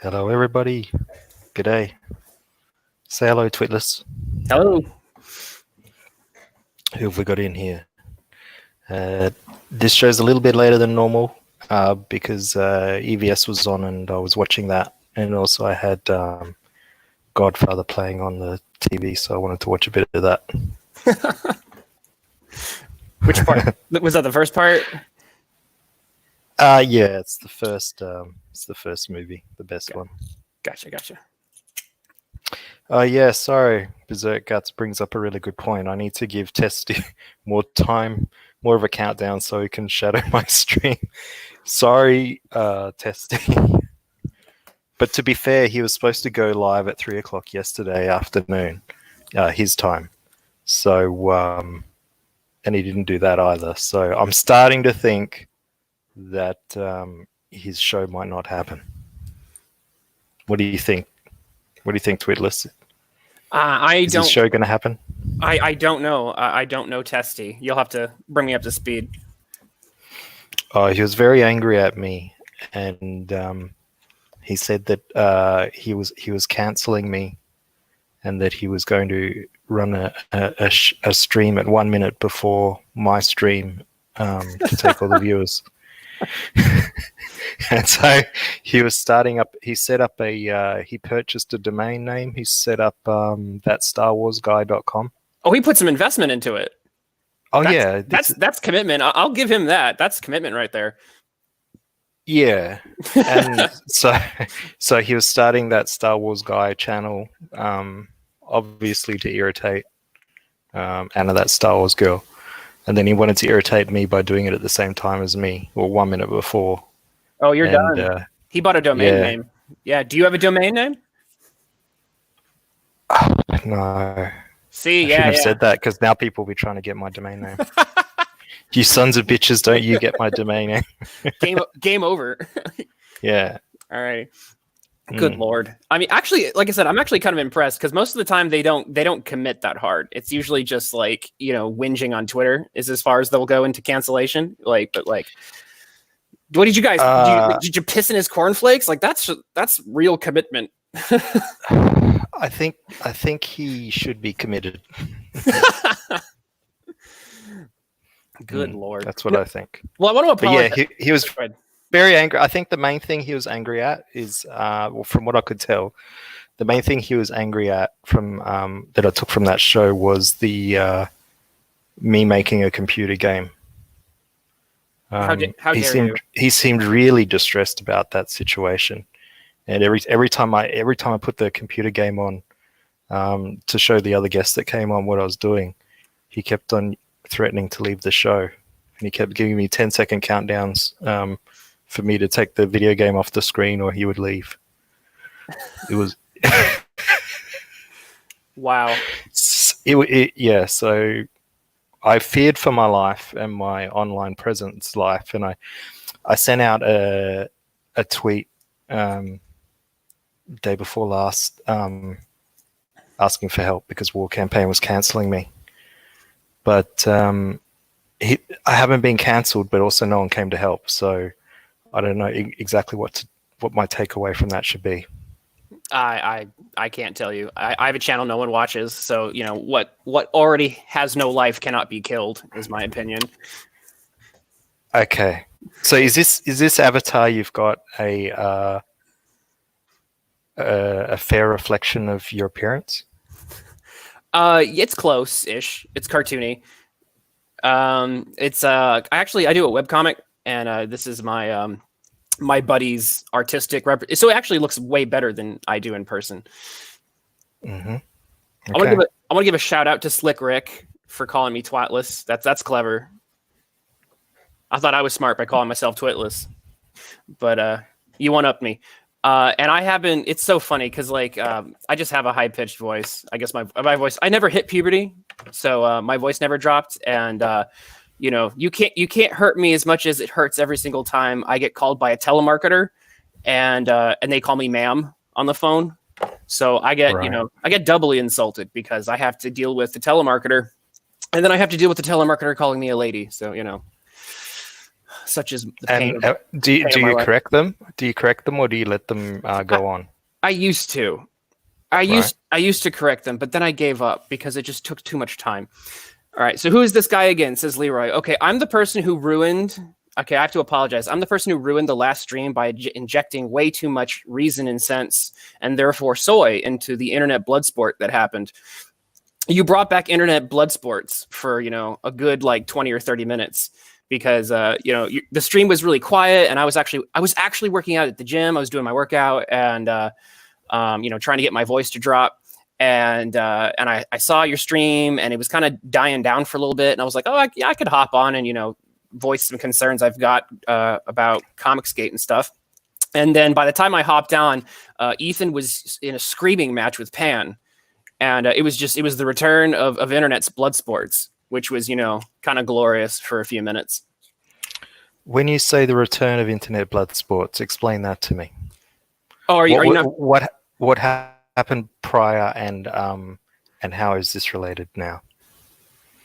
Hello, everybody. G'day. Say hello, Twitless. Hello. Who have we got in here? This show's a little bit later than normal because EVS was on and I was watching that. And also I had Godfather playing on the TV, so I wanted to watch a bit of that. Which part? Was that the first part? Yeah, it's the first movie, the best one. Gotcha. Yeah, sorry. Berserk Guts brings up a really good point. I need to give Testy more time, more of a countdown so he can shadow my stream. Sorry, Testy. But to be fair, he was supposed to go live at 3 o'clock yesterday afternoon, his time. So, and he didn't do that either. So I'm starting to think that his show might not happen. What do you think? What do you think, Twitless? Is this show going to happen? I don't know. I don't know Testy. You'll have to bring me up to speed. He was very angry at me, and he said that he was cancelling me, and that he was going to run a stream at 1 minute before my stream to take all the viewers. And so he was starting up. He set up he purchased a domain name. He set up that StarWarsGuy.com. Oh, he put some investment into it. Oh, that's commitment. I'll give him that. That's commitment right there. Yeah, and so he was starting that Star Wars Guy channel, obviously to irritate Anna, that Star Wars girl, and then he wanted to irritate me by doing it at the same time as me, or 1 minute before. Oh, you're done. He bought a domain name. Yeah. Do you have a domain name? No. See, I shouldn't have said that because now people will be trying to get my domain name. You sons of bitches, don't you get my domain name? Game over. Yeah. All right. Good Lord. I mean, actually, like I said, I'm actually kind of impressed because most of the time they don't commit that hard. It's usually just like, whinging on Twitter is as far as they'll go into cancellation. But what did you guys did you piss in his cornflakes? Like that's real commitment. I think he should be committed. Good Lord. That's what I think. Well, I want to apologize. But yeah, he was very angry. I think the main thing he was angry at is, from what I could tell, the main thing he was angry at from that I took from that show was the me making a computer game. How dare you? He seemed really distressed about that situation, and every time I put the computer game on to show the other guests that came on what I was doing, he kept on threatening to leave the show, and he kept giving me 10-second countdowns for me to take the video game off the screen or he would leave. It was wow. Yeah, so I feared for my life and my online presence life, and I sent out a tweet day before last asking for help because War Campaign was cancelling me. But I haven't been cancelled, but also no one came to help. So I don't know exactly what my takeaway from that should be. I can't tell you. I have a channel no one watches, so what already has no life cannot be killed, is my opinion. Okay, so is this avatar you've got a fair reflection of your appearance? It's close-ish. It's cartoony. It's I do a webcomic, and this is my my buddy's artistic so it actually looks way better than I do in person. Mm-hmm. Okay. I want to give a shout out to Slick Rick for calling me twatless. That's clever. I thought I was smart by calling myself twitless, but you one-upped me. And I haven't. It's so funny because I just have a high-pitched voice. I guess my voice. I never hit puberty, so my voice never dropped. And you can't hurt me as much as it hurts every single time I get called by a telemarketer, and they call me ma'am on the phone. So I get I get doubly insulted because I have to deal with the telemarketer, and then I have to deal with the telemarketer calling me a lady. So such as the pain. And do you correct them? Do you correct them, or do you let them go on? I used to. I used to correct them, but then I gave up because it just took too much time. All right, so who is this guy again? Says Leroy. Okay, I'm the person who ruined. Okay, I have to apologize. I'm the person who ruined the last stream by injecting way too much reason and sense, and therefore soy, into the internet blood sport that happened. You brought back internet blood sports for a good like 20 or 30 minutes. Because the stream was really quiet, and I was actually working out at the gym. I was doing my workout, and trying to get my voice to drop. And I saw your stream, and it was kind of dying down for a little bit. And I was like, oh, I could hop on and voice some concerns I've got about Comicsgate and stuff. And then by the time I hopped on, Ethan was in a screaming match with Pan, and it was the return of internet's blood sports, which was, kind of glorious for a few minutes. When you say the return of internet blood sports, explain that to me. Oh, are you not? What happened prior, and how is this related now?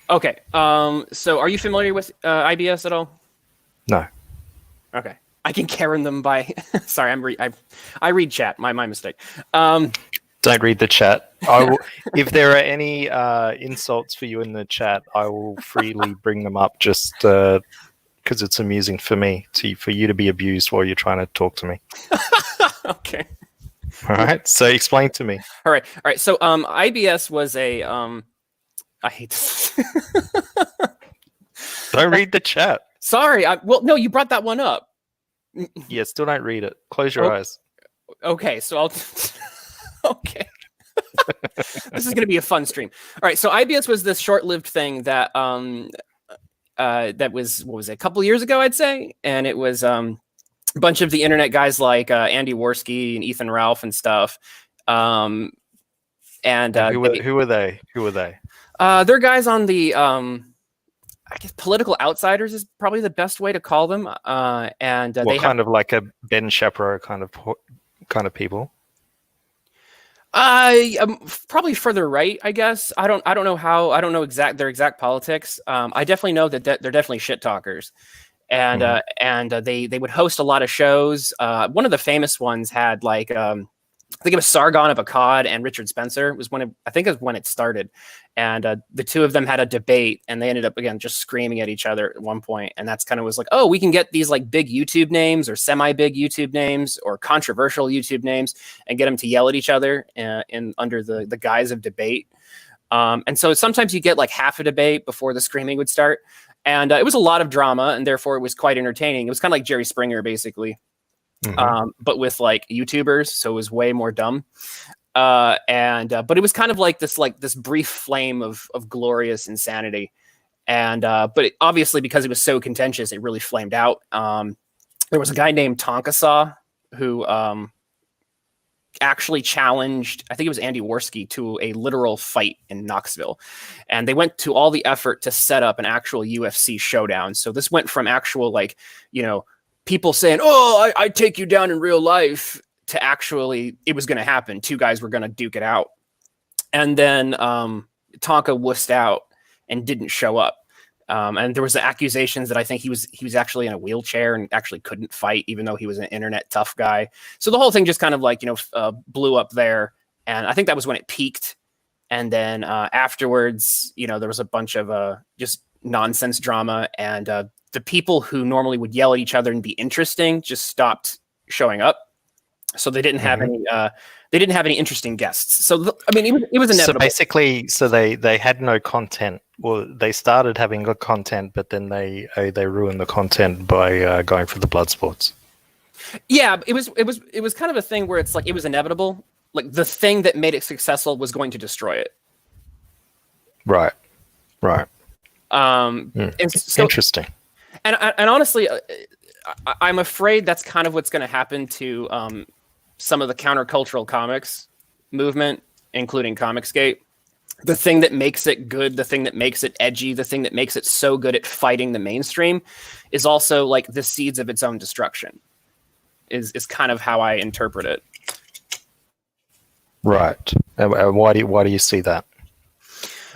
Okay. So are you familiar with IBS at all? No. Okay. I can Karen them by. Sorry, I read chat. My mistake. Don't read the chat. If there are any insults for you in the chat, I will freely bring them up, just because it's amusing for me for you to be abused while you're trying to talk to me. Okay. All right. So explain to me. All right. So IBS was a I hate this. Don't read the chat. Sorry. Well, no, you brought that one up. Yeah, still don't read it. Close your eyes. Okay, so I'll. Okay. This is going to be a fun stream. All right, so IBS was this short-lived thing that that was, what was it, a couple years ago, I'd say, and it was a bunch of the internet guys like Andy Worski and Ethan Ralph and stuff. And who were they? They're guys on the I guess political outsiders is probably the best way to call them. And they kind of like a Ben Shapiro kind of people. Probably further right, I guess. I don't know their exact politics. I definitely know that they're definitely shit talkers, and they would host a lot of shows. One of the famous ones had like I think it was Sargon of Akkad and Richard Spencer was I think it was when it started, and the two of them had a debate, and they ended up again just screaming at each other at one point, and that's kind of was like, oh, we can get these like big YouTube names or semi-big YouTube names or controversial YouTube names and get them to yell at each other under the guise of debate, and so sometimes you get like half a debate before the screaming would start, and it was a lot of drama, and therefore it was quite entertaining. It was kind of like Jerry Springer basically. Mm-hmm. But with like YouTubers, so it was way more dumb. But it was kind of like this brief flame of glorious insanity. But obviously because it was so contentious, it really flamed out. There was a guy named Tonkasaw who actually challenged, I think it was Andy Worski, to a literal fight in Knoxville. And they went to all the effort to set up an actual UFC showdown. So this went from actual like, people saying, oh, I take you down in real life, to actually it was going to happen. Two guys were going to duke it out. And then Tonka wussed out and didn't show up. And there was the accusations that I think he was actually in a wheelchair and actually couldn't fight, even though he was an internet tough guy. So the whole thing just kind of like, blew up there. And I think that was when it peaked. And then afterwards, there was a bunch of just nonsense drama, and the people who normally would yell at each other and be interesting just stopped showing up. So they didn't have any. They didn't have any interesting guests. So it was inevitable. So basically, they had no content. Well, they started having good content, but then they ruined the content by going for the blood sports. Yeah, it was kind of a thing where it's like it was inevitable. Like the thing that made it successful was going to destroy it. Right. And so, interesting. And honestly, I'm afraid that's kind of what's going to happen to some of the countercultural comics movement, including Comicsgate. The thing that makes it good, the thing that makes it edgy, the thing that makes it so good at fighting the mainstream is also like the seeds of its own destruction, is kind of how I interpret it. Right. And why do you see that?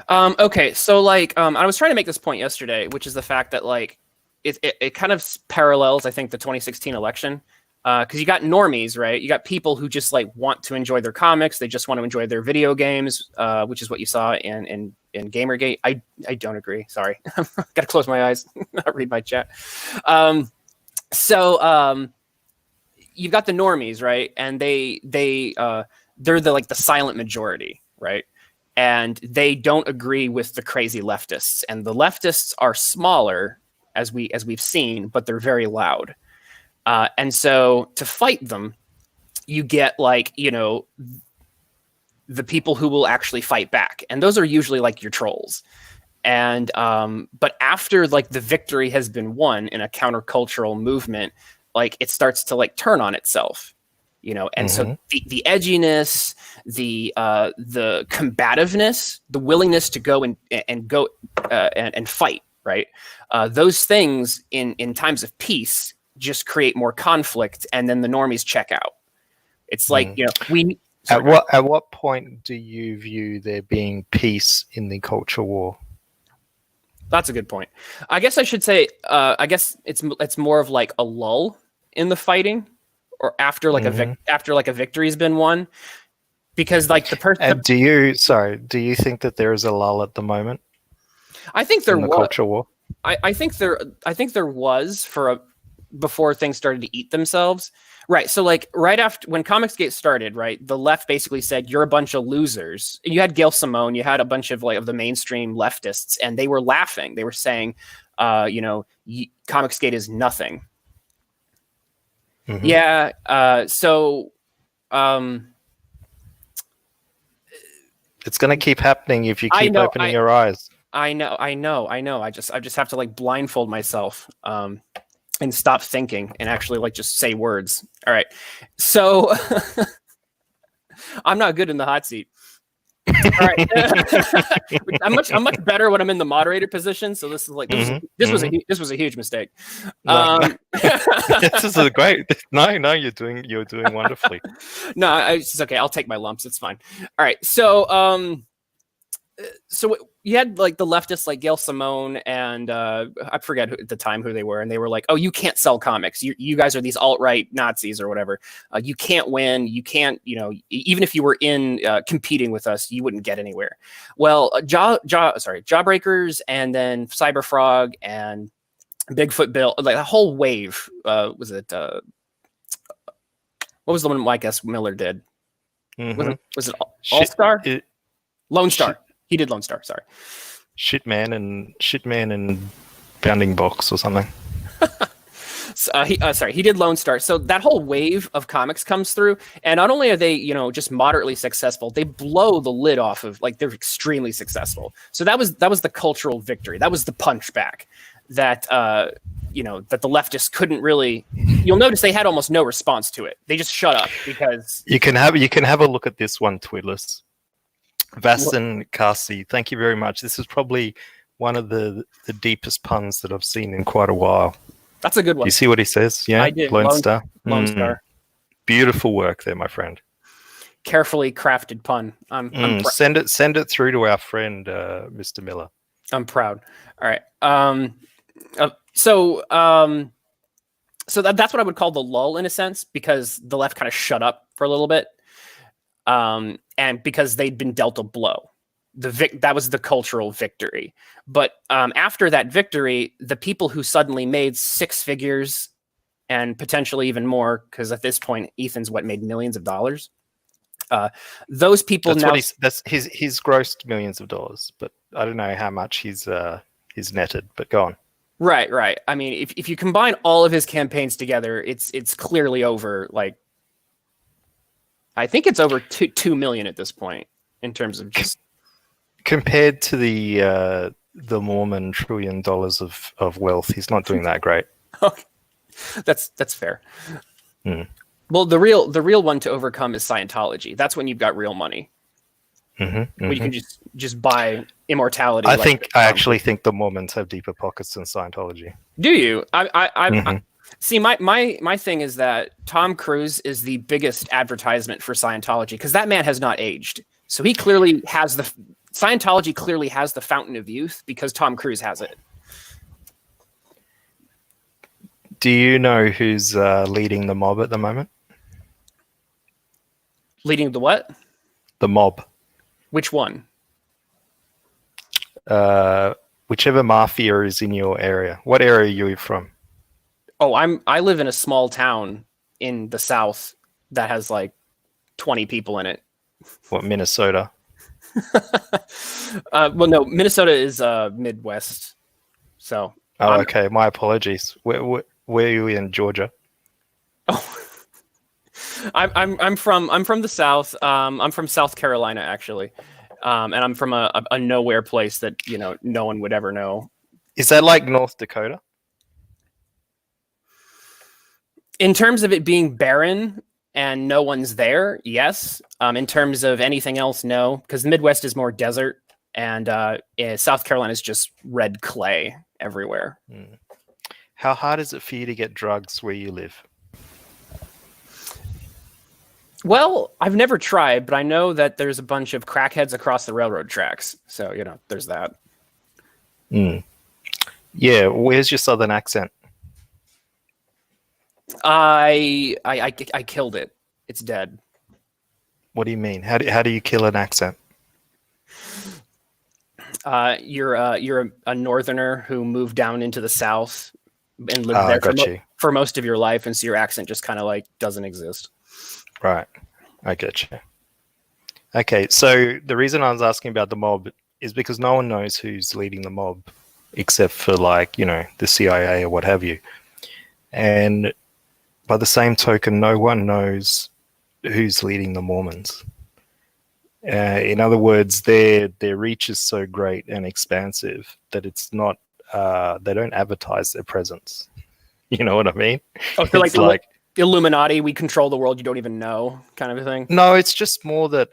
Okay, so like I was trying to make this point yesterday, which is the fact that like it kind of parallels, I think, the 2016 election. Because you got normies, right? You got people who just like want to enjoy their comics. They just want to enjoy their video games, which is what you saw in Gamergate. I don't agree. Sorry, got to close my eyes, not read my chat. You've got the normies, right? And they're the silent majority, right? And they don't agree with the crazy leftists. And the leftists are smaller, as we've seen, but they're very loud. And so to fight them, you get the people who will actually fight back. And those are usually like your trolls. And but after the victory has been won in a countercultural movement, it starts to turn on itself, and so the edginess, the combativeness, the willingness to go and fight, right? Those things in times of peace just create more conflict, and then the normies check out. It's at what point do you view there being peace in the culture war? That's a good point. I guess I should say, I guess it's more of a lull in the fighting, or after a victory's been won, because the person. Do you think that there is a lull at the moment? I think there was culture war. I think there was before things started to eat themselves. Right. So right after when Comicsgate started, right, the left basically said, you're a bunch of losers. You had Gail Simone, you had a bunch of of the mainstream leftists, and they were laughing. They were saying, Comicsgate is nothing. Yeah. It's going to keep happening if you keep opening your eyes. I know. I just have to blindfold myself. And stop thinking and actually just say words. All right. So I'm not good in the hot seat. All right. I'm much better when I'm in the moderator position. So this is this was a huge mistake. This is a great. No, you're doing wonderfully. No, it's okay. I'll take my lumps. It's fine. All right. So you had the leftists like Gail Simone and I forget at the time who they were, and they were like, "Oh, you can't sell comics. You guys are these alt-right Nazis or whatever. You can't win. You can't. Even if you were in competing with us, you wouldn't get anywhere." Well, Jawbreakers and then Cyberfrog and Bigfoot Bill, a whole wave. Was it? What was the one Mike S. Miller did? Was it All Star? Lone Star. He did Lone Star, sorry. Shitman and Bounding Box or something. He did Lone Star. So that whole wave of comics comes through, and not only are they, just moderately successful, they blow the lid off of they're extremely successful. So that was the cultural victory. That was the punchback that that the leftists couldn't really. You'll notice they had almost no response to it. They just shut up because you can have a look at this one, Twitless. Vastin Kasi, thank you very much. This is probably one of the deepest puns that I've seen in quite a while. That's a good one. You see what he says? Yeah, I did. Lone Star. Lone Star. Beautiful work there, my friend. Carefully crafted pun. Send it through to our friend, Mr. Miller. I'm proud. All right. So that's what I would call the lull in a sense, because the left kind of shut up for a little bit. And because they'd been dealt a blow, that was the cultural victory. But after that victory, the people who suddenly made six figures and potentially even more, because at this point, Ethan's made millions of dollars. Those people he's grossed millions of dollars, but I don't know how much he's netted. But go on. Right. I mean, if you combine all of his campaigns together, it's clearly over I think it's over 2 million at this point in terms of just compared to the Mormon $1 trillion of wealth. He's not doing that great. Okay. That's fair. Well, the real one to overcome is Scientology. That's when you've got real money. When you can just buy immortality. I actually think the Mormons have deeper pockets than Scientology. Do you? I see, my thing is that Tom Cruise is the biggest advertisement for Scientology, because that man has not aged. So he clearly has Scientology clearly has the fountain of youth because Tom Cruise has it. Do you know who's leading the mob at the moment? Leading the what? The mob. Which one? Whichever mafia is in your area. What area are you from? Oh, I live in a small town in the South that has like 20 people in it. What, Minnesota? Well, no, Minnesota is Midwest. So. Oh, okay. My apologies. Where are you in Georgia? Oh, I'm from the South. I'm from South Carolina, actually, and I'm from a nowhere place that no one would ever know. Is that like North Dakota? In terms of it being barren and no one's there, yes. In terms of anything else, no, because the Midwest is more desert, and South Carolina is just red clay everywhere. How hard is it for you to get drugs where you live? Well, I've never tried, but I know that there's a bunch of crackheads across the railroad tracks. So, there's that. Yeah, where's your southern accent? I killed it. It's dead. What do you mean? How do you kill an accent? You're a northerner who moved down into the South and lived there for most of your life, and so your accent just kind of like doesn't exist. Right, I get you. Okay, so the reason I was asking about the mob is because no one knows who's leading the mob, except for the CIA or what have you. And by the same token, no one knows who's leading the Mormons. In other words, their reach is so great and expansive that it's not. They don't advertise their presence. You know what I mean? Oh, so like Illuminati, we control the world you don't even know, kind of a thing. No, it's just more that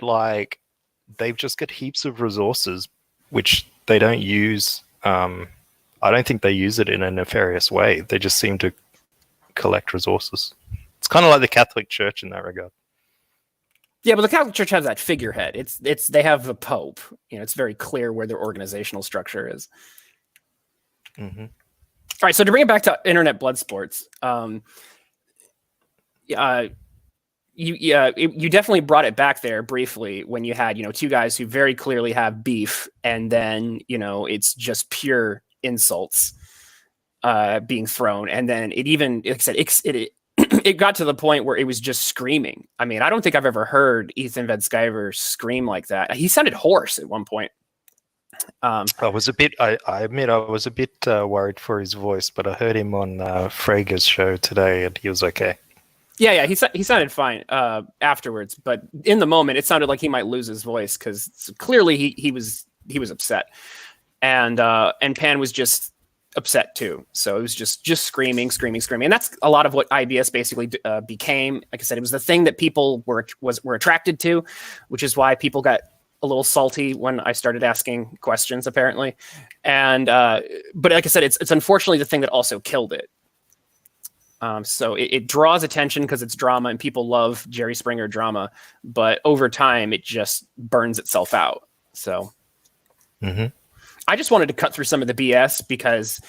they've just got heaps of resources which they don't use. I don't think they use it in a nefarious way. They just seem to collect resources. It's kind of like the Catholic Church in that regard. Yeah, but the Catholic Church has that figurehead. It's they have the Pope. It's very clear where their organizational structure is. Mm-hmm. All right, so to bring it back to internet blood sports, you definitely brought it back there briefly when you had two guys who very clearly have beef, and then it's just pure insults being thrown, and then it even, like I said, it got to the point where it was just screaming. I mean, I don't think I've ever heard Ethan Van Sciver scream like that. He sounded hoarse at one point. I admit I was a bit worried for his voice, but I heard him on Frager's show today, and he was okay. Yeah, he sounded fine afterwards, but in the moment, it sounded like he might lose his voice because clearly he was upset, and Pan was just upset too. So it was just screaming, and that's a lot of what IBS basically became. Like I said, it was the thing that people were attracted to, which is why people got a little salty when I started asking questions, apparently. And but like I said, it's unfortunately the thing that also killed it. So it draws attention because it's drama, and people love Jerry Springer drama. But over time, it just burns itself out. So I just wanted to cut through some of the BS because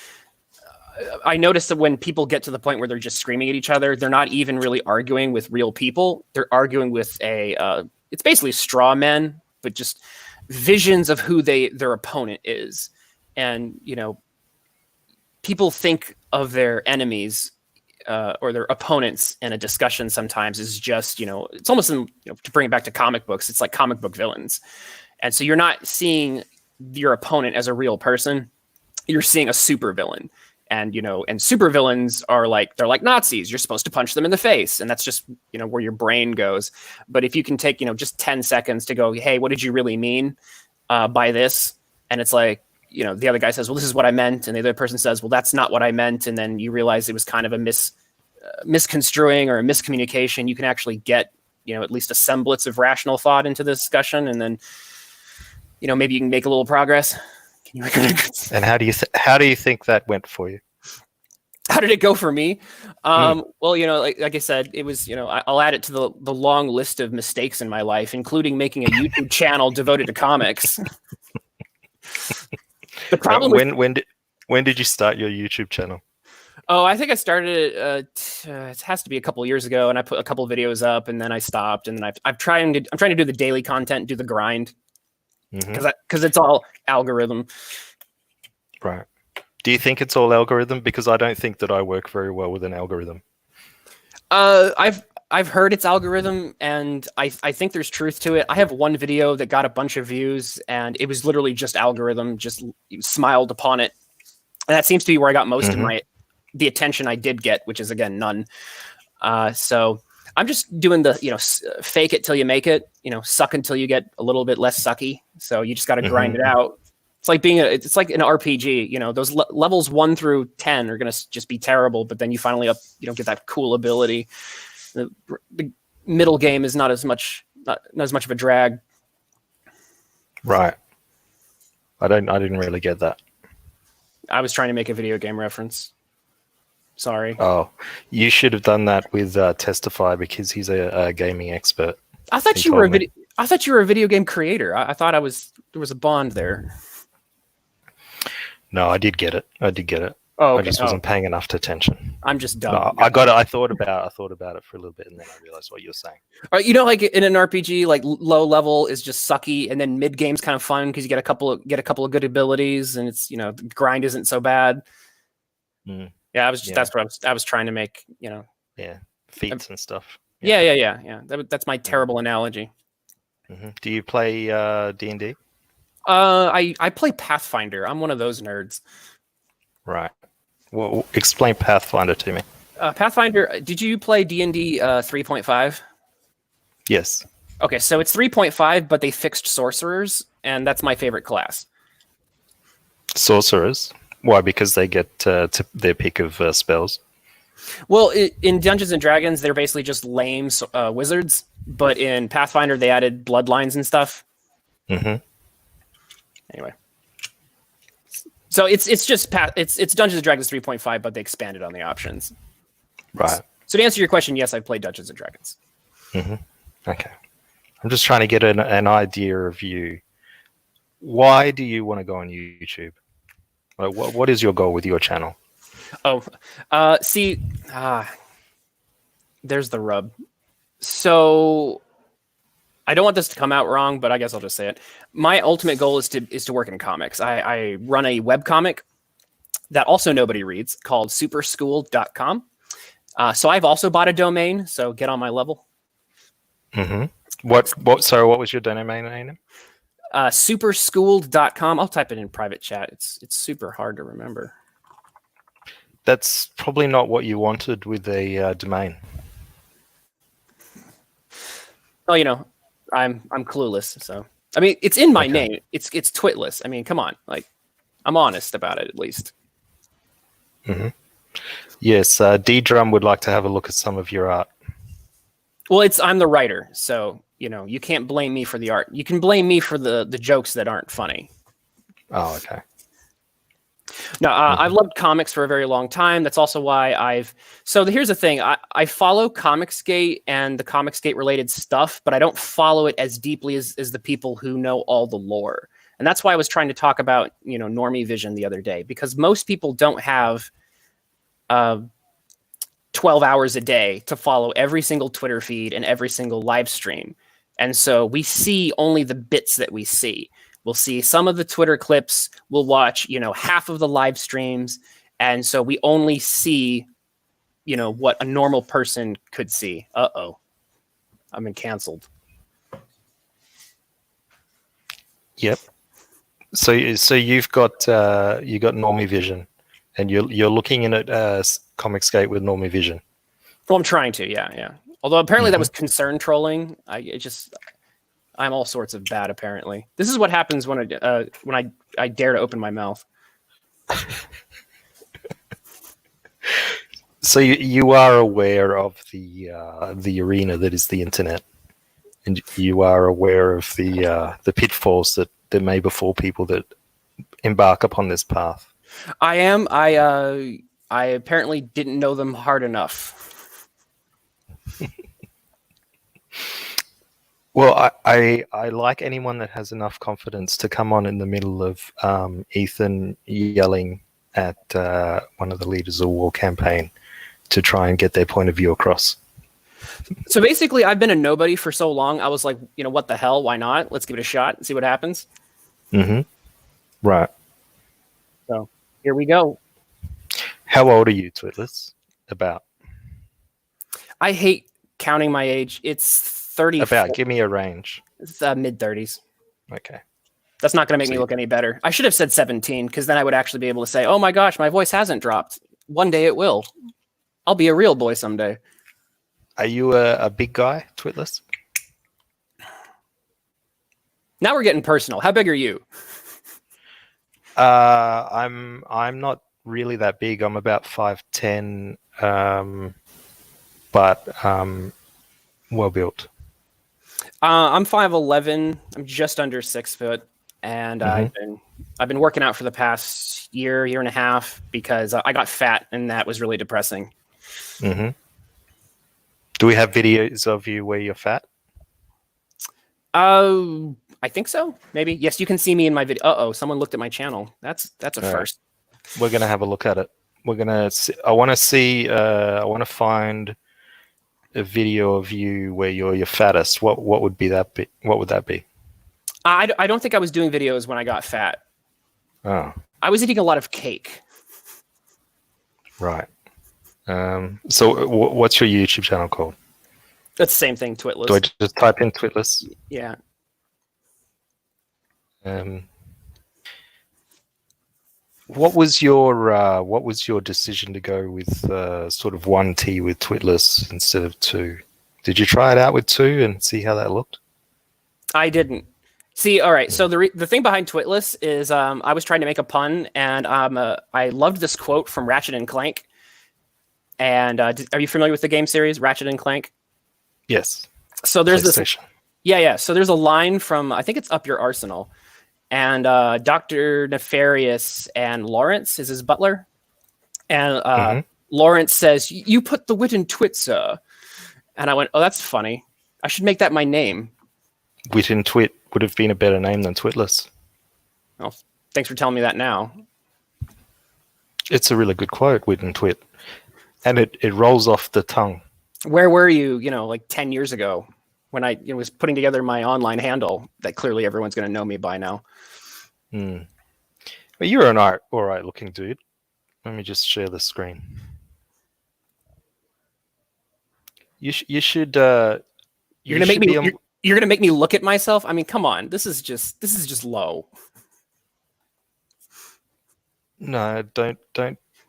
I noticed that when people get to the point where they're just screaming at each other, they're not even really arguing with real people. They're arguing with it's basically straw men, but just visions of who their opponent is. And, people think of their enemies or their opponents in a discussion sometimes is just, it's almost to bring it back to comic books, it's like comic book villains. And so you're not seeing your opponent as a real person. You're seeing a super villain. And, and super villains they're like Nazis. You're supposed to punch them in the face. And that's just, where your brain goes. But if you can take, just 10 seconds to go, hey, what did you really mean by this? And it's like, the other guy says, well, this is what I meant. And the other person says, well, that's not what I meant. And then you realize it was kind of a misconstruing or a miscommunication. You can actually get, at least a semblance of rational thought into the discussion. And then, maybe you can make a little progress. And how do you think that went for you? How did it go for me? Well, like I said, it was, I'll add it to the long list of mistakes in my life, including making a YouTube channel devoted to comics. The problem when did you start your YouTube channel? Oh, I think I started it has to be a couple years ago, and I put a couple videos up, and then I stopped, and then I'm trying to do the daily content, do the grind, because it's all algorithm. Right. Do you think it's all algorithm? Because I don't think that I work very well with an algorithm. I've heard it's algorithm, and I think there's truth to it. I have one video that got a bunch of views, and it was literally just algorithm, just smiled upon it, and that seems to be where I got most of the attention I did get, which is again none. So I'm just doing the fake it till you make it, suck until you get a little bit less sucky. So you just got to grind it out. It's like it's like an RPG. Those levels 1 through 10 are gonna just be terrible, but then you finally get that cool ability. The middle game is not as much of a drag. Right. I didn't really get that. I was trying to make a video game reference. Sorry. Oh, you should have done that with Testify, because he's a gaming expert. I thought you were a video game creator. I thought there was a bond there. No, I did get it. Oh, okay. I just wasn't paying enough attention. I'm just dumb. No, I got it. I thought about it for a little bit, and then I realized what you were saying. Like in an RPG, like low level is just sucky, and then mid game's kind of fun because you get a couple of good abilities, and it's the grind isn't so bad. Yeah, that's what I was trying to make. Yeah, feats and stuff. Yeah. That's my terrible analogy. Do you play D&D? I play Pathfinder. I'm one of those nerds. Right. Well, explain Pathfinder to me. Pathfinder, did you play D&D 3.5? Yes. Okay, so it's 3.5, but they fixed sorcerers, and that's my favorite class. Sorcerers? Why? Because they get to their pick of spells? Well, in Dungeons & Dragons, they're basically just lame wizards, but in Pathfinder, they added bloodlines and stuff. Anyway. So it's Dungeons & Dragons 3.5, but they expanded on the options. Right. So to answer your question, yes, I've played Dungeons & Dragons. Okay. I'm just trying to get an idea of you. Why do you want to go on YouTube? Like, what is your goal with your channel? There's the rub. So I don't want this to come out wrong, but I guess I'll just say it. My ultimate goal is to work in comics. I run a webcomic that also nobody reads called superschool.com. So I've also bought a domain, so get on my level. What was your domain name? Superschooled.com. I'll type it in private chat. It's super hard to remember. That's probably not what you wanted with a domain. Well, I'm clueless, so I mean it's in my name. It's Twitless. I mean, come on, like I'm honest about it at least. Yes, D-Drum would like to have a look at some of your art. Well, I'm the writer, so you can't blame me for the art. You can blame me for the jokes that aren't funny. Oh, okay. No, I've loved comics for a very long time. That's also why here's the thing. I follow Comicsgate and the Comicsgate related stuff, but I don't follow it as deeply as the people who know all the lore. And that's why I was trying to talk about, normie vision the other day, because most people don't have 12 hours a day to follow every single Twitter feed and every single live stream. And so we see only the bits that we see. We'll see some of the Twitter clips. We'll watch, half of the live streams. And so we only see, what a normal person could see. Uh-oh. I've been canceled. Yep. So you've got normie vision, and you're looking in at Comicsgate with normie vision. Well, I'm trying to, yeah. Although apparently that was concern trolling. I'm all sorts of bad, apparently. This is what happens when I dare to open my mouth. So you are aware of the arena that is the internet, and you are aware of the pitfalls that may befall people that embark upon this path. I am. I apparently didn't know them hard enough. Well, I like anyone that has enough confidence to come on in the middle of Ethan yelling at one of the leaders of the war campaign to try and get their point of view across. So basically, I've been a nobody for so long. I was like, what the hell? Why not? Let's give it a shot and see what happens. Mm-hmm. Right. So here we go. How old are you, Twitless? About? I hate counting my age. It's 30. About. Give me a range. It's mid-30s. Okay. That's not going to make me look any better. I should have said 17, because then I would actually be able to say, oh my gosh, my voice hasn't dropped. One day it will. I'll be a real boy someday. Are you a big guy, Twitless? Now we're getting personal. How big are you? I'm not really that big. I'm about 5'10", but well built. I'm 5'11". I'm just under 6 foot, and I've been working out for the past year and a half because I got fat, and that was really depressing. Mm-hmm. Do we have videos of you where you're fat? I think so. Maybe. Yes, you can see me in my video. Uh-oh, someone looked at my channel. That's a first. We're gonna have a look at it. We're gonna see, I want to find a video of you where you're your fattest. What would be that be? What would that be? I don't think I was doing videos when I got fat. Oh. I was eating a lot of cake. Right. So what's your YouTube channel called? That's the same thing, Twitless. Do I just type in Twitless? Yeah. What was your decision to go with sort of 1T with Twitless instead of 2? Did you try it out with 2 and see how that looked? I didn't. See, all right. So the thing behind Twitless is I was trying to make a pun, and I loved this quote from Ratchet and Clank. And are you familiar with the game series Ratchet and Clank? Yes. So there's this. Yeah. So there's a line from, I think it's Up Your Arsenal, and Dr. Nefarious and Lawrence is his butler, and Lawrence says, "You put the wit in Twits, and I went, "Oh, that's funny. I should make that my name." Wit in Twit would have been a better name than Twitless. Well, thanks for telling me that now. It's a really good quote, Wit in Twit. And it rolls off the tongue. Where were you, like 10 years ago when I was putting together my online handle that clearly everyone's going to know me by now? Well, you're an all right looking dude. Let me just share the screen. You should. You're gonna make me. You're gonna make me look at myself. I mean, come on. This is just low. No, don't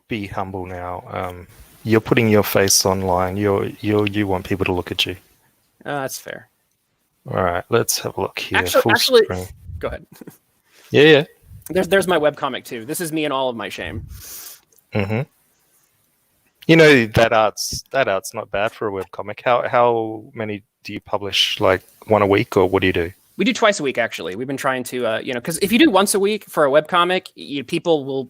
be humble now. You're putting your face online. You want people to look at you. That's fair. All right, let's have a look here. Actually, go ahead. Yeah. There's my webcomic too. This is me in all of my shame. Mm-hmm. You know, that art's not bad for a webcomic. How many do you publish? Like one a week, or what do you do? We do twice a week, actually. We've been trying to, because if you do once a week for a webcomic, people will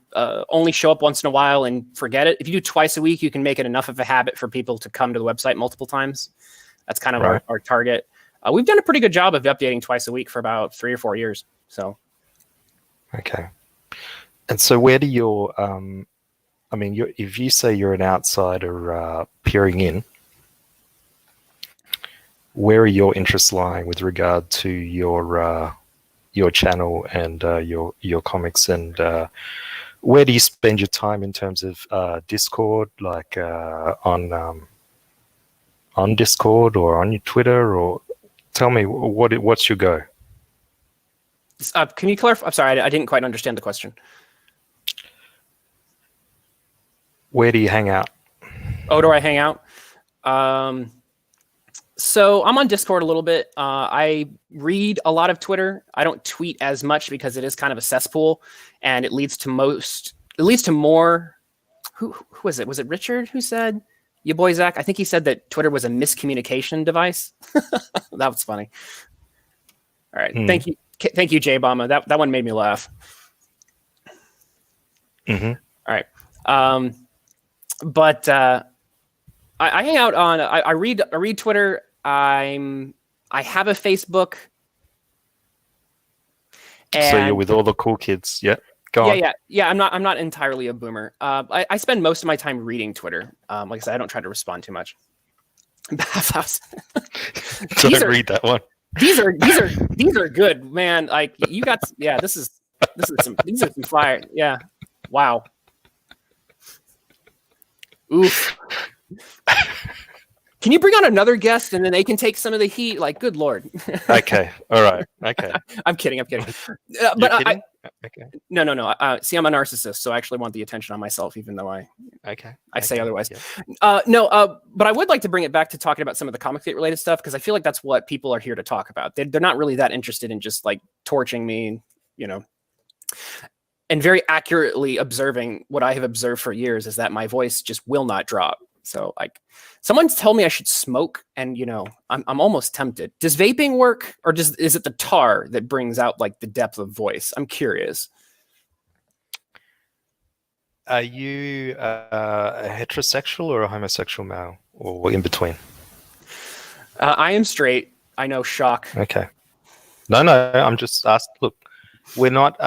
only show up once in a while and forget it. If you do twice a week, you can make it enough of a habit for people to come to the website multiple times. That's kind of our target. We've done a pretty good job of updating twice a week for about 3 or 4 years. So, okay. And so, where do your, if you say you're an outsider peering in, where are your interests lying with regard to your channel and your comics, and where do you spend your time in terms of Discord, like on Discord or on your Twitter, or tell me what's your go? Can you clarify? I'm sorry, I didn't quite understand the question. Where do you hang out? Oh, do I hang out? So I'm on Discord a little bit. I read a lot of Twitter. I don't tweet as much because it is kind of a cesspool, and it leads to more. Who was it? Was it Richard who said, "You boy Zach"? I think he said that Twitter was a miscommunication device. That was funny. All right, thank you, J Obama. That one made me laugh. Mm-hmm. All right, but I hang out on. I read Twitter. I have a Facebook. So you're with all the cool kids, yeah? Go on. Yeah. I'm not entirely a boomer. I spend most of my time reading Twitter. Like I said, I don't try to respond too much. Bathhouse. Don't read that one. These are good, man. Like you got, yeah. These are some fire. Yeah. Wow. Oof. Can you bring on another guest and then they can take some of the heat? Like, good Lord. Okay. All right. Okay. I'm kidding. Kidding? Okay. No. See, I'm a narcissist, so I actually want the attention on myself, even though I say otherwise. Yeah. But I would like to bring it back to talking about some of the Comicsgate related stuff, because I feel like that's what people are here to talk about. They're not really that interested in just like torching me, and very accurately observing what I have observed for years is that my voice just will not drop. So like someone's told me I should smoke, and I'm almost tempted. Does vaping work, or is it the tar that brings out like the depth of voice? I'm curious. Are you a heterosexual or a homosexual male, or in between? I am straight. I know, shock. Okay. No, I'm just asked. Look, we're not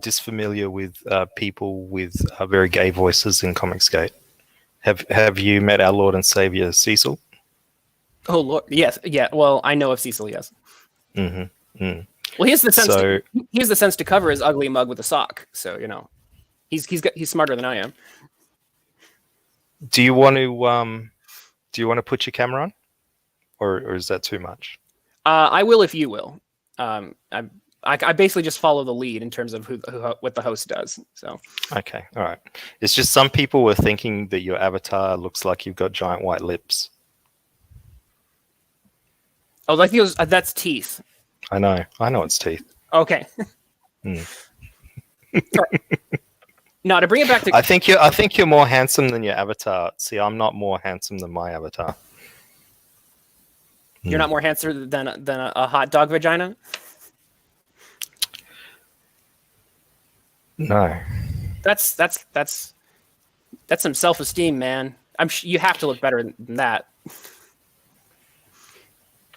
disfamiliar with people with very gay voices in Comicsgate. Have you met our Lord and Savior Cecil? Oh Lord, yes, yeah. Well, I know of Cecil, yes. Mm-hmm. Mm. Well, he has the sense. He has the sense to cover his ugly mug with a sock. So he's smarter than I am. Do you want to put your camera on, or is that too much? I will if you will. I basically just follow the lead in terms of what the host does. So okay, all right. It's just some people were thinking that your avatar looks like you've got giant white lips. Oh, like that's teeth. I know it's teeth. Okay. No, to bring it back to I think you're more handsome than your avatar. See, I'm not more handsome than my avatar. You're not more handsome than a hot dog vagina? No. That's some self-esteem, man. You have to look better than that.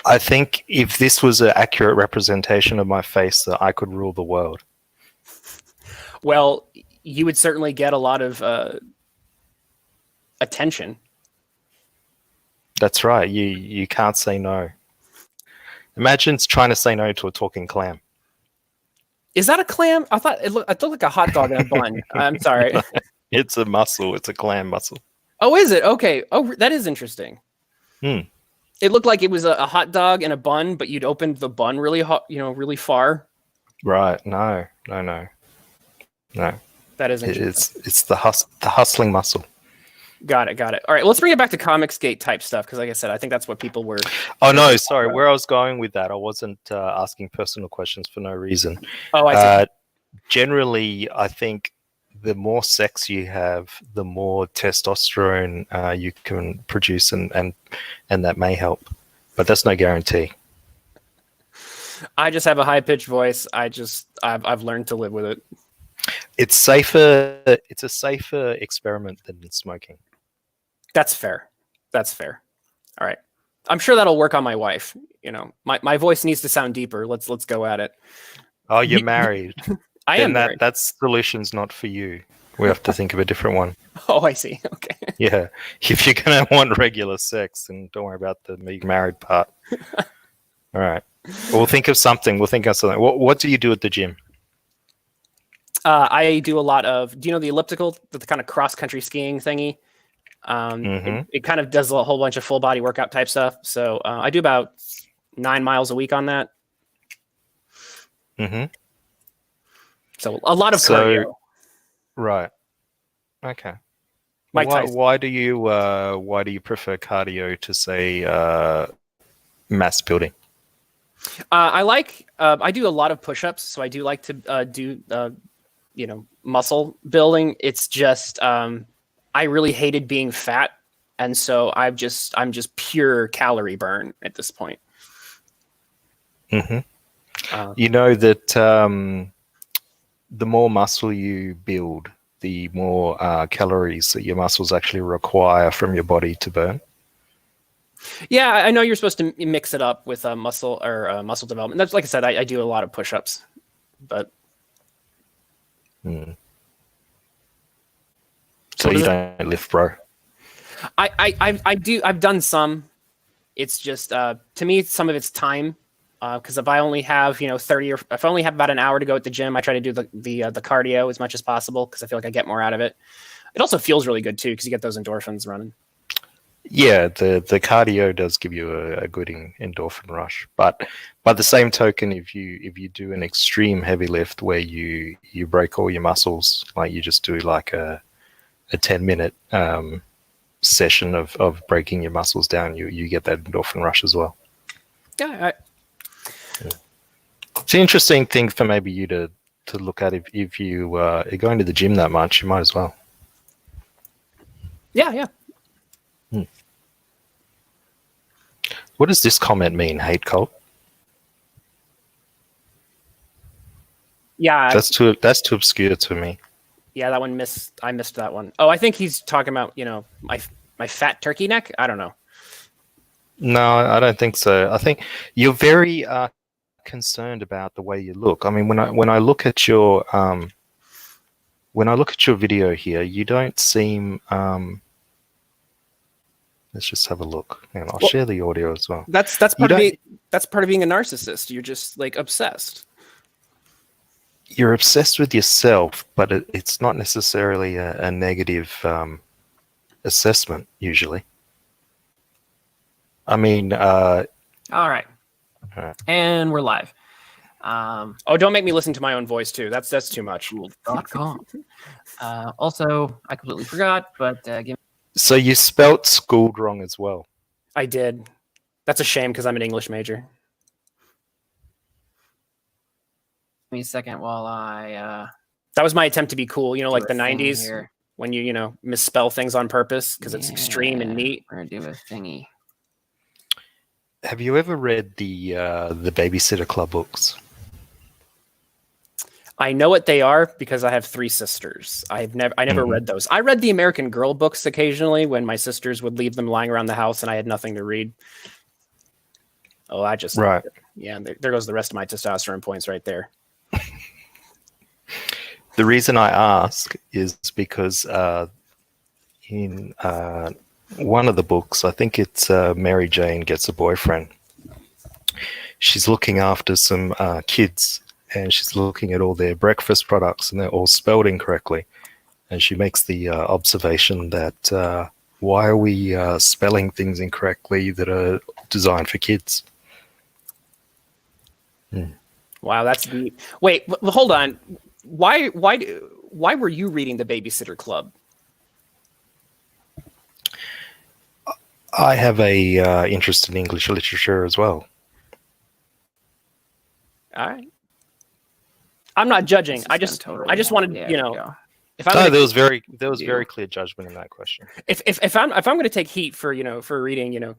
I think if this was an accurate representation of my face, that I could rule the world. Well, you would certainly get a lot of attention. That's right. You can't say no. Imagine trying to say no to a talking clam. Is that a clam? I thought it looked like a hot dog in a bun. I'm sorry. It's a mussel. It's a clam mussel. Oh, is it? Okay. Oh, that is interesting. It looked like it was a hot dog in a bun, but you'd opened the bun really hot, really far. Right. No. That is interesting. It's the hustling muscle. Got it. All right, let's bring it back to Comicsgate type stuff, because like I said, I think that's what people were... Oh, no, sorry. Where I was going with that, I wasn't asking personal questions for no reason. Oh, I see. Generally, I think the more sex you have, the more testosterone you can produce, and that may help. But that's no guarantee. I just have a high-pitched voice. I've learned to live with it. It's safer. It's a safer experiment than smoking. That's fair. All right. I'm sure that'll work on my wife. My voice needs to sound deeper. Let's go at it. Oh, you're married. I am married. That solution's not for you. We have to think of a different one. Oh, I see. Okay. Yeah. If you're going to want regular sex, then don't worry about the being married part. All right. We'll think of something. What do you do at the gym? I do a lot of, do you know the elliptical, the kind of cross-country skiing thingy? It kind of does a whole bunch of full body workout type stuff. So I do about 9 miles a week on that. So a lot of cardio. Right. Okay. Mike why do you prefer cardio to say mass building? I do a lot of push-ups, so I do like to do muscle building. It's just I really hated being fat, and so I'm just pure calorie burn at this point. You know that the more muscle you build, the more calories that your muscles actually require from your body to burn. Yeah, I know you're supposed to mix it up with muscle development. That's, like I said, I do a lot of push-ups, but Mm. So you don't lift, bro? I do. I've done some. It's just to me, some of it's time. Because if I only have 30 or if I only have about an hour to go at the gym, I try to do the cardio as much as possible because I feel like I get more out of it. It also feels really good too because you get those endorphins running. Yeah, the cardio does give you a good endorphin rush, but by the same token, if you do an extreme heavy lift where you break all your muscles, like you just do like a 10-minute session of breaking your muscles down, you get that endorphin rush as well. Yeah. It's an interesting thing for maybe you to look at if you are going to the gym that much, you might as well. Yeah. What does this comment mean, hate cult? Yeah. That's too obscure to me. Yeah, that one I missed that one. Oh, I think he's talking about, my fat turkey neck. I don't know. No, I don't think so. I think you're very concerned about the way you look. I mean, when I look at your video here, you don't seem. Let's just have a look. And I'll share the audio as well. That's part of being a narcissist. You're just like obsessed. You're obsessed with yourself, but it's not necessarily a negative assessment usually. I mean, all right, and we're live. Don't make me listen to my own voice too. That's too much. Also, I completely forgot, but so you spelt schooled wrong as well. I did. That's a shame because I'm an English major. Give me a second while I. That was my attempt to be cool. Like the '90s here. When you misspell things on purpose because it's extreme and neat. We're gonna do a thingy. Have you ever read the Babysitter Club books? I know what they are because I have 3 sisters. I never read those. I read the American Girl books occasionally when my sisters would leave them lying around the house and I had nothing to read. Oh, right. Yeah, there goes the rest of my testosterone points right there. The reason I ask is because in one of the books, I think it's Mary Jane Gets a Boyfriend. She's looking after some kids, and she's looking at all their breakfast products, and they're all spelled incorrectly. And she makes the observation that why are we spelling things incorrectly that are designed for kids? Wow, that's deep. Wait, hold on. Why were you reading the Babysitter Club? I have a interest in English literature as well. All right. I'm not judging. I just wanted, if I there was very clear judgment in that question. If I'm going to take heat for reading,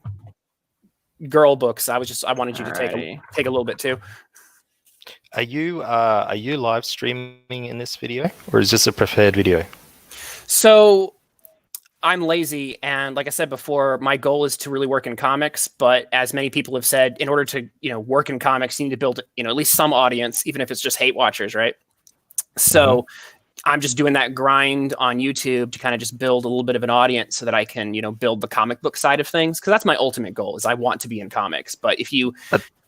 girl books, I wanted you to take a little bit too. Are you live streaming in this video, or is this a prepared video? So I'm lazy, and like I said before, my goal is to really work in comics. But as many people have said, in order to work in comics, you need to build at least some audience, even if it's just hate watchers, right? So I'm just doing that grind on YouTube to kind of just build a little bit of an audience so that I can build the comic book side of things, because that's my ultimate goal. Is I want to be in comics. But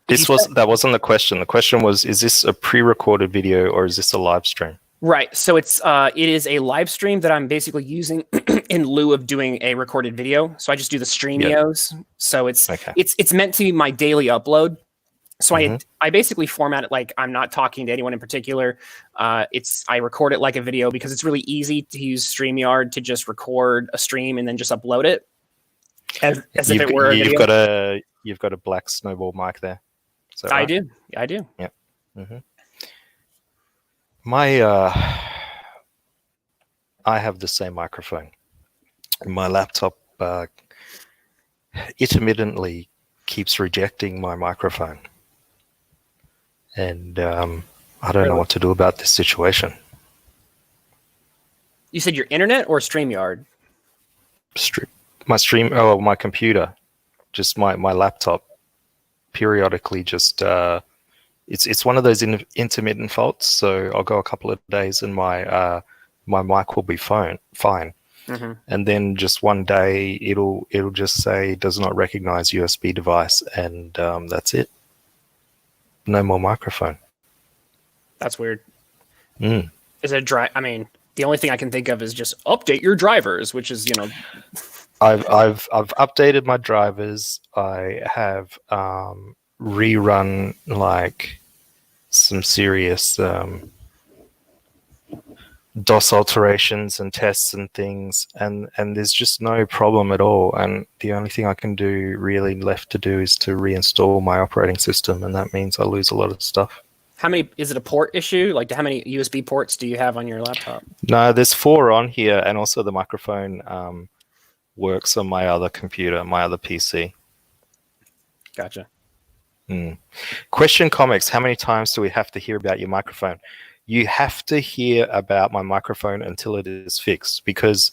that wasn't the question. The question was, is this a pre-recorded video or is this a live stream? Right. So it is a live stream that I'm basically using in lieu of doing a recorded video. So I just do the Streamios. Yep. So it's meant to be my daily upload. So I basically format it like I'm not talking to anyone in particular. I record it like a video because it's really easy to use StreamYard to just record a stream and then just upload it as if it were a video. You've got a black snowball mic there. I do. Yeah. I have the same microphone. My laptop intermittently keeps rejecting my microphone, and I don't know what to do about this situation. You said your internet or StreamYard? My computer, just my laptop periodically just it's one of those intermittent faults. So I'll go a couple of days and my mic will be fine, and then just one day it'll just say does not recognize USB device, and that's it. No more microphone. That's weird. Mm. Is it I mean, the only thing I can think of is just update your drivers, which is, you know. I've updated my drivers. I have rerun like some serious DOS alterations and tests and things, and there's just no problem at all. And the only thing I can do really left to do is to reinstall my operating system, and that means I lose a lot of stuff. How many, is it a port issue? Like how many USB ports do you have on your laptop? No, there's 4 on here, and also the microphone works on my other computer, my other PC. Gotcha. Question Comics, how many times do we have to hear about your microphone? You have to hear about my microphone until it is fixed, because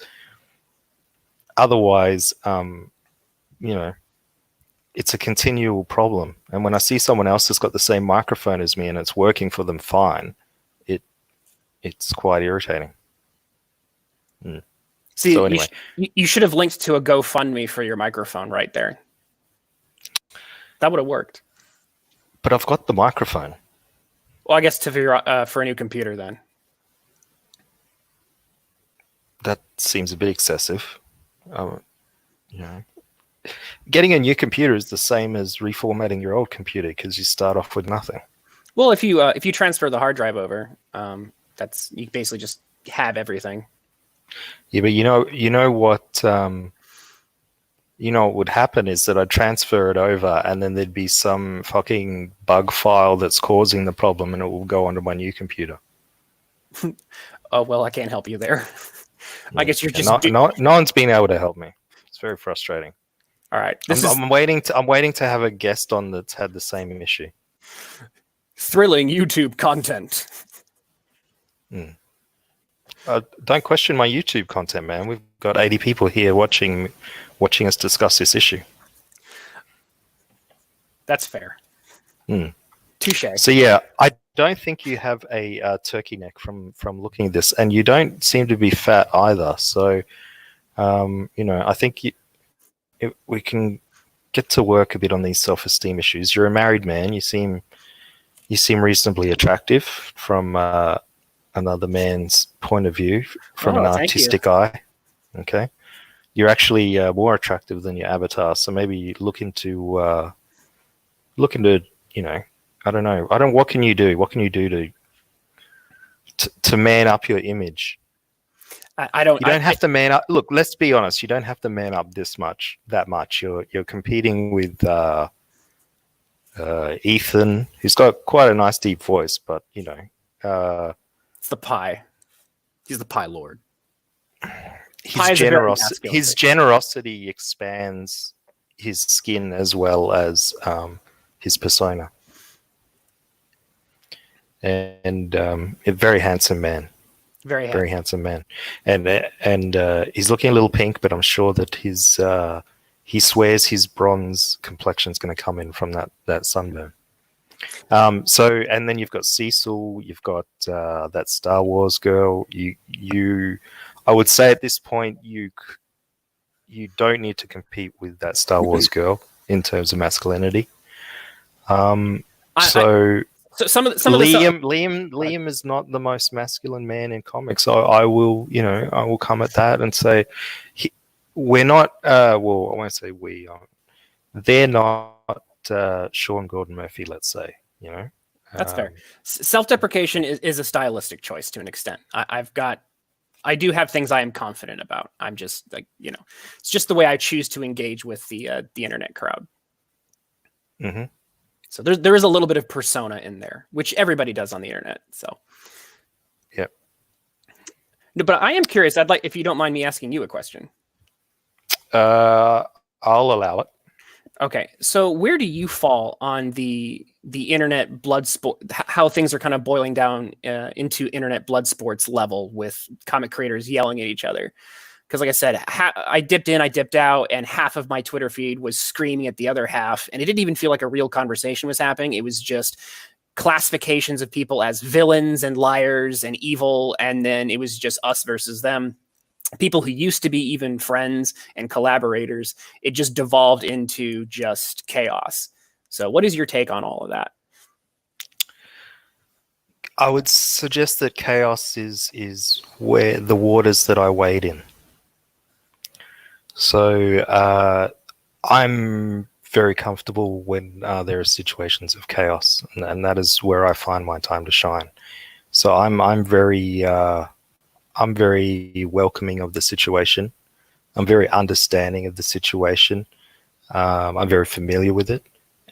otherwise, you know, it's a continual problem. And when I see someone else that's got the same microphone as me and it's working for them fine, it's quite irritating. See, so anyway, you should have linked to a GoFundMe for your microphone right there. That would have worked. But I've got the microphone. Well, I guess to figure out for a new computer then. That seems a bit excessive. You know, getting a new computer is the same as reformatting your old computer, because you start off with nothing. Well, if you transfer the hard drive over, that's, you basically just have everything. Yeah, but you know what would happen is that I'd transfer it over, and then there'd be some fucking bug file that's causing the problem, and it will go onto my new computer. Oh well, I can't help you there. I guess you're just no one's been able to help me. It's very frustrating. All right, I'm waiting to have a guest on that's had the same issue. Thrilling YouTube content. Don't question my YouTube content, man. We've got 80 people here watching us discuss this issue. That's fair. Touche. So yeah, I don't think you have a turkey neck from looking at this, and you don't seem to be fat either. So, I think we can get to work a bit on these self-esteem issues. You're a married man. You seem reasonably attractive from another man's point of view, from an artistic eye. Okay, you're actually more attractive than your avatar. So maybe look into I don't know. What can you do? What can you do to man up your image? I don't. You don't have to man up. Look, let's be honest. You don't have to man up that much. You're competing with Ethan, who's got quite a nice deep voice, but it's the pie. He's the pie lord. His generosity expands his skin as well as his persona. And a very handsome man. Very handsome man. And he's looking a little pink, but I'm sure that he swears his bronze complexion is going to come in from that sunburn. And then you've got Cecil, you've got that Star Wars girl. I would say at this point you don't need to compete with that Star Wars girl in terms of masculinity. So some of Liam is not the most masculine man in comics. I will come at that and say we're not. Well, I won't say we are. They're not Sean Gordon Murphy. Let's say that's fair. Self-deprecation is a stylistic choice to an extent. I do have things I am confident about. I'm just it's just the way I choose to engage with the internet crowd. Mm-hmm. So there is a little bit of persona in there, which everybody does on the internet. So, yep. No, but I am curious. I'd like, if you don't mind me asking you a question. I'll allow it. Okay, so where do you fall on the internet blood sport? How things are kind of boiling down into internet blood sports level with comic creators yelling at each other? Because like I said, I dipped in, I dipped out, and half of my Twitter feed was screaming at the other half, and it didn't even feel like a real conversation was happening. It was just classifications of people as villains and liars and evil, and then it was just us versus them. People who used to be even friends and collaborators, it just devolved into just chaos. So what is your take on all of that? I would suggest that chaos is where the waters that I wade in. So I'm very comfortable when there are situations of chaos, and that is where I find my time to shine. So I'm very welcoming of the situation. I'm very understanding of the situation. I'm very familiar with it,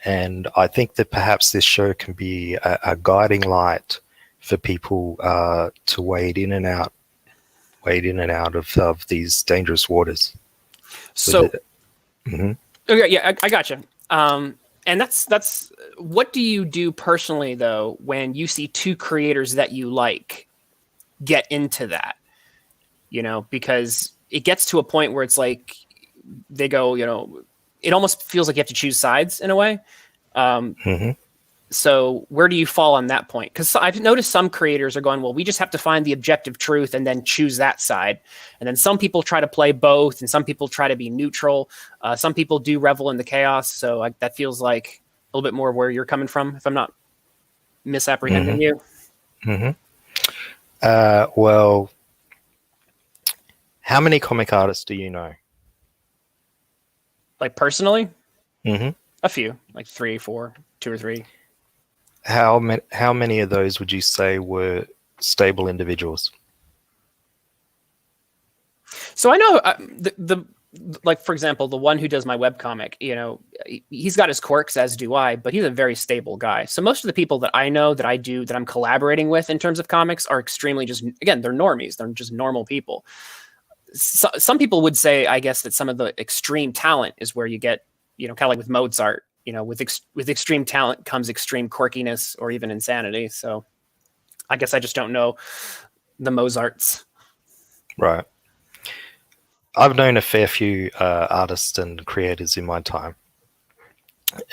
and I think that perhaps this show can be a guiding light for people to wade in and out of these dangerous waters. So, Mm-hmm. okay, yeah, I gotcha. And that's what do you do personally though when you see two creators that you like get into that? Because it gets to a point where it's like they go, it almost feels like you have to choose sides in a way. Mm-hmm. So where do you fall on that point? Because I've noticed some creators are going, well, we just have to find the objective truth and then choose that side. And then some people try to play both, and some people try to be neutral. Some people do revel in the chaos. So that feels like a little bit more where you're coming from, if I'm not misapprehending you. Mm-hmm. Well, how many comic artists do you know? Like personally? Mm-hmm. A few, like 3, 4, 2 or 3. How many of those would you say were stable individuals? So I know the like, for example, the one who does my webcomic, he's got his quirks, as do I, but he's a very stable guy. So most of the people that I know that I'm collaborating with in terms of comics are extremely again, they're normies. They're just normal people. So, some people would say, I guess, that some of the extreme talent is where you get, kind of like with Mozart, with extreme talent comes extreme quirkiness or even insanity. So I guess I just don't know the Mozarts. Right. I've known a fair few artists and creators in my time.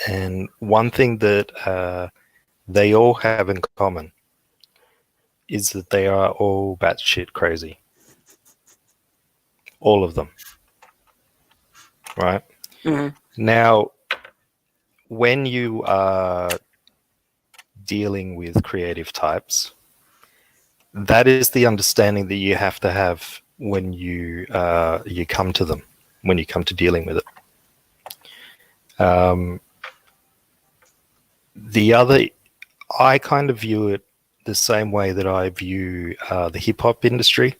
And one thing that they all have in common is that they are all batshit crazy. All of them. Right? Mm-hmm. Now, when you are dealing with creative types, that is the understanding that you have to have when you come to them, when you come to dealing with it. The other, I kind of view it the same way that I view the hip-hop industry,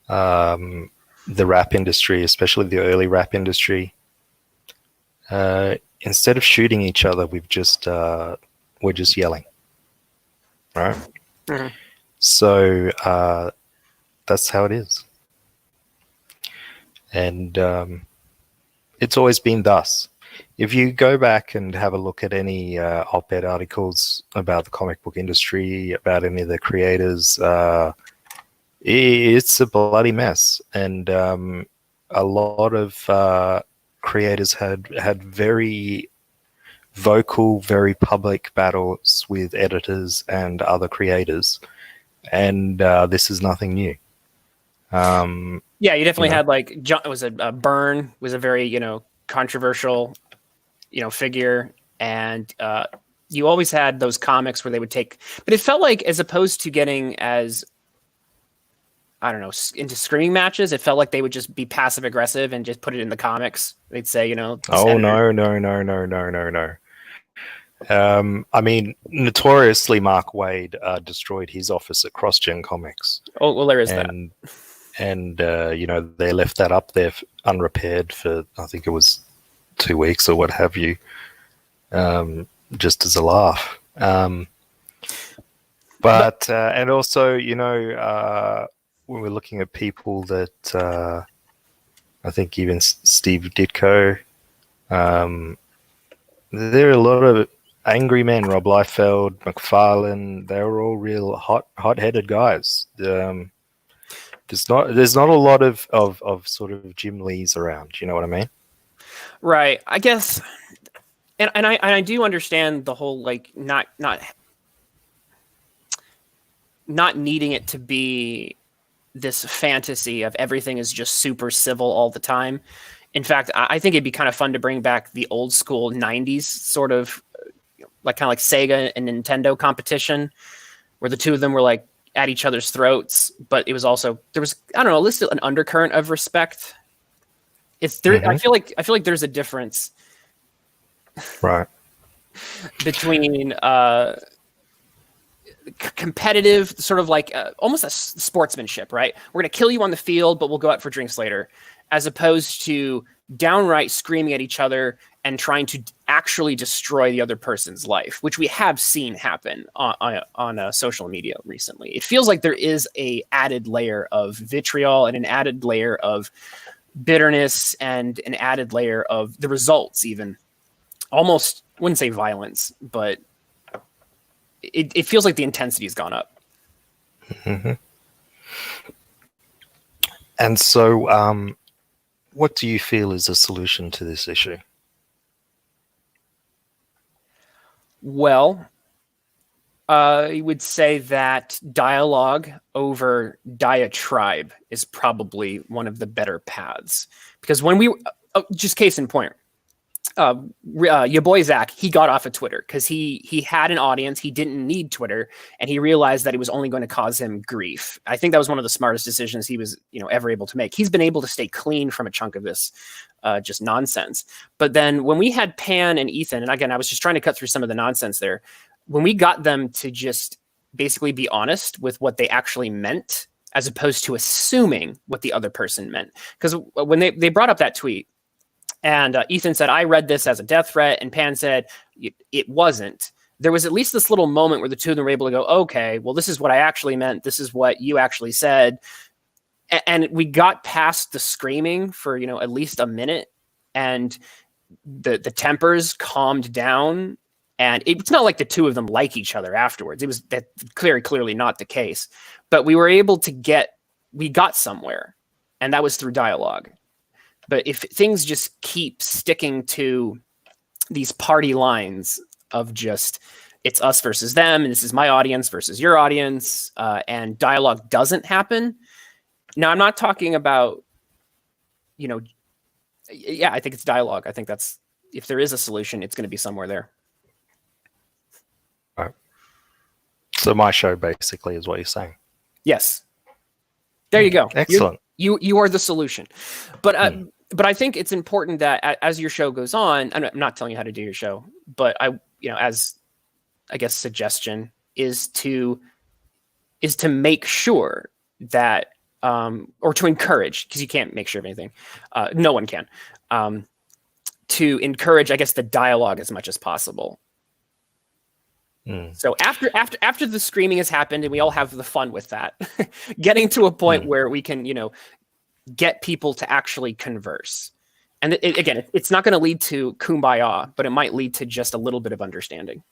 the rap industry, especially the early rap industry. Instead of shooting each other, we're just yelling, right? Mm-hmm. So that's how it is, and it's always been thus. If you go back and have a look at any op-ed articles about the comic book industry, about any of the creators, it's a bloody mess, and a lot of creators had very vocal, very public battles with editors and other creators, and this is nothing new. Yeah, you definitely had like it was a Byrne was a very controversial figure, and you always had those comics where they would take, but it felt like, as opposed to getting as, I don't know, into screaming matches, it felt like they would just be passive aggressive and just put it in the comics. They'd say, oh, no. I mean, notoriously, Mark Waid destroyed his office at CrossGen Comics. Oh, well, there is that. And they left that up there unrepaired for, I think it was 2 weeks or what have you, just as a laugh. But and also, when we're looking at people that I think even Steve Ditko, there are a lot of angry men, Rob Liefeld, McFarlane, they were all real hot-headed guys. There's not a lot of sort of Jim Lees around. You know what I mean? Right. I guess, and I do understand the whole, like, not not needing it to be this fantasy of everything is just super civil all the time. In fact, I think it'd be kind of fun to bring back the old school 90s sort of like kind of like Sega and Nintendo competition where the two of them were like at each other's throats, but it was also, there was, I don't know, at least an undercurrent of respect. It's there. I feel like there's a difference. Right. Between competitive, sort of like almost a sportsmanship, right? We're going to kill you on the field, but we'll go out for drinks later, as opposed to downright screaming at each other and trying to actually destroy the other person's life, which we have seen happen on social media recently. It feels like there is a added layer of vitriol and an added layer of bitterness and an added layer of the results, even almost, wouldn't say violence, but it feels like the intensity has gone up. Mm-hmm. And so what do you feel is a solution to this issue? Well, I would say that dialogue over diatribe is probably one of the better paths. Because when we, just case in point, your boy Zach, he got off of Twitter because he had an audience. He didn't need Twitter, and he realized that it was only going to cause him grief. I think that was one of the smartest decisions he was, ever able to make. He's been able to stay clean from a chunk of this just nonsense. But then when we had Pan and Ethan, and again, I was just trying to cut through some of the nonsense there. When we got them to just basically be honest with what they actually meant, as opposed to assuming what the other person meant, because when they brought up that tweet. And Ethan said, I read this as a death threat. And Pan said, it wasn't. There was at least this little moment where the two of them were able to go, okay, well, this is what I actually meant. This is what you actually said. And we got past the screaming for, at least a minute. And the tempers calmed down. And it's not like the two of them like each other afterwards. It was that clearly not the case. But we were able to we got somewhere. And that was through dialogue. But if things just keep sticking to these party lines of just, it's us versus them, and this is my audience versus your audience, and dialogue doesn't happen. Now, I'm not talking about, I think it's dialogue. I think that's, if there is a solution, it's going to be somewhere there. Right. So my show basically is what you're saying. Yes. There you go. Excellent. You are the solution. But I think it's important that as your show goes on, I'm not telling you how to do your show, but as I guess suggestion is to make sure that or to encourage, because you can't make sure of anything. No one can. To encourage, I guess, the dialogue as much as possible. So after the screaming has happened and we all have the fun with that, getting to a point where we can, get people to actually converse. And again, it's not going to lead to kumbaya, but it might lead to just a little bit of understanding.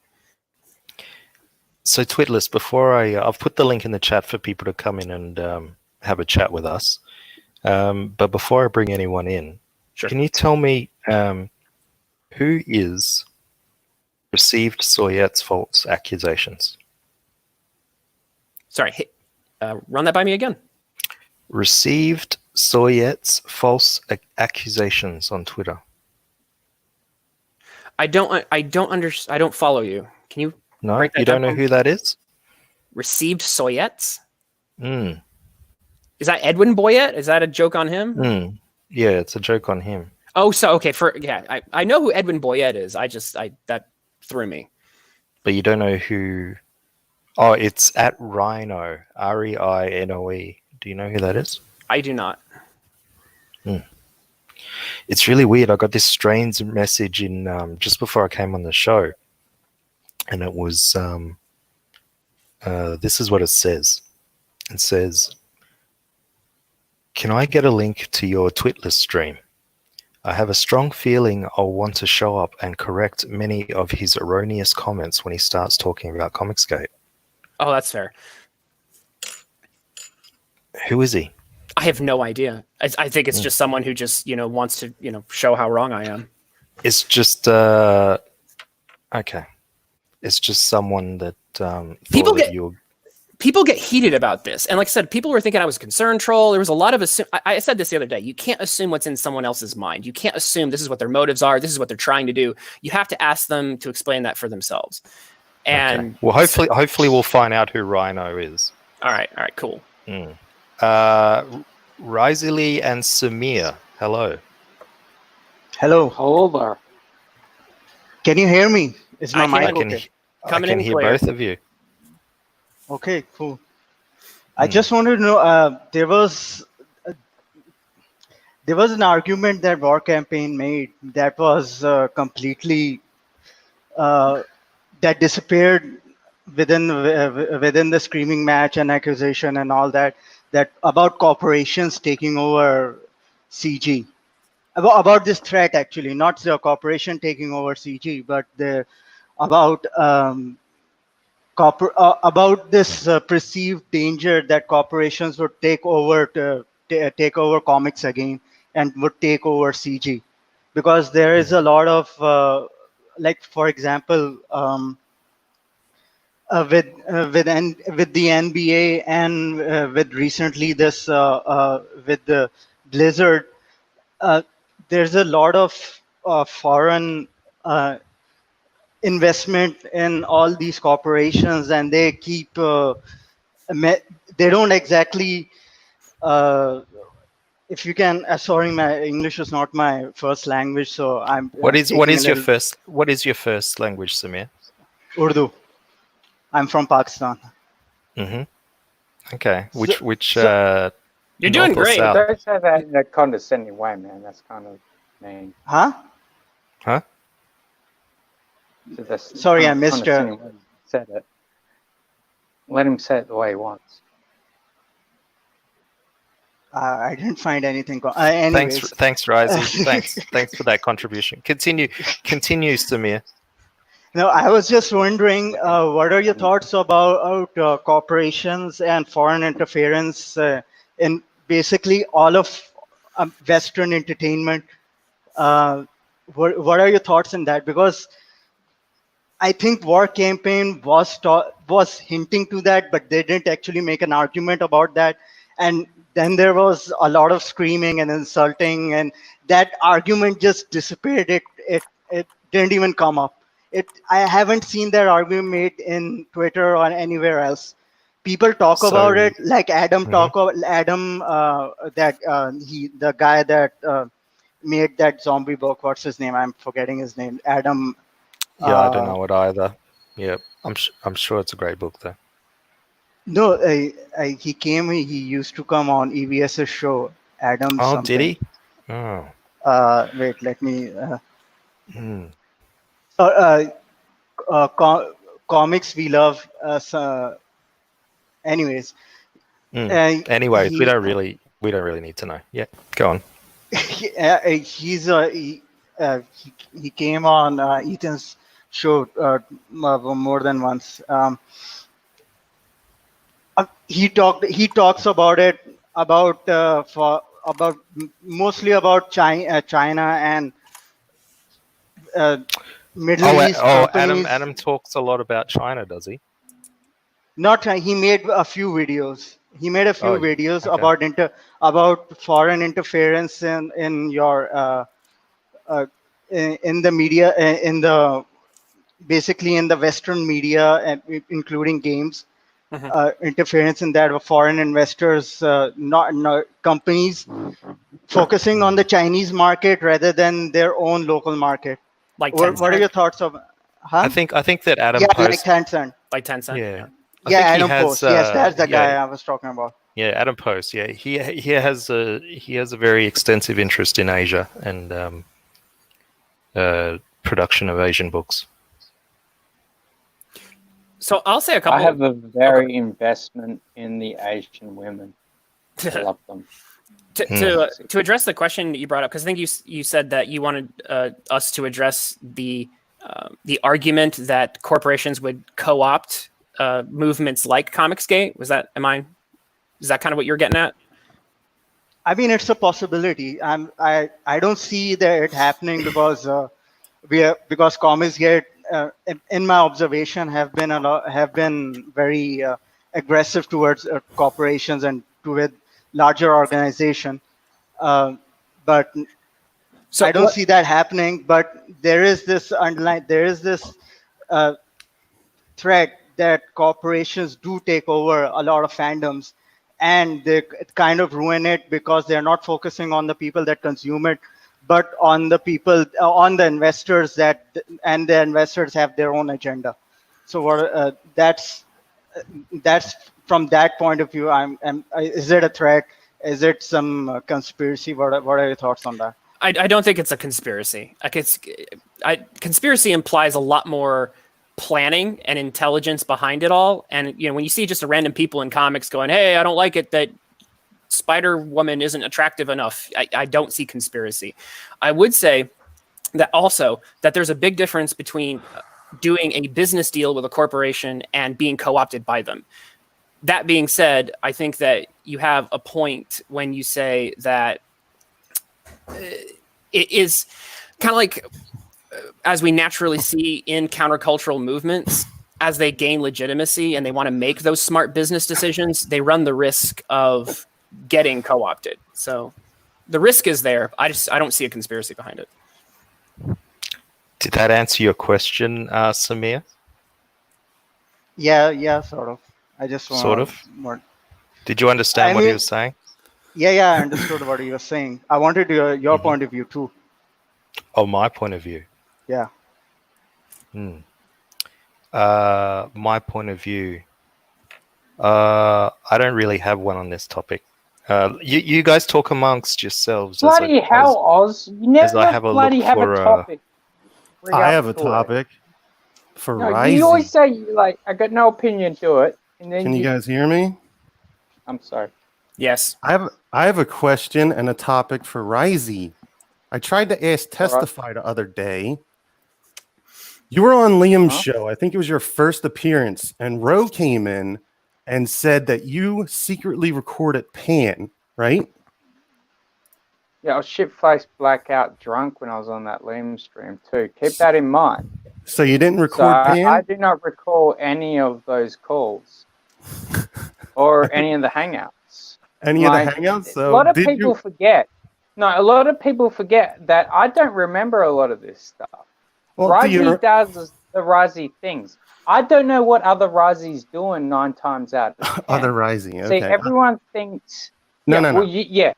So Twitless, before I've put the link in the chat for people to come in and have a chat with us. But before I bring anyone in, sure. Can you tell me who is received Soyet's false accusations? Sorry, run that by me again. Received Soyet's false accusations on Twitter. I don't follow you. Can you? No, you don't know who that is? Received Soyet's? Mm. Is that Edwin Boyette? Is that a joke on him? Mm. Yeah, it's a joke on him. Oh, so okay. I know who Edwin Boyette is. That threw me. But you don't know who? Oh, it's at Rhino, Reinoe. Do you know who that is? I do not. It's really weird. I got this strange message in just before I came on the show, and it was this is what it says. It says, "Can I get a link to your Twitless stream? I have a strong feeling I'll want to show up and correct many of his erroneous comments when he starts talking about Comicsgate." Oh, that's fair. Who is he? I have no idea. I think it's just someone who just, wants to, show how wrong I am. It's just okay. It's just someone that people people get heated about this. And like I said, people were thinking I was a concern troll. There was a lot of I said this the other day. You can't assume what's in someone else's mind. You can't assume this is what their motives are. This is what they're trying to do. You have to ask them to explain that for themselves. And well, hopefully we'll find out who Rhino is. All right, cool. Rizili and Samir, hello. Hello there. Can you hear me? Is my mic okay? I can hear both of you. Okay, cool. I just wanted to know, there was an argument that War Campaign made that was completely that disappeared within the screaming match and accusation and all that about corporations taking over CG. About this threat, actually, not the corporation taking over CG, but about this perceived danger that corporations would take over comics again and would take over CG, because there is a lot of like, for example, with the NBA and with recently this with the Blizzard, there's a lot of foreign investment in all these corporations, and they keep they don't exactly if you can sorry, my English is not my first language, so what is your first language, Samir? Urdu. I'm from Pakistan. Okay, which you're doing great. Don't say that in a condescending way, man. That's kind of mean. Huh? So sorry, I missed you. Said it. Let him say it the way he wants. I didn't find anything. Anyways. Thanks, Risey. thanks for that contribution. Continue, Samir. No, I was just wondering, what are your thoughts about corporations and foreign interference in basically all of Western entertainment? What are your thoughts on that? Because I think War Campaign was hinting to that, but they didn't actually make an argument about that. And then there was a lot of screaming and insulting, and that argument just disappeared. It didn't even come up. I haven't seen that argument made in Twitter or anywhere else. People talk about it, like Adam the guy that made that zombie book. What's his name? I'm forgetting his name. Adam. Yeah, I don't know it either. Yeah, I'm sure it's a great book though. No, he used to come on EVS's show. Adam. Oh, something. did he? Oh. Wait, let me. Comics we love. Anyways. Anyways, we don't really need to know. Yeah, go on. He came on Ethan's show more than once. He talks about it mostly about China and Middle East companies. Adam talks a lot about China, does he? Not he made a few videos. He made a few videos about foreign interference in your in the media, basically in the Western media, including games. Interference in that of foreign investors, not companies focusing on the Chinese market rather than their own local market. Like what are your thoughts of? Huh? I think that Adam Post, like Tencent. Like Tencent. Yeah. Adam Post. Yes, that's the guy I was talking about. Yeah, Adam Post. Yeah, he has a very extensive interest in Asia and production of Asian books. So I'll say a couple. I have a very investment in the Asian women. I love them. To address the question you brought up, because I think you said that you wanted us to address the argument that corporations would co-opt movements like Comicsgate. Is that kind of what you're getting at? I mean, it's a possibility. I don't see that it happening because Comicsgate, in my observation, have been very aggressive towards corporations and with larger organization. But So I don't see that happening. But there is this threat that corporations do take over a lot of fandoms, and they kind of ruin it because they're not focusing on the people that consume it, but on the people, on the investors and the investors have their own agenda. So that's from that point of view. Is it a threat? Is it some conspiracy? What are your thoughts on that? I don't think it's a conspiracy. Conspiracy implies a lot more planning and intelligence behind it all. And when you see just a random people in comics going, "Hey, I don't like it that Spider-Woman isn't attractive enough," I don't see conspiracy. I would say that also that there's a big difference between doing a business deal with a corporation and being co-opted by them. That being said, I think that you have a point when you say that it is kind of like, as we naturally see in countercultural movements, as they gain legitimacy and they want to make those smart business decisions, they run the risk of getting co-opted. So the risk is there. I don't see a conspiracy behind it. Did that answer your question, Samir? Yeah, sort of. I just want Sort of? more. Did you understand what he was saying? Yeah, I understood what you were saying. I wanted your point of view too. Oh, my point of view. Yeah. My point of view. I don't really have one on this topic. You guys talk amongst yourselves. Bloody hell, Oz! You never have a bloody look have for, a topic. I have a topic for No, Rising. you always say like I got no opinion to it, and then Can you guys hear me? I'm sorry. Yes. I have a question and a topic for Rising. I tried to ask Testify the other day. You were on Liam's show. I think it was your first appearance, and Ro came in and said that you secretly recorded Pan, right? Yeah, I was shit-faced, blackout, drunk when I was on that Liam stream too. Keep that in mind. So you didn't So record Pan? I do not recall any of those calls or any of the hangouts. Any of the hangouts? So a lot of people forget. No, a lot of people forget that I don't remember a lot of this stuff. Well, Risey does the Risey things. I don't know what other Risey's doing 9 times out of 10. Other Risey, okay. See, everyone thinks... No.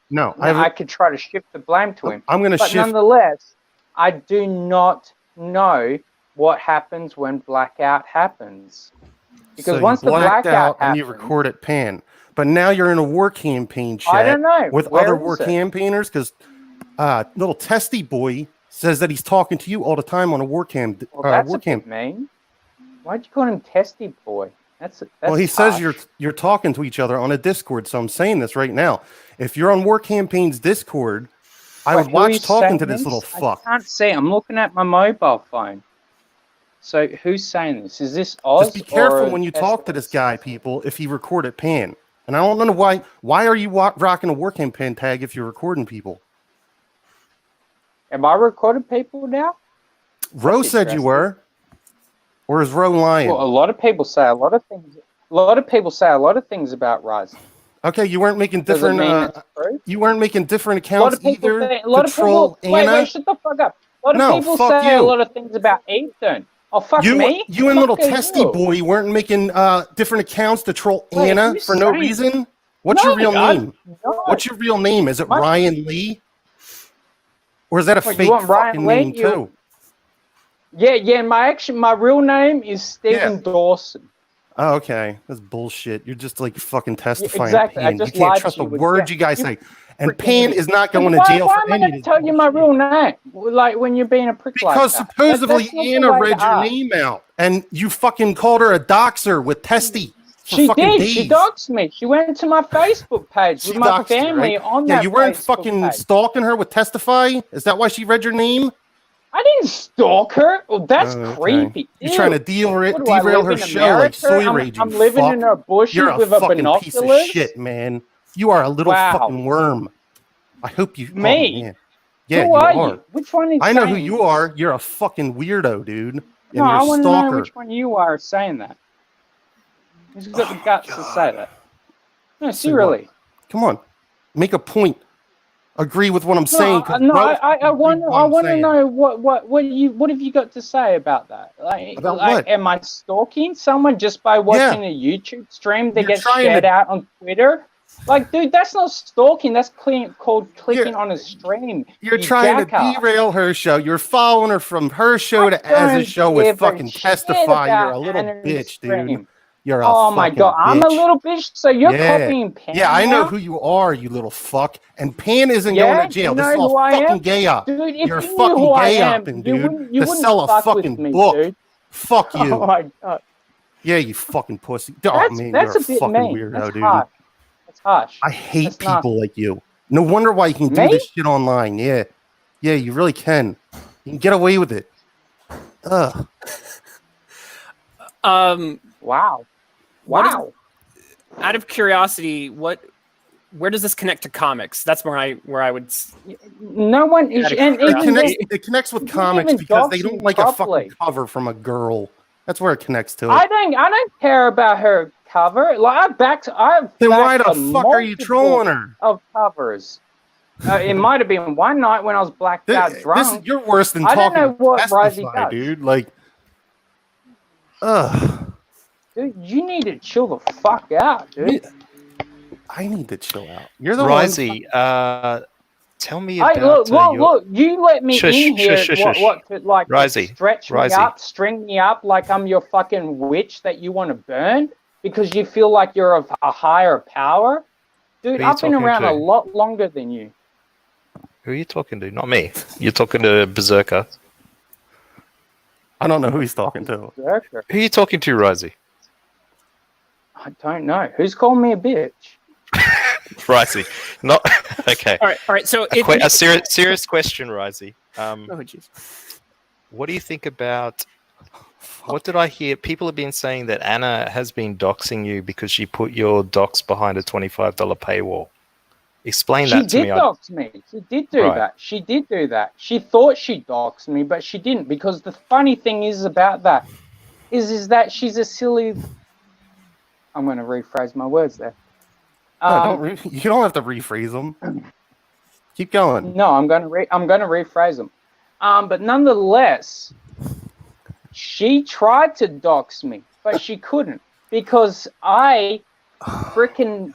No, I could try to shift the blame to him. I'm going to shift... But nonetheless, I do not know what happens when blackout happens. Because so once the blackout happens... and you recorded Pan. But now you're in a war campaign chat I don't know. with other war campaigners because little Testy Boy says that he's talking to you all the time on a war camp. Well, that's a bit mean. Why'd you call him Testy Boy? That's well, he harsh. says you're talking to each other on a Discord, so I'm saying this right now. If you're on War Campaign's Discord, I would watch talking to this little fuck. I can't see. I'm looking at my mobile phone. So who's saying this? Is this Oz? Just be careful when you talk to this guy, people, if he recorded Pan. And I don't know why. Why are you rocking a War Campaign tag if you're recording people? Am I recording people now? Ro said you were. Or is Ro lying? Well, a lot of people say a lot of things. A lot of people say a lot of things about Rising. Okay, you weren't making different. You weren't making different accounts either. A lot of people. Wait, shut the fuck up. A lot of people say a lot of things about Ethan. Oh, fuck me. You and little Testy Boy weren't making different accounts to troll Anna for no reason. What's your real name? What's your real name? Is it Ryan Lee? Or is that a fake fucking name too? Yeah. My real name is Stephen Dawson. Oh, okay. That's bullshit. You're just like fucking testifying. Exactly. Pan. You can't trust a word you guys say. And Pan is not going to jail for any of this. Why am I going to tell you my real name? Like when you're being a prick like that. Because supposedly Anna read your name out, and you fucking called her a doxer with Testy. She did. Days. She doxed me. She went to my Facebook page with my family on that. Yeah, you weren't Facebook fucking page. stalking her with Testify? Is that why she read your name? I didn't stalk her. Oh, that's creepy. You're trying to derail her show like soy raging. I'm living in her bushes with a binoculars. Piece of shit, man. You are a little fucking worm. I hope you. Me? Oh, yeah, who are you? Which one is? I know who you are. You're a fucking weirdo, dude. No, I want to know which one you are saying that. Who's got the guts to say that? No, Say seriously. Come on, make a point. Agree with what I'm saying. I want to know what have you got to say about that? About what? Am I stalking someone just by watching a YouTube stream that gets shared out on Twitter? Like, dude, that's not stalking. That's called clicking on a stream. You're trying to derail her show. You're following her from her show to Az's show with fucking Testify. You're a little bitch, dude. You're a oh my god, bitch. I'm a little bitch. So you're copying Pan. Yeah, I know now? who you are, you little fuck. And Pan isn't going to jail. This is all fucking gay up. Dude, if you're you fucking knew who gay I am, upping, you dude. wouldn't To sell a fuck fucking with me, book. Dude. Fuck you. Oh my god. Yeah, you fucking pussy. That's man, a you're bit fucking mean. weirdo, That's dude. harsh. That's harsh. I hate That's people like you. No wonder why you can do Me? this shit online. Yeah. Yeah, you really can. You can get away with it. Ugh. Wow. Wow. Out of curiosity, where does this connect to comics? That's where I would. No one is. It connects with comics because they don't like a fucking cover from a girl. That's where it connects to it. I don't care about her cover. Like then why the fuck are you trolling her? Of covers. It might have been one night when I was blacked out drunk. You're worse than I talking don't know what Risey Testify, does. dude. Like, ugh. Dude, you need to chill the fuck out, dude. I need to chill out. You're the Risey, tell me about look, you let me in here Risey, stretch me up, string me up like I'm your fucking witch that you want to burn because you feel like you're of a higher power. Dude, I've been around a lot longer than you. Who are you talking to? Not me. You're talking to Berserker. I don't know who he's talking to. Berserker. Who are you talking to, Risey? I don't know. Who's calling me a bitch? Risey. Not okay. All right. So a serious question, Risey. Jeez. What do you think about? What did I hear? People have been saying that Anna has been doxing you because she put your docs behind a $25 paywall. Explain that to me. She did dox me. She did do that. She did do that. She thought she doxed me, but she didn't. Because the funny thing is about that is that she's a silly. I'm going to rephrase my words there. No, you don't have to rephrase them. Keep going. No, I'm going to rephrase them. But nonetheless, she tried to dox me, but she couldn't because I freaking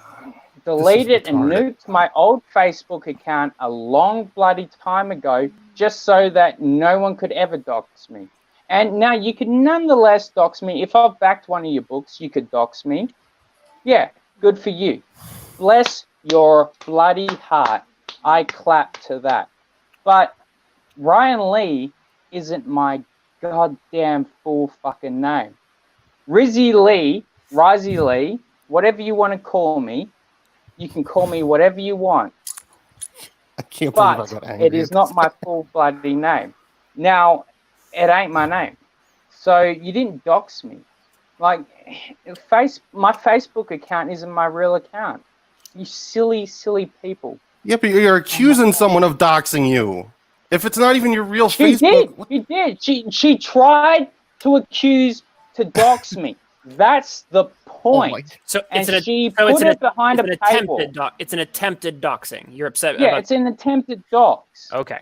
deleted and nuked my old Facebook account a long bloody time ago just so that no one could ever dox me. And now you can nonetheless dox me. If I've backed one of your books, you could dox me. Yeah, good for you. Bless your bloody heart. I clap to that. But Ryan Lee isn't my goddamn full fucking name. Rizzy Lee, whatever you want to call me, you can call me whatever you want. I can't believe I got angry. It is not my full bloody name. Now, it ain't my name. So you didn't dox me. Like, my Facebook account isn't my real account. You silly, silly people. Yeah, but you're accusing someone of doxing you. If it's not even your real Facebook. She did. She tried to dox me. That's the point. So it's behind a paywall. It's an attempted doxing. You're upset. Yeah, it's an attempted dox. Okay.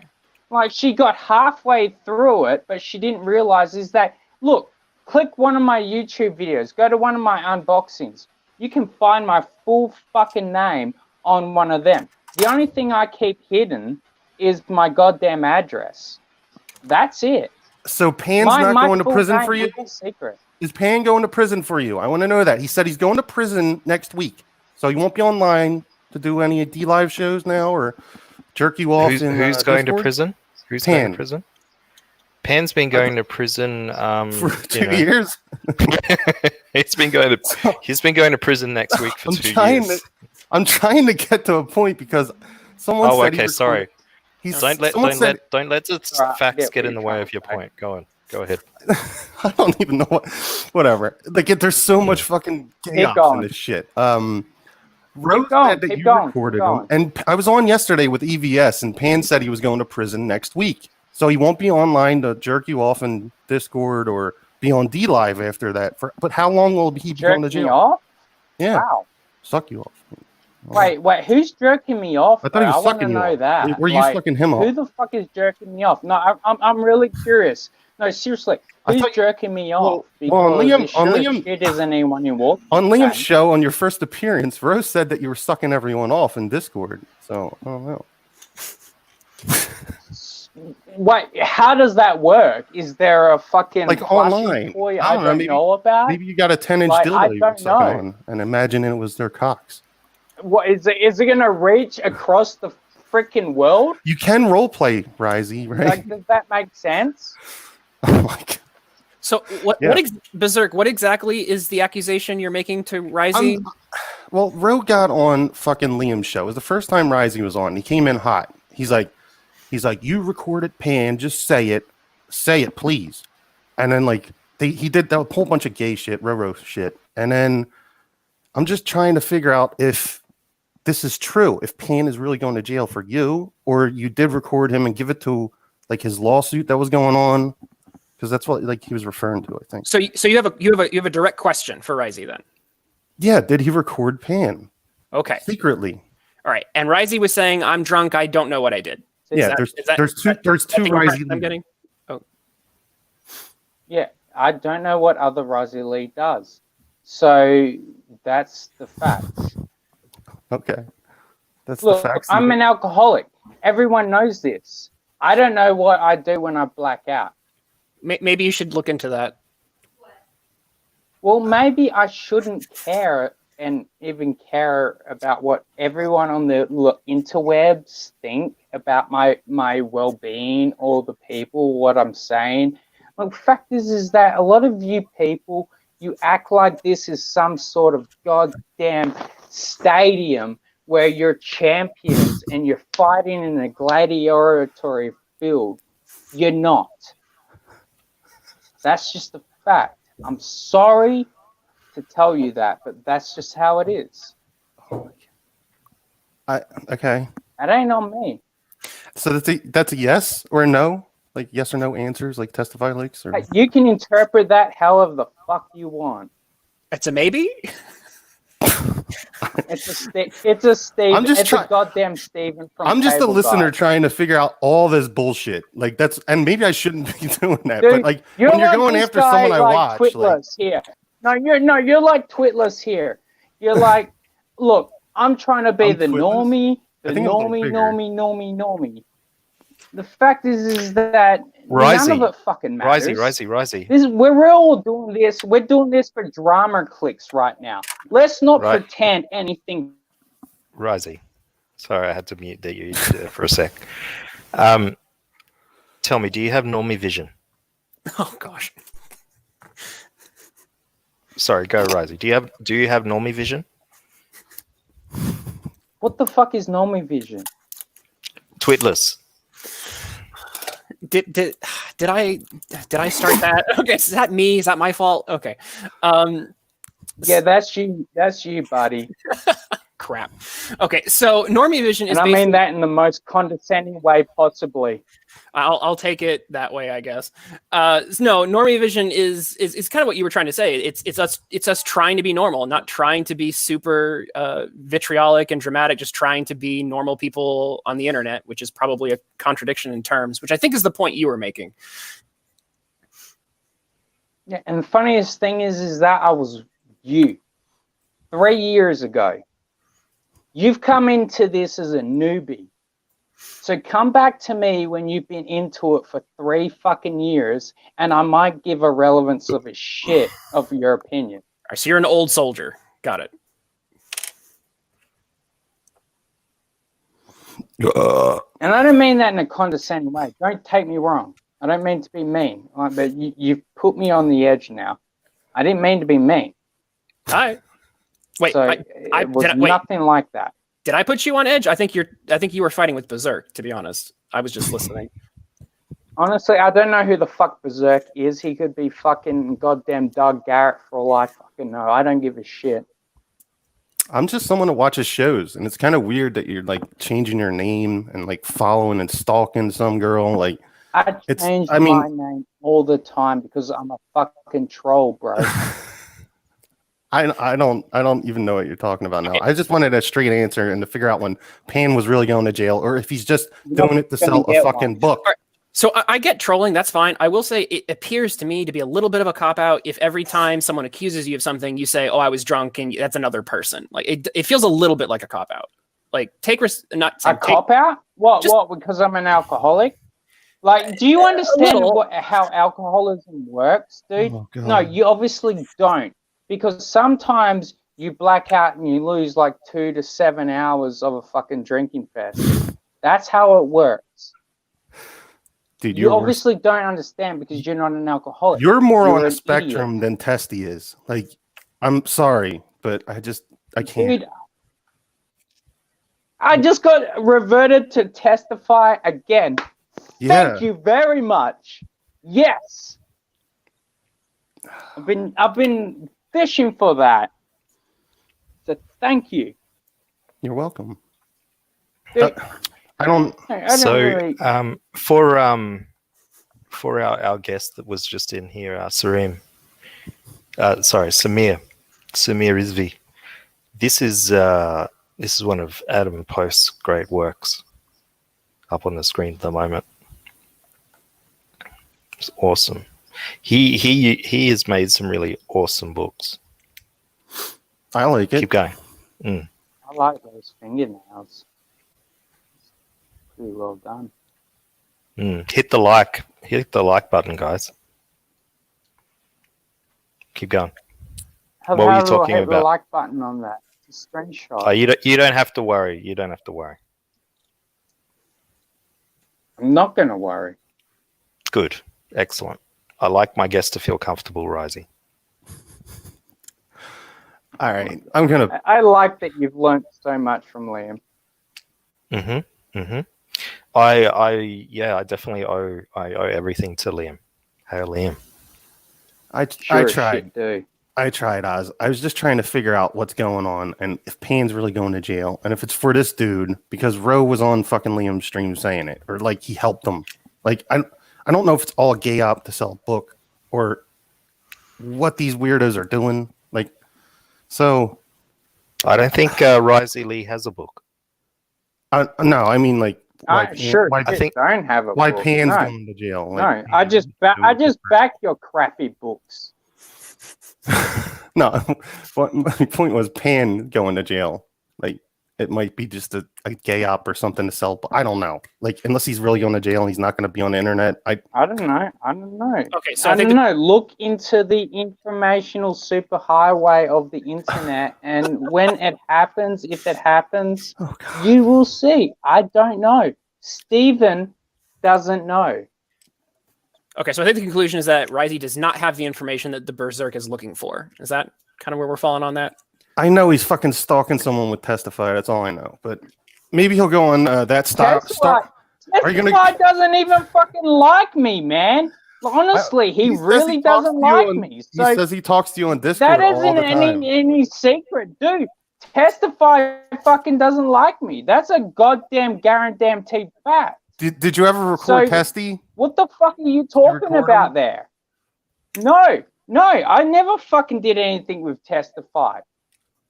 Like she got halfway through it, but she didn't realize is that look, click one of my YouTube videos, go to one of my unboxings. You can find my full fucking name on one of them. The only thing I keep hidden is my goddamn address. That's it. So Pan's not going to prison for you? Secret. Is Pan going to prison for you? I want to know that. He said he's going to prison next week. So you won't be online to do any D-Live shows now or jerk you off. Who's going to prison? Who's Pan. going to prison? Pan's been going to prison for 2 years. He's been going to prison next week for 2 years. I'm trying to get to a point because someone said. Okay, sorry. Don't let the facts get in the way of your point. Go ahead. I don't even know whatever. Like, there's so much fucking chaos in this shit. Rose said that you recorded him, and I was on yesterday with EVS, and Pan said he was going to prison next week, so he won't be online to jerk you off in Discord or be on D Live after that. But how long will he be going to Jerking me jail? off? Yeah, Wow. suck you off. Wait, who's jerking me off? I thought he was I want to sucking you know off. that. Were you sucking him Who off? the fuck is jerking me off? No, I'm really curious. No, seriously, I who's thought you- jerking me off? well, on Because Liam- it sure on as Liam- shit isn't anyone who walks. On Liam's show, on your first appearance, Rose said that you were sucking everyone off in Discord. So I don't know. Wait, how does that work? Is there a fucking Like plushy online? toy I I don't know, don't maybe- know about? Maybe you got a 10-inch Like, I dildo you were don't sucking know. on, and imagine it was their cocks. What is it? Is it gonna reach across the freaking world? You can roleplay, Risey, right? Like, does that make sense? Oh my God. So what? Yeah. Berserk? What exactly is the accusation you're making to Risey? Well, Ro got on fucking Liam's show. It was the first time Risey was on. He came in hot. He's like, you recorded Pan, just say it, please. And then like he did that whole bunch of gay shit, Ro shit. And then I'm just trying to figure out if this is true, if Pan is really going to jail for you, or you did record him and give it to like his lawsuit that was going on, because that's what like he was referring to, I think. So you have a direct question for Risey then. Yeah, did he record Pan Okay. secretly? All right. And Risey was saying, "I'm drunk. I don't know what I did." Yeah, there's two the Risey. impression I'm getting. Yeah, I don't know what other Risey Lee does. So that's the fact. Okay, that's Look, the facts. I'm an alcoholic. Everyone knows this. I don't know what I do when I black out. Maybe you should look into that. Well, maybe I shouldn't care and even care about what everyone on the interwebs think about my well-being or the people, what I'm saying. The fact is that a lot of you people, you act like this is some sort of goddamn stadium where you're champions and you're fighting in a gladiatory field. You're not. That's just a fact. I'm sorry to tell you that, but that's just how it is. Okay. It ain't on me. So that's a yes or a no, like yes or no answers, like testify likes or. You can interpret that however the fuck you want. It's a maybe. It's a Steve. I'm just it's a goddamn Steven from. I'm just a Cable listener Guy. trying to figure out all this bullshit. Like and maybe I shouldn't be doing that. Dude, but like when you're like going this after guy, someone I like watch, like Twitless here. You're like Twitless here. You're like, look, I'm trying to be I'm the Twitless? normie, I think I'm a little bigger. normie. The fact is that Risey. none of it fucking matters. Risey. We're all doing this. We're doing this for drama clicks right now. Let's not Right. pretend anything. Risey. Sorry, I had to mute you for a sec. Tell me, do you have normie vision? Oh gosh. Sorry, go Risey. Do you have normie vision? What the fuck is normie vision? Twitless. Did I start that? Okay, is that me? Is that my fault? Okay. Yeah, that's you. That's you, buddy. Crap. Okay, so normie vision is And I basically, mean that in the most condescending way possibly. I'll take it that way, I guess. No, normie vision is kind of what you were trying to say. It's us trying to be normal, not trying to be super vitriolic and dramatic, just trying to be normal people on the internet, which is probably a contradiction in terms, which I think is the point you were making. Yeah, and the funniest thing is that I was you 3 years ago. You've come into this as a newbie. So come back to me when you've been into it for 3 fucking years, and I might give a relevance of a shit of your opinion. All right, so you're an old soldier. Got it. And I don't mean that in a condescending way. Don't take me wrong. I don't mean to be mean, but you've put me on the edge now. I didn't mean to be mean. All right. Wait, So it was nothing like that. Did I put you on edge? I think you were fighting with Berserk, to be honest. I was just listening. Honestly, I don't know who the fuck Berserk is. He could be fucking goddamn Doug Garrett for all I fucking know. I don't give a shit. I'm just someone that watches shows, and it's kind of weird that you're like changing your name and like following and stalking some girl. Like I change my name all the time because I'm a fucking troll, bro. I don't even know what you're talking about now. I just wanted a straight answer and to figure out when Pan was really going to jail or if he's just doing it to sell a fucking book. All right. So I get trolling. That's fine. I will say it appears to me to be a little bit of a cop-out if every time someone accuses you of something, you say, oh, I was drunk, and that's another person. Like it feels a little bit like a cop-out. Like cop-out? What? Because I'm an alcoholic? Like, do you understand how alcoholism works, dude? Oh, no, you obviously don't. Because sometimes you black out and you lose like 2 to 7 hours of a fucking drinking fest. That's how it works. Dude, you obviously don't understand because you're not an alcoholic. You're more on a spectrum than Testy is. Like, I'm sorry, but I can't. Dude, I just got reverted to testify again. Yeah. Thank you very much. Yes. I've been fishing for that. So thank you. You're welcome. Dude, I don't really... for our guest that was just in here, Samir Rizvi. This is one of Adam Post's great works up on the screen at the moment. It's awesome. He has made some really awesome books. I like it. Keep going. I like those fingernails. Pretty well done. Hit the like button, guys. Keep going. What were you talking hit about? The like button on that. It's a screenshot. Oh, you don't have to worry. You don't have to worry. I'm not going to worry. Good. Excellent. I like my guests to feel comfortable, Risey. All right. I'm going to... I like that you've learned so much from Liam. I definitely owe everything to Liam. Hey, Liam. I tried. I tried, Oz. I was just trying to figure out what's going on and if Pan's really going to jail and if it's for this dude because Ro was on fucking Liam's stream saying it or like he helped him. Like I don't know if it's all a gay op to sell a book or what these weirdos are doing. Like, so I don't think Risey Lee has a book. No, I mean like. I think don't have a why book. Pan's going to jail. Like, no, I just back your crappy books. No, my point was Pan going to jail. Like it might be just a gay op or something to sell. I don't know. Like unless he's really going to jail and he's not going to be on the internet. I don't know. Okay, so I don't know. Look into the informational superhighway of the internet, and when it happens, if it happens, you will see. I don't know. Steven doesn't know. Okay, so I think the conclusion is that Risey does not have the information that the Berserk is looking for. Is that kind of where we're falling on that? I know he's fucking stalking someone with Testify. That's all I know. But maybe he'll go on that style. Testify doesn't even fucking like me, man. Honestly, he really doesn't like me. So he says he talks to you on Discord that all the time. isn't any secret, dude. Testify fucking doesn't like me. That's a goddamn guaranteed fact. Did you ever record Testy? What the fuck are you talking about there? No, I never fucking did anything with Testify.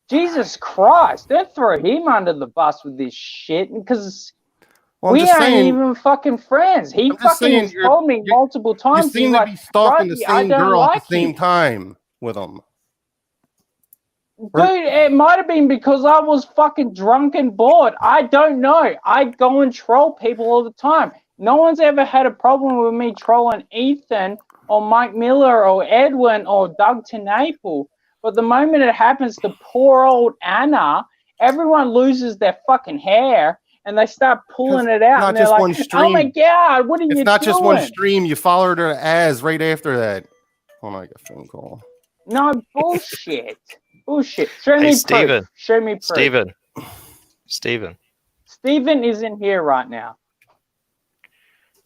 Jesus Christ, don't throw him under the bus with this shit because we ain't even fucking friends. He fucking told me multiple times. You seem to be stalking the same girl at the same time with him. Dude, it might have been because I was fucking drunk and bored. I don't know. I go and troll people all the time. No one's ever had a problem with me trolling Ethan or Mike Miller or Edwin or Doug TenNapel. But the moment it happens to poor old Anna, everyone loses their fucking hair and they start pulling it out. And they're like, oh my God, what are you doing? It's not just one stream. You followed her as right after that. Hold on, I got a phone call. No, bullshit. Bullshit. Show me proof. Show me proof. Steven is in here right now.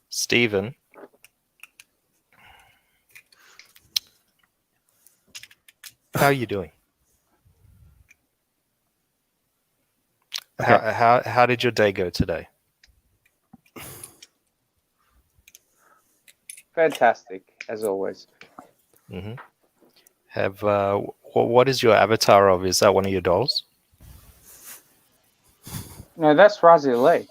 Steven. How are you doing? Okay. How did your day go today? fantastic as always. Mm-hmm. Have what is your avatar of? Is that one of your dolls? No, that's Rosie Lee.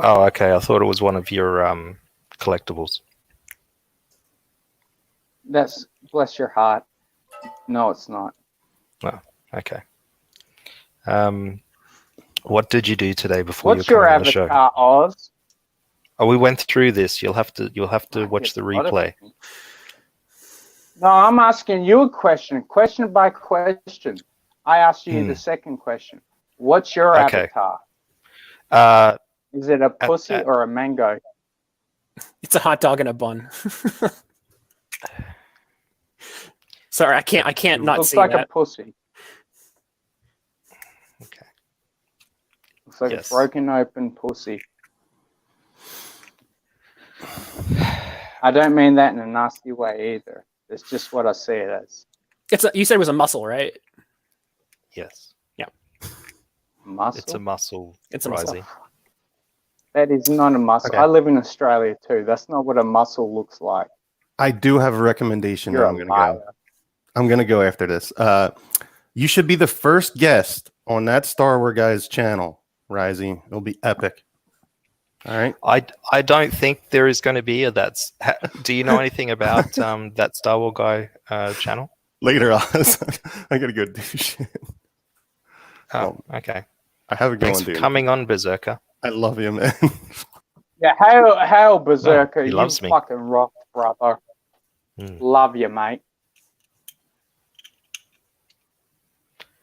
Oh, okay. I thought it was one of your collectibles. That's bless your heart. No, it's not. Oh, okay. What did you do today before What's you your come on the show? avatar, Oz? Oh, we went through this. You'll have to watch the replay. No, I'm asking you a question by question. I asked you the second question. What's your Okay. avatar? Is it a pussy or a mango? It's a hot dog in a bun. Sorry, I can't not Looks see like that. a pussy. Okay. Looks like Yes. a broken open pussy. I don't mean that in a nasty way either. It's just what I see it as. You said it was a muscle, right? Yes. Muscle? It's a muscle. It's a muscle. Risey. That is not a muscle. Okay. I live in Australia too. That's not what a muscle looks like. I do have a recommendation. You're that a I'm going to liar. go. I'm going to go after this. You should be the first guest on that Star Wars guy's channel, Risey. It'll be epic. All right. I don't think there is going to be a that's. Do you know anything about that Star Wars guy channel? Later, Oz. I got to go do shit. Oh, okay. I have it going, Thanks for dude. coming on, Berserker. I love you, man. Yeah, hail Berserker. he you loves me. fucking rock, brother. Love you, mate.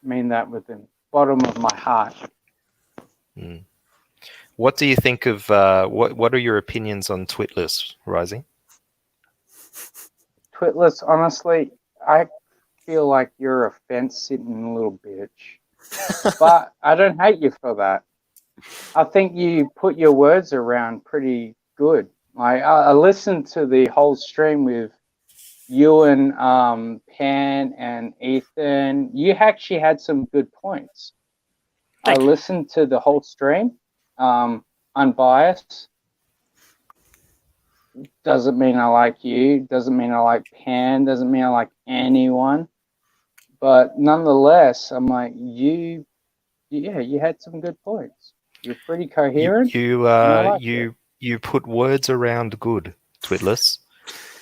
Mean that with the bottom of my heart. What do you think of what are your opinions on Twitless, Rising? Twitless, honestly, I feel like you're a fence-sitting little bitch. But I don't hate you for that. I think you put your words around pretty good. I listened to the whole stream with you and Pan and Ethan. You actually had some good points. Thank I you. listened to the whole stream, unbiased. Doesn't mean I like you. Doesn't mean I like Pan. Doesn't mean I like anyone. But nonetheless, I'm like, you had some good points. You're pretty coherent. You put words around good, Twitless.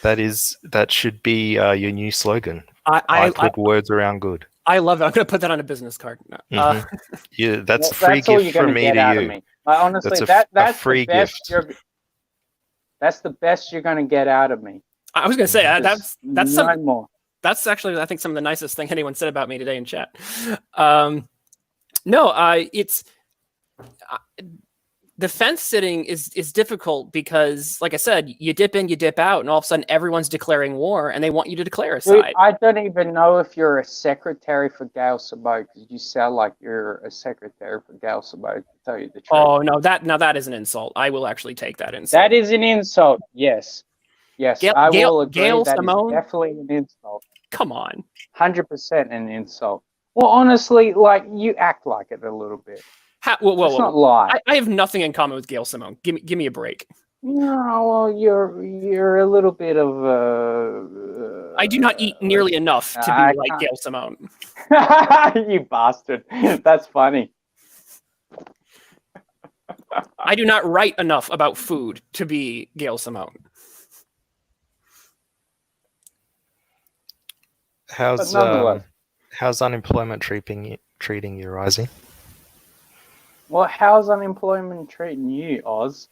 That should be your new slogan. I put words around good. I love it. I'm going to put that on a business card. Yeah, that's a free That's all gift you're from gonna me get to out of you. me. Honestly, That's a that's free the best gift. that's the best you're going to get out of me. I was going to say that's no some, more. that's actually I think some of the nicest thing anyone said about me today in chat. It's the fence sitting is difficult because, like I said, you dip in, you dip out, and all of a sudden everyone's declaring war, and they want you to declare a Dude, side. I don't even know if you're a secretary for Gail Sabote because you sound like you're a secretary for Gail Sabote, to tell you the truth. Oh no, that is an insult. I will actually take that insult. That is an insult. Yes, I will agree. Gail that Simone? is definitely an insult. Come on. 100% an insult. Well, honestly, like you act like it a little bit. Let's not lie. I have nothing in common with Gail Simone. Give me a break. No, well, you're a little bit of I do not eat nearly enough to be like Gail Simone. You bastard. That's funny. I do not write enough about food to be Gail Simone. How's unemployment treating you, Rising? Well, how's unemployment treating you, Oz?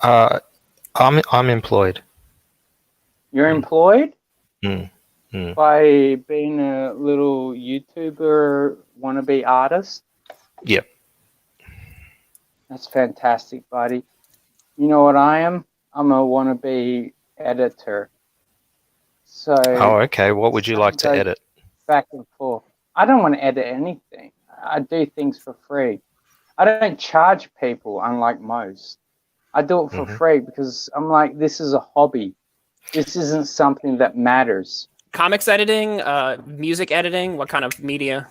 I'm employed. You're employed? Mm. By being a little YouTuber wannabe artist? Yep. That's fantastic, buddy. You know what I am? I'm a wannabe editor. So. Oh, okay. What would you like to edit? Back and forth. I don't want to edit anything. I do things for free. I don't charge people, unlike most. I do it for free because I'm like, this is a hobby. This isn't something that matters. Comics editing, music editing, what kind of media?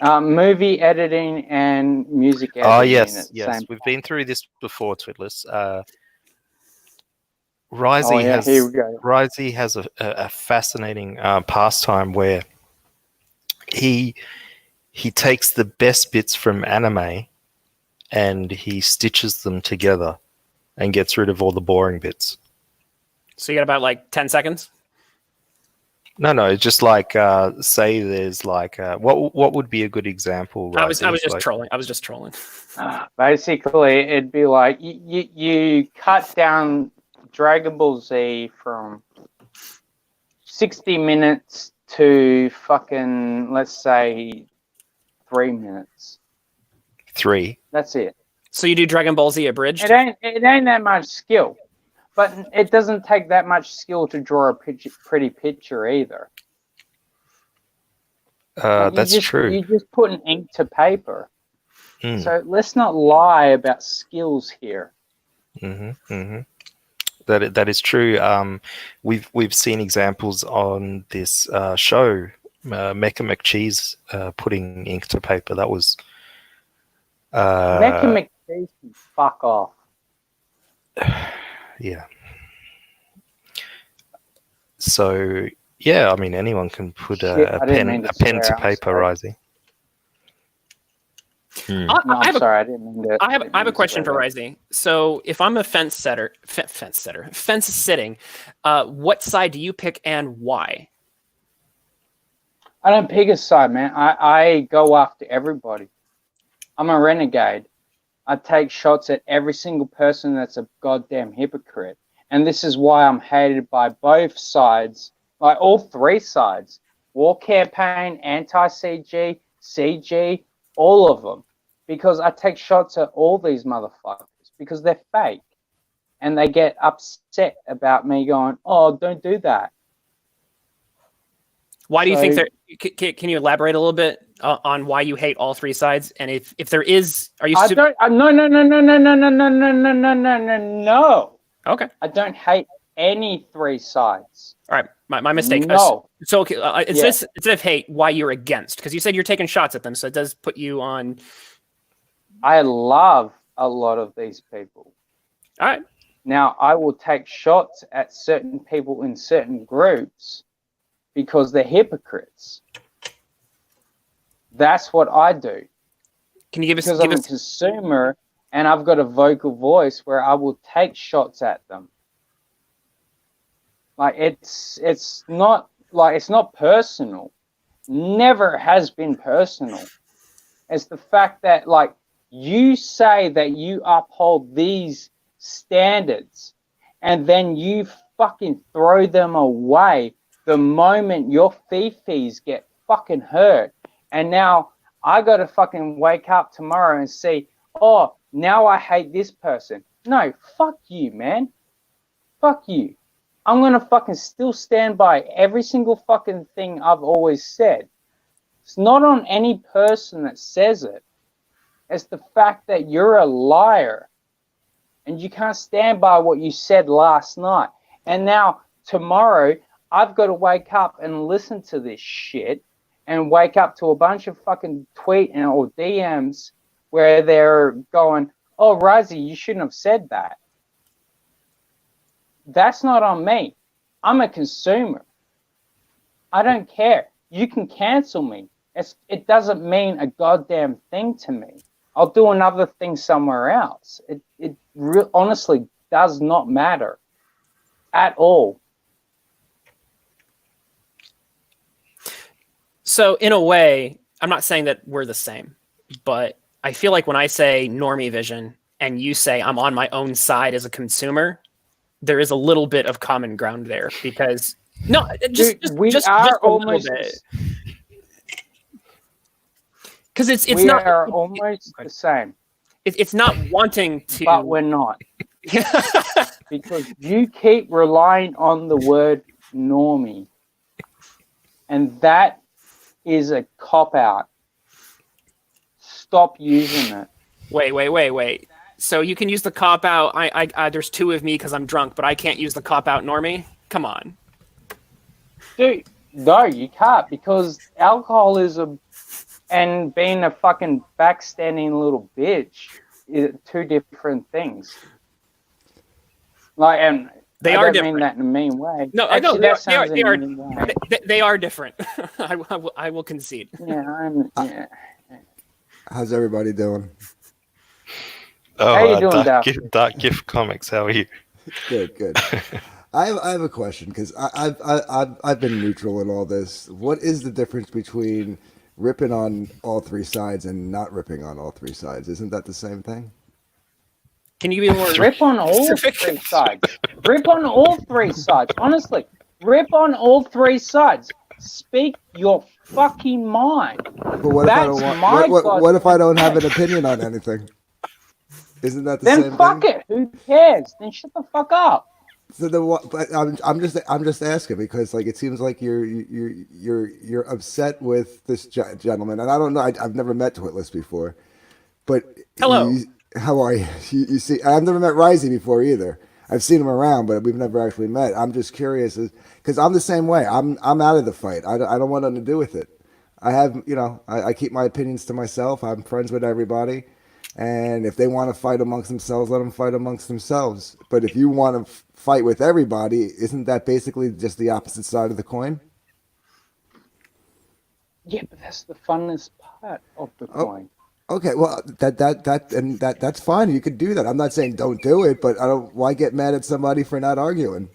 Movie editing and music editing. Oh at yes, the yes. same We've time. been through this before, Twitless. Oh Risey yeah, here we go. has a fascinating pastime where he takes the best bits from anime and he stitches them together and gets rid of all the boring bits. So you got about like 10 seconds. No, just like say there's like what would be a good example? I was Risey? just Like- trolling. I was just trolling. Basically, it'd be like you cut down Dragon Ball Z from 60 minutes to fucking, let's say, 3 minutes. 3. That's it. So you do Dragon Ball Z abridged? It ain't that much skill, but it doesn't take that much skill to draw a pretty picture either. Like, That's true. You just put an ink to paper. Mm. So let's not lie about skills here. That is true. We've seen examples on this show, Mecha McCheese putting ink to paper. That was Mecha McCheese can fuck off. yeah. So yeah, I mean anyone can put a pen to paper, Risey. No, I'm sorry, I didn't mean to. I have a question for Risey. So if I'm a fence sitting, what side do you pick and why? I don't pick a side, man. I go after everybody. I'm a renegade. I take shots at every single person that's a goddamn hypocrite. And this is why I'm hated by both sides, by all three sides. War campaign, anti-CG, CG, all of them. Because I take shots at all these motherfuckers because they're fake. And they get upset about me going, oh, don't do that. Why do you think there? Can you elaborate a little bit on why you hate all three sides? And if there is, are you? No. Okay. I don't hate any three sides. All right, my mistake. No. So instead of hate, why you're against? Because you said you're taking shots at them, so it does put you on. I love a lot of these people. All right. Now, I will take shots at certain people in certain groups because they're hypocrites. That's what I do. Can you give us? Because I'm a consumer and I've got a vocal voice where I will take shots at them. Like it's not personal. Never has been personal. It's the fact that like you say that you uphold these standards and then you fucking throw them away the moment your fifis get fucking hurt. And now I got to fucking wake up tomorrow and see, oh, now I hate this person. No, fuck you, man. Fuck you. I'm going to fucking still stand by every single fucking thing I've always said. It's not on any person that says it. It's the fact that you're a liar and you can't stand by what you said last night. And now tomorrow I've got to wake up and listen to this shit and wake up to a bunch of fucking tweet or DMs where they're going, oh, Risey, you shouldn't have said that. That's not on me. I'm a consumer. I don't care. You can cancel me. It doesn't mean a goddamn thing to me. I'll do another thing somewhere else. It honestly does not matter at all. So in a way, I'm not saying that we're the same, but I feel like when I say normie vision and you say I'm on my own side as a consumer, there is a little bit of common ground there because just a little bit. Because it's we not are almost the same. It's not wanting to, but we're not. Because you keep relying on the word normie, and that is a cop out. Stop using it. Wait. So you can use the cop out. I there's two of me because I'm drunk, but I can't use the cop out normie. Come on, dude. No, you can't because alcoholism and being a fucking backstanding little bitch is two different things. Like, and They I are don't mean different. that in a mean way. No, Actually, they that are, sounds they in are, a mean way. they are different. I will concede. Yeah. How's everybody doing? Oh, How you doing, Duff? Dark Gift Comics. How are you? Good. I have a question because I've been neutral in all this. What is the difference between ripping on all three sides and not ripping on all three sides? Isn't that the same thing? Can you be more Rip on all three sides. Rip on all three sides. Honestly, rip on all three sides. Speak your fucking mind. But what if I don't want? What if I don't have an opinion on anything? Isn't that the then same fuck thing? it. Who cares? Then shut the fuck up. So but I'm just asking because like it seems like you're upset with this gentleman, and I don't know. I've never met Twitless before, but Hello. How are you? You see, I've never met Risey before either. I've seen him around, but we've never actually met. I'm just curious because I'm the same way. I'm out of the fight. I don't want nothing to do with it. I have, I keep my opinions to myself. I'm friends with everybody. And if they want to fight amongst themselves, let them fight amongst themselves. But if you want to fight with everybody, isn't that basically just the opposite side of the coin? Yeah, but that's the funnest part of the coin. Okay, well, that's fine. You could do that. I'm not saying don't do it, but why get mad at somebody for not arguing?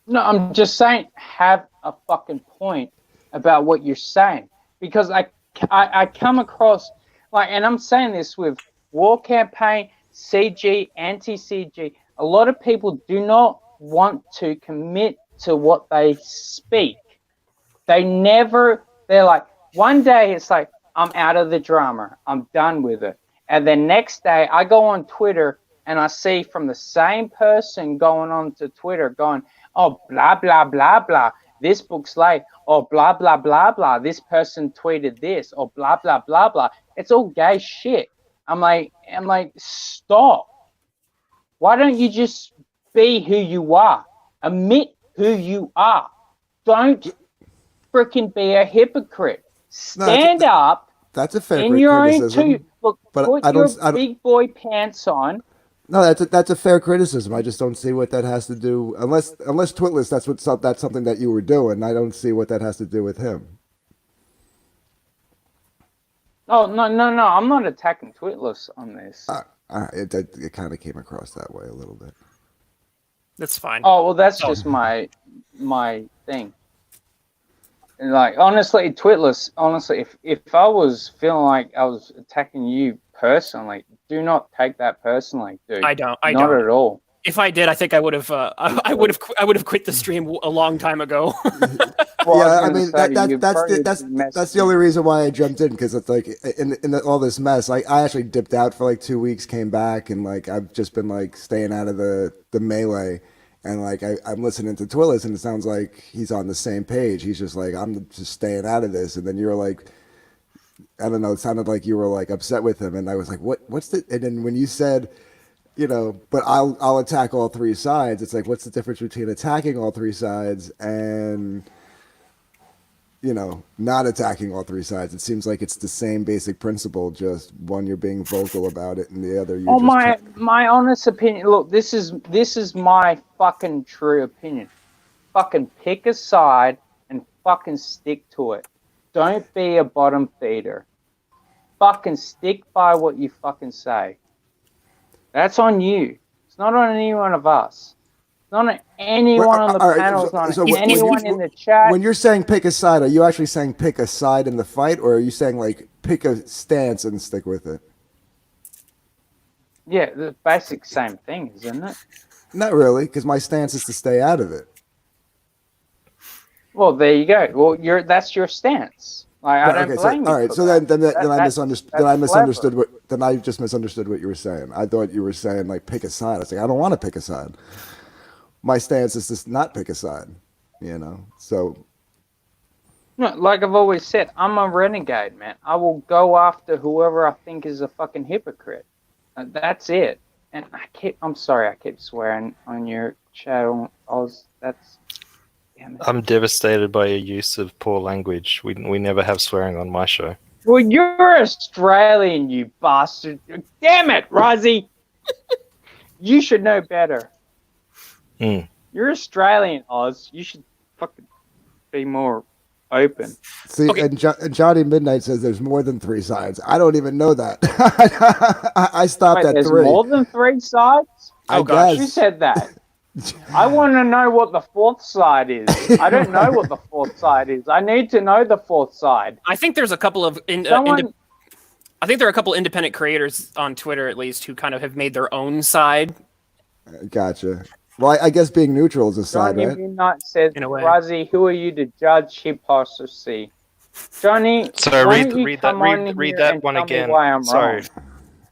No, I'm just saying have a fucking point about what you're saying. Because I come across, and I'm saying this with War Campaign, CG, anti-CG, a lot of people do not want to commit to what they speak. They're like, one day it's like, I'm out of the drama. I'm done with it. And then next day I go on Twitter and I see from the same person going on to Twitter going, oh, blah, blah, blah, blah. This book's late. Or blah, blah, blah, blah. This person tweeted this. Or blah, blah, blah, blah. It's all gay shit. I'm like, stop. Why don't you just be who you are? Admit who you are. Don't freaking be a hypocrite. Stand up. That's a fair in your criticism. own look, but put your big boy pants on. No, that's a fair criticism. I just don't see what that has to do unless Twitless. That's something that you were doing. I don't see what that has to do with him. Oh no! I'm not attacking Twitless on this. It kind of came across that way a little bit. That's fine. Oh well, that's just my thing. And like honestly, Twitless. Honestly, if I was feeling like I was attacking you personally, do not take that personally, dude. I don't. Not at all. If I did, I think I would have. I would have quit the stream a long time ago. Well, yeah, I mean that's the only reason why I jumped in, because it's like in all this mess. I actually dipped out for like 2 weeks, came back, and like I've just been like staying out of the melee. And like I'm listening to Twillis, and it sounds like he's on the same page. He's just like, I'm just staying out of this. And then you're like, I don't know. It sounded like you were like upset with him, and I was like, what's the? And then when you said, but I'll attack all three sides. It's like, what's the difference between attacking all three sides and not attacking all three sides? It seems like it's the same basic principle, just one you're being vocal about it, and the other you're my honest opinion. Look, this is my fucking true opinion. Fucking pick a side and fucking stick to it. Don't be a bottom feeder. Fucking stick by what you fucking say. That's on you. It's not on any one of us. Not on anyone on the panel. Not on anyone in the chat. When you're saying pick a side, are you actually saying pick a side in the fight, or are you saying like pick a stance and stick with it? Yeah, the basic same thing, isn't it? Not really, because my stance is to stay out of it. Well, there you go. Well, that's your stance. Like, I don't blame you. All right, so then I misunderstood. Then I just misunderstood what you were saying. I thought you were saying like pick a side. I was like, I don't want to pick a side. My stance is to not pick a side, so. No, like I've always said, I'm a renegade, man. I will go after whoever I think is a fucking hypocrite. That's it. And I'm sorry, I keep swearing on your channel. Damn it. I'm devastated by your use of poor language. We never have swearing on my show. Well, you're Australian, you bastard. Damn it, Rozzy. You should know better. Hmm. You're Australian, Oz. You should fucking be more open. See, Okay. and Johnny Midnight says there's more than 3 sides. I don't even know that. I stopped Wait, at there's 3. more than 3 sides? I gosh. Who guess. said that? I want to know what the 4th side is. I don't know what the 4th side is. I need to know the 4th side. I think there's a couple of I think there are a couple independent creators on Twitter, at least, who kind of have made their own side. Gotcha. Well, I guess being neutral is a side, Johnny right? Midnight says, In a way. Rozzy, who are you to judge hypocrisy? Johnny, So why read don't you read come that on read, read here that and one tell me again. why I'm Sorry,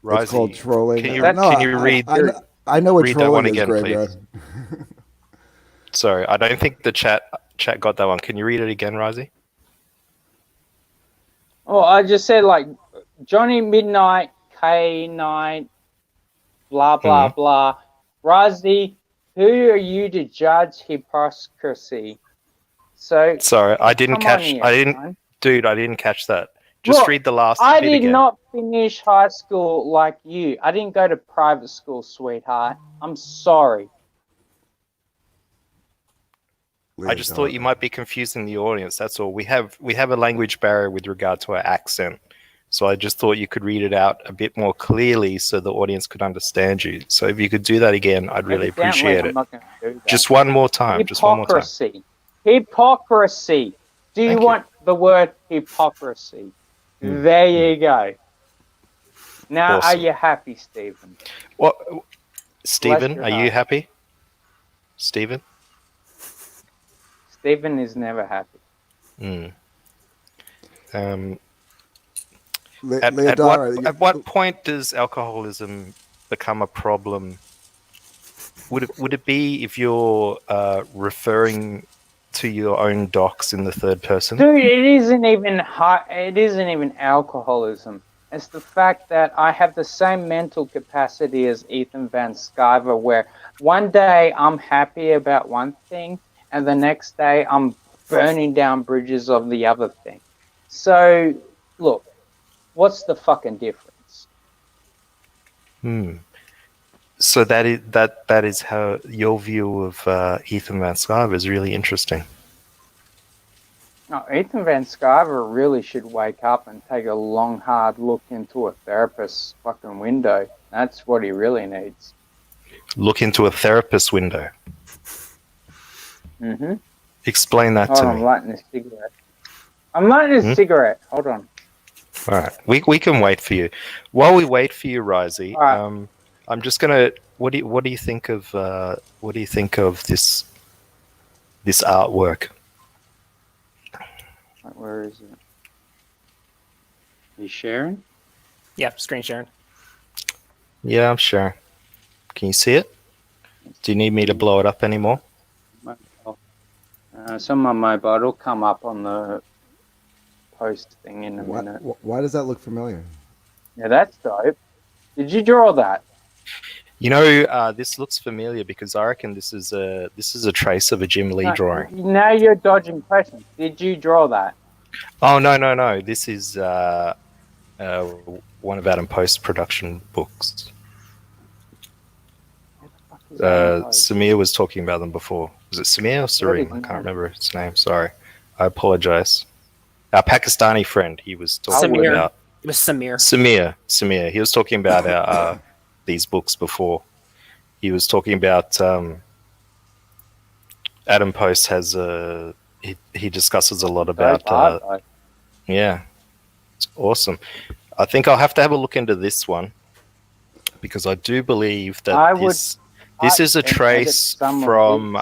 wrong? It's called Risey. trolling. Can you No, can you read I know what read that trolling one is, again, Grey please? Brad. Sorry, I don't think the chat got that one. Can you read it again, Risey? Oh, I just said like Johnny Midnight, K Night, blah blah blah. Rozzy, who are you to judge hypocrisy? So Sorry, I didn't come catch. on here, I didn't, son. dude. I didn't catch that. Just Look, read the last I bit did again. not finish high school like you. I didn't go to private school, sweetheart. I'm sorry. I just thought you might be confusing the audience. That's all. We have a language barrier with regard to our accent, so I just thought you could read it out a bit more clearly so the audience could understand you. So if you could do that again, I'd really Evidently, appreciate I'm it. not gonna do that. Just one more time. Just one more time. Hypocrisy. Hypocrisy. Do you Thank you. want the word hypocrisy? Mm. There you go. Now, Awesome. are you happy, Stephen? What, Stephen? your Are you heart. happy? Stephen? Stephen is never happy. Mm. Leodara, At what point does alcoholism become a problem? Would it be if you're referring to your own docs in the third person? Dude, it isn't even alcoholism. It's the fact that I have the same mental capacity as Ethan Van Sciver, where one day I'm happy about one thing, and the next day I'm burning down bridges of the other thing. So, look, what's the fucking difference? So that is how your view of Ethan Van Sciver is really interesting. No, Ethan Van Sciver really should wake up and take a long, hard look into a therapist's fucking window. That's what he really needs. Look into a therapist's window. Mm-hmm. Explain that Hold to on, me. I'm lighting a cigarette. I'm lighting a cigarette. Hold on. All right, we can wait for you. While we wait for you, Risey, All right. I'm just gonna. What do you think of this artwork? Where is it? Are you sharing? Yeah, screen sharing. Yeah, I'm sure. Can you see it? Do you need me to blow it up anymore? It's on my mobile. It'll come up on the post thing in a minute. Why does that look familiar? Yeah, that's dope. Did you draw that? You know, this looks familiar because I reckon this is a trace of a Jim Lee drawing. Now you're dodging questions. Did you draw that? Oh no! This is one of Adam Post's production books. Samir was talking about them before. Was it Samir or Sareem? I can't remember his name. Sorry, I apologize. Our Pakistani friend. He was talking Samir. about. It was Samir. Samir. He was talking about our these books before. He was talking about Adam Post has a. He discusses a lot about. Yeah, it's awesome. I think I'll have to have a look into this one because I do believe that this is a trace from.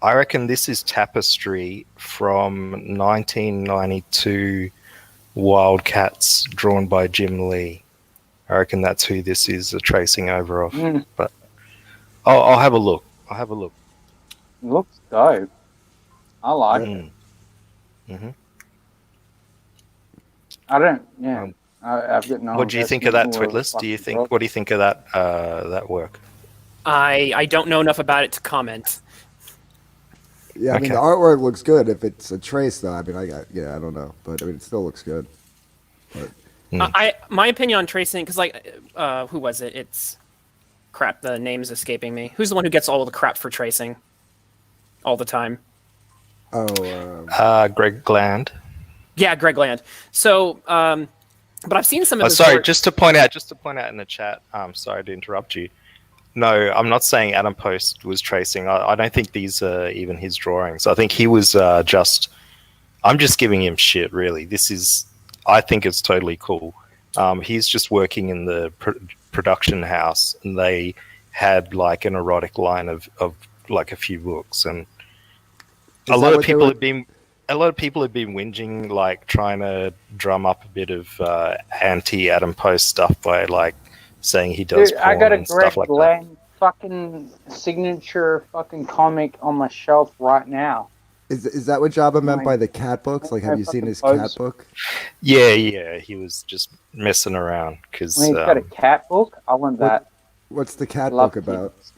I reckon this is tapestry from 1992 Wildcats drawn by Jim Lee. I reckon that's who this is a tracing over of. But I'll have a look. Looks dope. I like it. Mm-hmm. I don't. Yeah. I've got no. What do you think of that, Twitless? What do you think of that work? I don't know enough about it to comment. Yeah, I mean Okay. the artwork looks good if it's a trace though. I mean, I don't know, but I mean it still looks good. But My opinion on tracing, because who was it? It's crap. The name's escaping me. Who's the one who gets all the crap for tracing all the time? Greg Gland. Yeah, Greg Land. So, but I've seen some of his Sorry, work. just to point out in the chat. Sorry to interrupt you. No, I'm not saying Adam Post was tracing. I don't think these are even his drawings. I think he was just. I'm just giving him shit, really. I think it's totally cool. He's just working in the production house, and they had like an erotic line of like a few books, and a lot of people have been whinging, like trying to drum up a bit of anti-Adam Post stuff by like saying he does porn I got a and Greg stuff like Land fucking signature fucking comic on my shelf right now. is that what Jabba meant by the cat books? Like, have you seen his cat book? that. Yeah, he was just messing around because When he's got a cat book, I want that. What's the cat Love book about? kittens.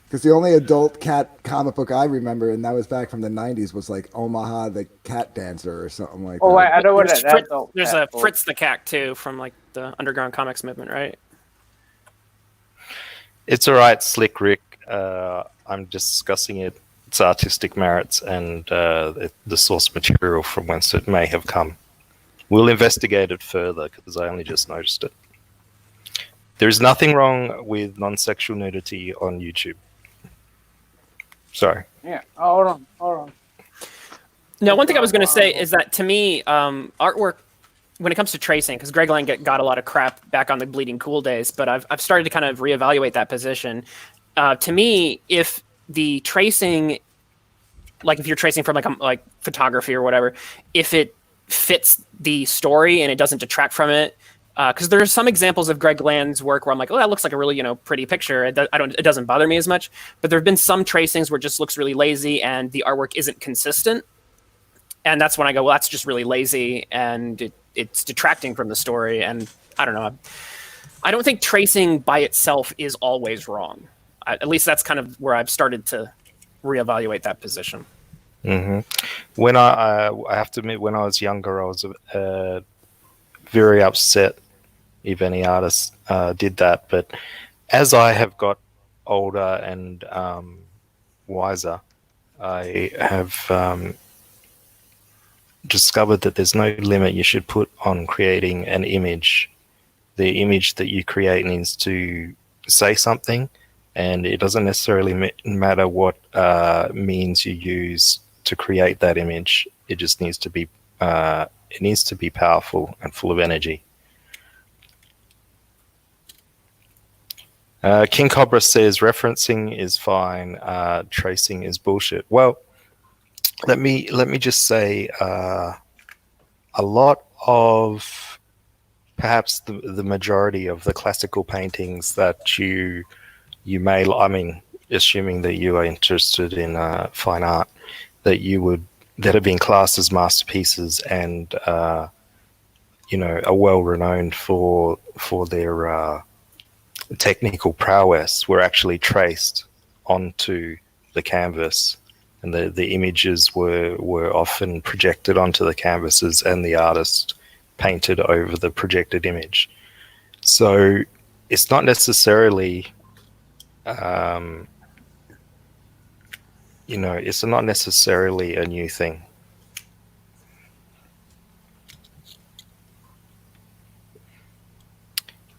Because the only adult cat comic book I remember, and that was back from the '90s, was like Omaha the Cat Dancer or something like that. Oh wait, I don't want There's, that. there's a Fritz the Cat too from like the underground comics movement, right? it's all right, Slick Rick. I'm discussing its artistic merits and the source material from whence it may have come. We'll investigate it further because I only just noticed it. There is nothing wrong with non-sexual nudity on YouTube. Sorry. Yeah. Hold on. No, one thing I was going to say is that to me, artwork, when it comes to tracing, because Greg Lang got a lot of crap back on the Bleeding Cool days, but I've started to kind of reevaluate that position. To me, if the tracing, like if you're tracing from like photography or whatever, if it fits the story and it doesn't detract from it, because there are some examples of Greg Land's work where I'm like, oh, that looks like a really pretty picture. It doesn't bother me as much. But there have been some tracings where it just looks really lazy and the artwork isn't consistent. And that's when I go, well, that's just really lazy and it's detracting from the story. And I don't know. I don't think tracing by itself is always wrong. At least that's kind of where I've started to reevaluate that position. Mm-hmm. When I have to admit, when I was younger, I was very upset if any artist did that. But as I have got older and wiser, I have discovered that there's no limit you should put on creating an image. The image that you create needs to say something, and it doesn't necessarily matter what means you use to create that image. It just needs to be powerful and full of energy. King Cobra says referencing is fine, tracing is bullshit. Well, let me just say a lot of perhaps the majority of the classical paintings that you may, I mean, assuming that you are interested in fine art, that have been classed as masterpieces and are well renowned for their technical prowess were actually traced onto the canvas, and the images were often projected onto the canvases and the artist painted over the projected image. So it's not necessarily it's not necessarily a new thing.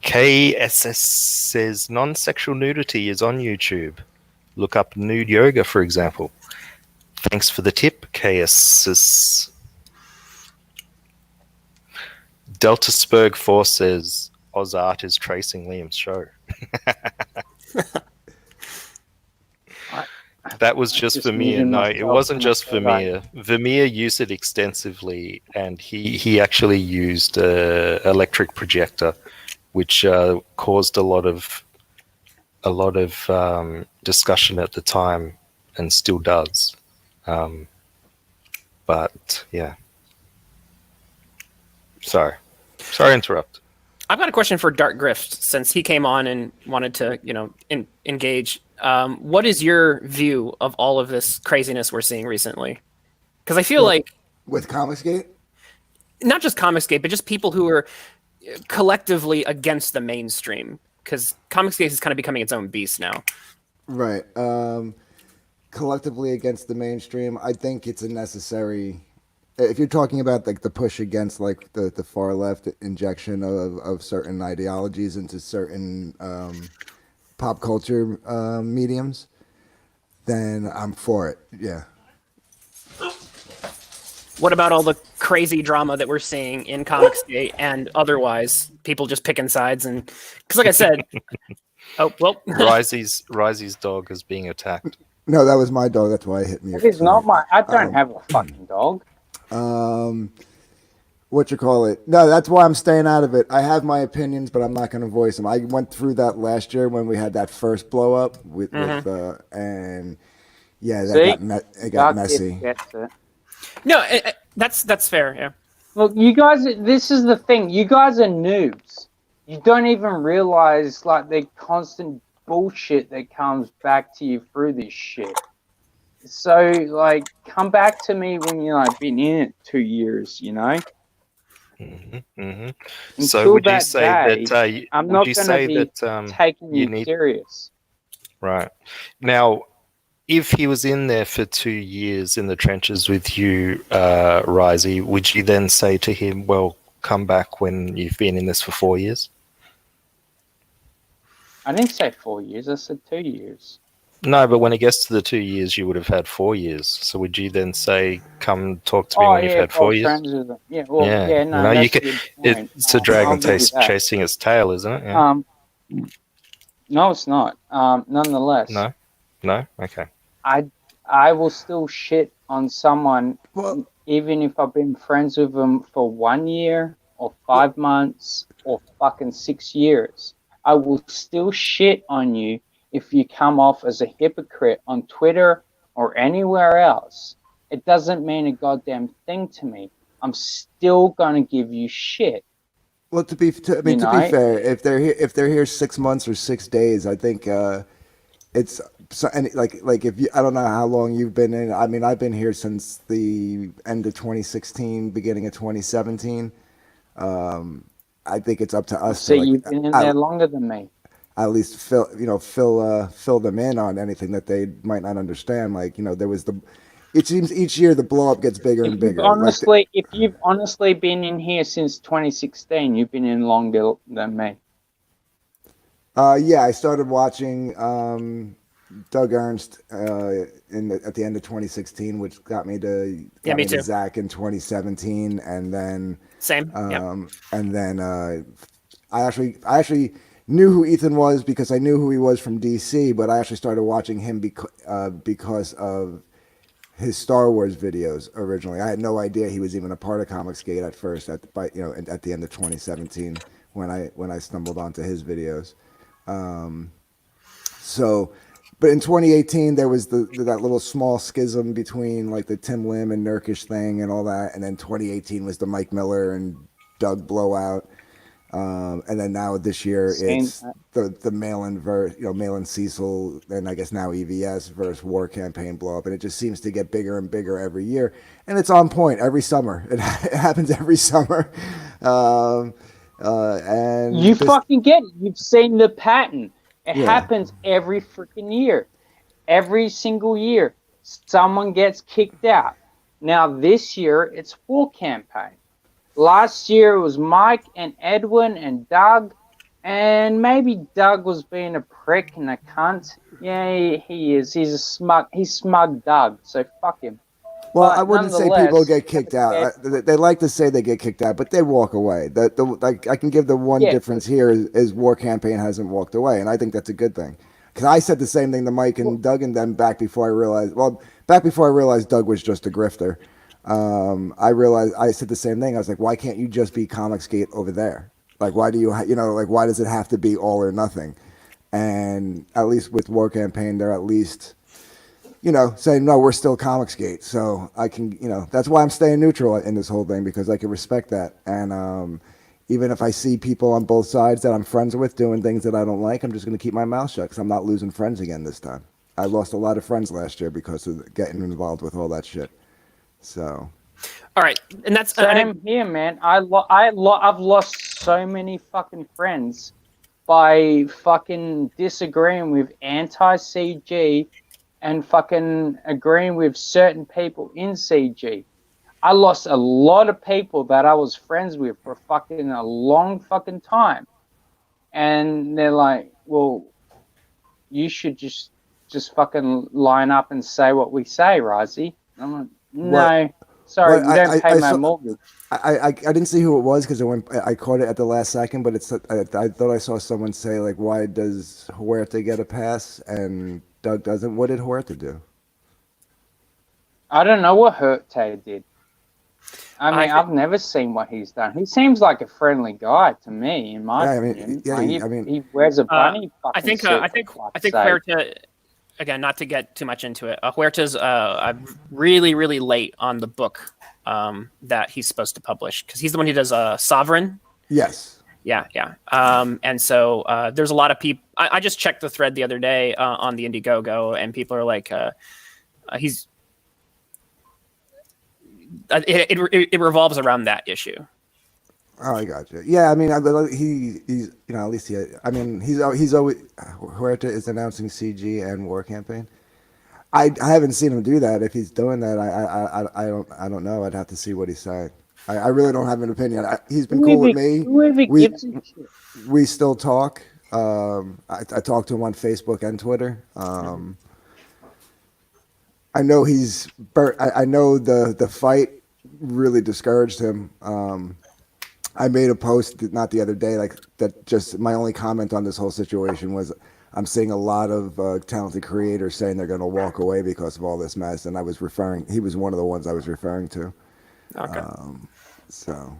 KSS says non-sexual nudity is on YouTube. Look up nude yoga, for example. Thanks for the tip, KSS. Delta Spurg 4 says Oz Art is tracing Liam's show. That was just Vermeer. No, it wasn't just Vermeer. Vermeer used it extensively, and he actually used an electric projector, which caused a lot of discussion at the time, and still does. But yeah, sorry to interrupt. I've got a question for Dark Grift, since he came on and wanted to, engage. What is your view of all of this craziness we're seeing recently? Because I feel like with Comicsgate, not just Comicsgate, but just people who are collectively against the mainstream. Because Comicsgate is kind of becoming its own beast now. Right. Collectively against the mainstream, I think it's a necessary. If you're talking about like the push against like the far left injection of certain ideologies into certain pop culture mediums, then I'm for it. Yeah. What about all the crazy drama that we're seeing in Comicsgate and otherwise? People just picking sides, and because, like I said, Risey's dog is being attacked. No, that was my dog. That's why I hit me. It is not my. I don't have a fucking dog. What you call it? No, that's why I'm staying out of it. I have my opinions, but I'm not going to voice them. I went through that last year when we had that first blow up with and yeah, it got messy. No, that's fair. Yeah. Look, you guys. This is the thing. You guys are noobs. You don't even realize like the constant bullshit that comes back to you through this shit. So like, come back to me when you're like been in it 2 years. So would you say that I'm not going to be taking you serious? Right. Now, if he was in there for 2 years in the trenches with you, Risey, would you then say to him, well, come back when you've been in this for 4 years? I didn't say 4 years. I said 2 years. No, but when it gets to the 2 years, you would have had 4 years. So would you then say, come talk to me when you've had 4 years? Yeah, well, yeah, no, you can. It's a dragon chasing its tail, isn't it? Yeah. No, it's not. Nonetheless. No? Okay. I will still shit on someone, even if I've been friends with them for 1 year or 5 months or fucking 6 years. I will still shit on you if you come off as a hypocrite on Twitter or anywhere else. It doesn't mean a goddamn thing to me. I'm still gonna give you shit. Well, to be fair, if they're here 6 months or 6 days, I think it's so, and like if you, I don't know how long you've been in. I mean, I've been here since the end of 2016, beginning of 2017. I think it's up to us. So you've been in there longer than me. At least fill them in on anything that they might not understand. Like, there was it seems each year the blow up gets bigger and bigger. Honestly, if you've honestly been in here since 2016, you've been in longer than me. Yeah, I started watching Doug Ernst at the end of 2016, which got me to Zach in 2017, and then same. And then I actually knew who Ethan was because I knew who he was from DC, but I actually started watching him because of his Star Wars videos originally. I had no idea he was even a part of Comicsgate at first. At the end of 2017, when I stumbled onto his videos. But in 2018 there was that little small schism between like the Tim Lim and Nurkish thing and all that, and then 2018 was the Mike Miller and Doug blowout. And then now this year it's the Malin verse, Malin Cecil, and I guess now EVS versus War Campaign blow up, and it just seems to get bigger and bigger every year, and it's on point every summer. It happens every summer, and you fucking get it. You've seen the pattern. It happens every freaking year, every single year. Someone gets kicked out. Now this year it's War Campaign. Last year it was Mike and Edwin and Doug, and maybe Doug was being a prick and a cunt. Yeah, he is. He's smug Doug, so fuck him. Well, I wouldn't say people get kicked out. They like to say they get kicked out, but they walk away. I can give the one difference here is War Campaign hasn't walked away, and I think that's a good thing. Because I said the same thing to Mike and Doug and them back before I realized Doug was just a grifter. I said the same thing. I was like, why can't you just be Comicsgate over there? Like, why do why does it have to be all or nothing? And at least with War Campaign, they're at least, saying, no, we're still Comicsgate. So I can, that's why I'm staying neutral in this whole thing, because I can respect that. And, even if I see people on both sides that I'm friends with doing things that I don't like, I'm just going to keep my mouth shut because I'm not losing friends again this time. I lost a lot of friends last year because of getting involved with all that shit. So. All right, and that's same here, man. I've lost so many fucking friends by fucking disagreeing with anti-CG and fucking agreeing with certain people in CG. I lost a lot of people that I was friends with for fucking a long fucking time, and they're like, "Well, you should just fucking line up and say what we say, Razi." I'm like, "No, sorry, you don't pay my mortgage." I didn't see who it was because I caught it at the last second, but I thought I saw someone say like, why does Huerta get a pass and Doug doesn't? What did Huerta do? I don't know what Huerta did. I mean, I've never seen what he's done. He seems like a friendly guy to me, in my opinion. He wears a bunny. I think Huerta. Again, not to get too much into it. Huerta's really, really late on the book that he's supposed to publish because he's the one who does Sovereign. Yes. Yeah. And so there's a lot of people. I just checked the thread the other day on the Indiegogo, and people are like, he's. It revolves around that issue. Oh, I got you. Yeah, I mean, he's at least he's always Huerta is announcing CG and War Campaign. I haven't seen him do that. If he's doing that, I don't know. I'd have to see what he's saying. I really don't have an opinion. He's been cool with me. We still talk. I talk to him on Facebook and Twitter. I know I know the fight really discouraged him. I made a post not the other day like that. Just my only comment on this whole situation was I'm seeing a lot of talented creators saying they're going to walk away because of all this mess, and he was one of the ones I was referring to. Okay. So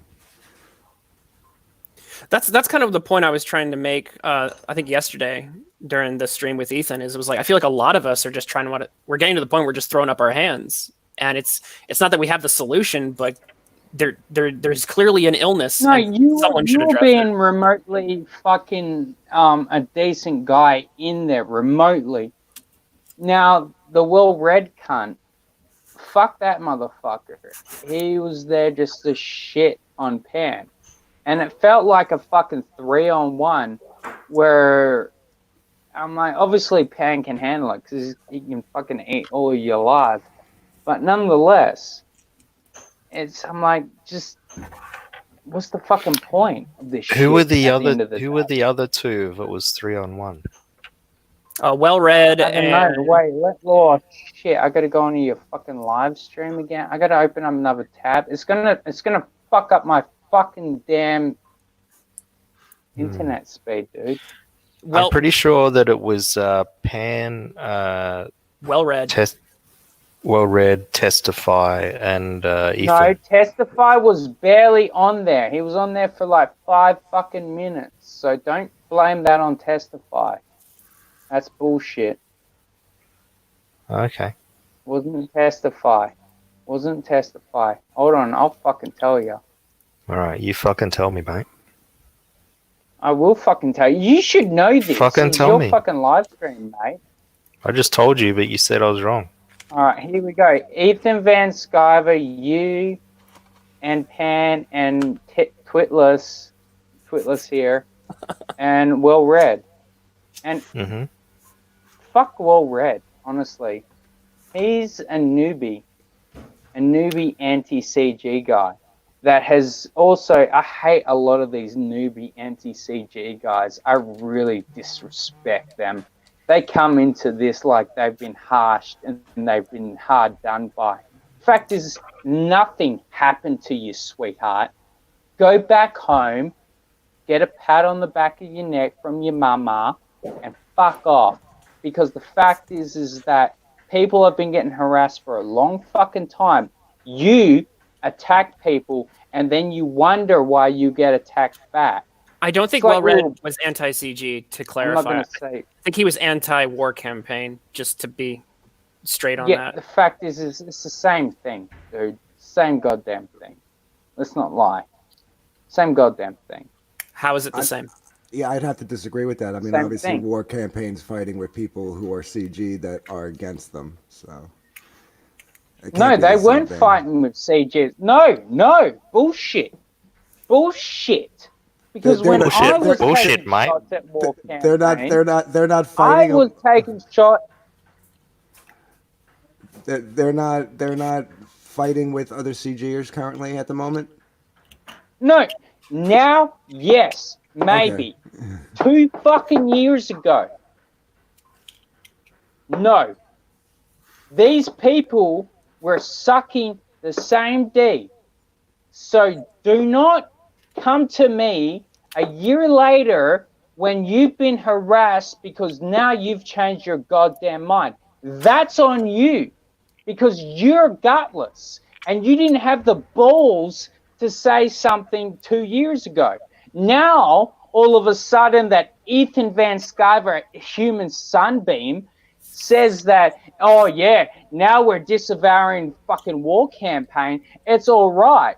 that's kind of the point I was trying to make. I think yesterday during the stream with Ethan it was like I feel like a lot of us are just we're getting to the point where we're just throwing up our hands, and it's not that we have the solution, but there's clearly an illness. No, someone should address being it. remotely fucking a decent guy in there remotely. Now the Will Red cunt, fuck that motherfucker. He was there just to shit on Pan, and it felt like a fucking 3-on-1 where I'm like, obviously Pan can handle it because he can fucking eat all of you alive, but nonetheless. I'm like, just what's the fucking point of this shit? Who were the other two if it was 3-on-1? Well read and oh shit, I gotta go onto your fucking live stream again. I gotta open up another tab. It's gonna fuck up my fucking damn internet speed, dude. Well, I'm pretty sure that it was Pan well read, Testify, and Ethan. No, Testify was barely on there. He was on there for like 5 fucking minutes. So don't blame that on Testify. That's bullshit. Okay. Wasn't Testify. Hold on, I'll fucking tell you. All right, you fucking tell me, mate. I will fucking tell you. You should know this. Fucking tell me. Your fucking live stream, mate. I just told you, but you said I was wrong. All right, here we go. Ethan Van Sciver, you and Pan and Twitless here, and Well Read. And fuck Well Read, honestly. He's a newbie anti-CG guy that has also, I hate a lot of these newbie anti-CG guys. I really disrespect them. They come into this like they've been harshed and they've been hard done by. Fact is, nothing happened to you, sweetheart. Go back home, get a pat on the back of your neck from your mama, and fuck off. Because the fact is that people have been getting harassed for a long fucking time. You attack people, and then you wonder why you get attacked back. I don't think Well Read was anti-CG, to clarify. I'm not gonna say. I think he was anti-war campaign, just to be straight on that. Yeah, the fact is it's the same thing, dude. Same goddamn thing. Let's not lie. Same goddamn thing. How is it the same? Yeah, I'd have to disagree with that. I mean, Same obviously, thing. war campaigns fighting with people who are CG that are against them. So it No, can't be they the same weren't thing. fighting with CGs. No, bullshit. Because They're when not- I was bullshit, taking mate. shots at war They're campaign, not I fighting. was taking shots. They're not fighting with other CGers currently at the moment. No, now, yes, maybe. 2 fucking years ago. No. These people were sucking the same D. So do not come to me a year later when you've been harassed because now you've changed your goddamn mind. That's on you because you're gutless and you didn't have the balls to say something 2 years ago. Now, all of a sudden, that Ethan Van Sciver, Human Sunbeam, says that, oh yeah, now we're disavowing fucking war campaign. It's all right.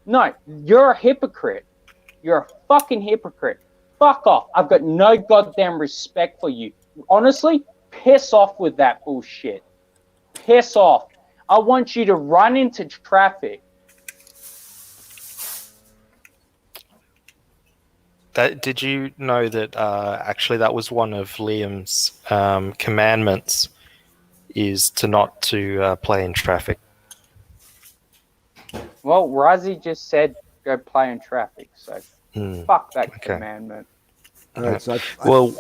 No, you're a hypocrite. You're a fucking hypocrite. Fuck off. I've got no goddamn respect for you. Honestly, piss off with that bullshit. Piss off. I want you to run into traffic. Did you know that actually that was one of Liam's commandments, is to not to play in traffic? Well, Razi just said go play in traffic, so fuck that commandment. All right, so Well,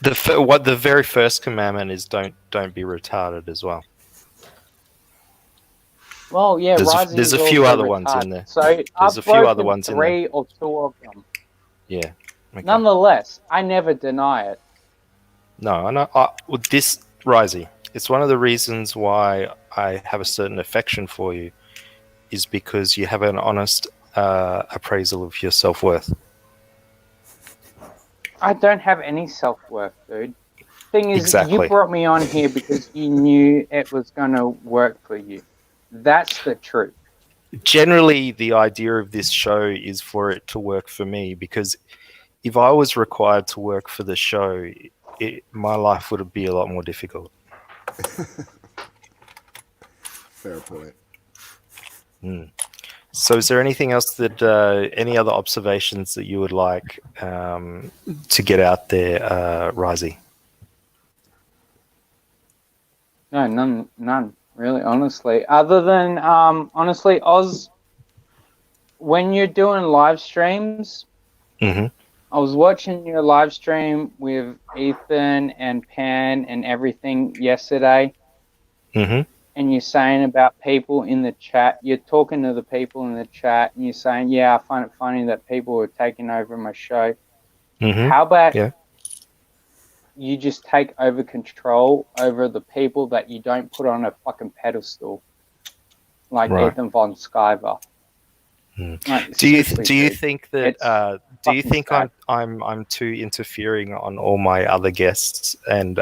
the very first commandment is don't be retarded as well. Well, yeah, There's a few other ones in there. So There's a few other ones in there. 3 or 2 of them. Yeah. Okay. Nonetheless, I never deny it. No, I know. With this, Risey, it's one of the reasons why I have a certain affection for you, is because you have an honest appraisal of your self-worth. I don't have any self-worth, dude. Thing is, Exactly. you brought me on here because you knew it was going to work for you. That's the truth. Generally, the idea of this show is for it to work for me, because if I was required to work for the show, my life would be a lot more difficult. fair point. So is there anything else that, any other observations that you would like to get out there, Risey? No, none, really, honestly. Other than, honestly, Oz, when you're doing live streams, I was watching your live stream with Ethan and Pan and everything yesterday. And you're saying about people in the chat, you're talking to the people in the chat, and you're saying, yeah, I find it funny that people are taking over my show. How about you just take over control over the people that you don't put on a fucking pedestal, like Ethan Von Sciver? Like, do you think that do you think I'm too interfering on all my other guests and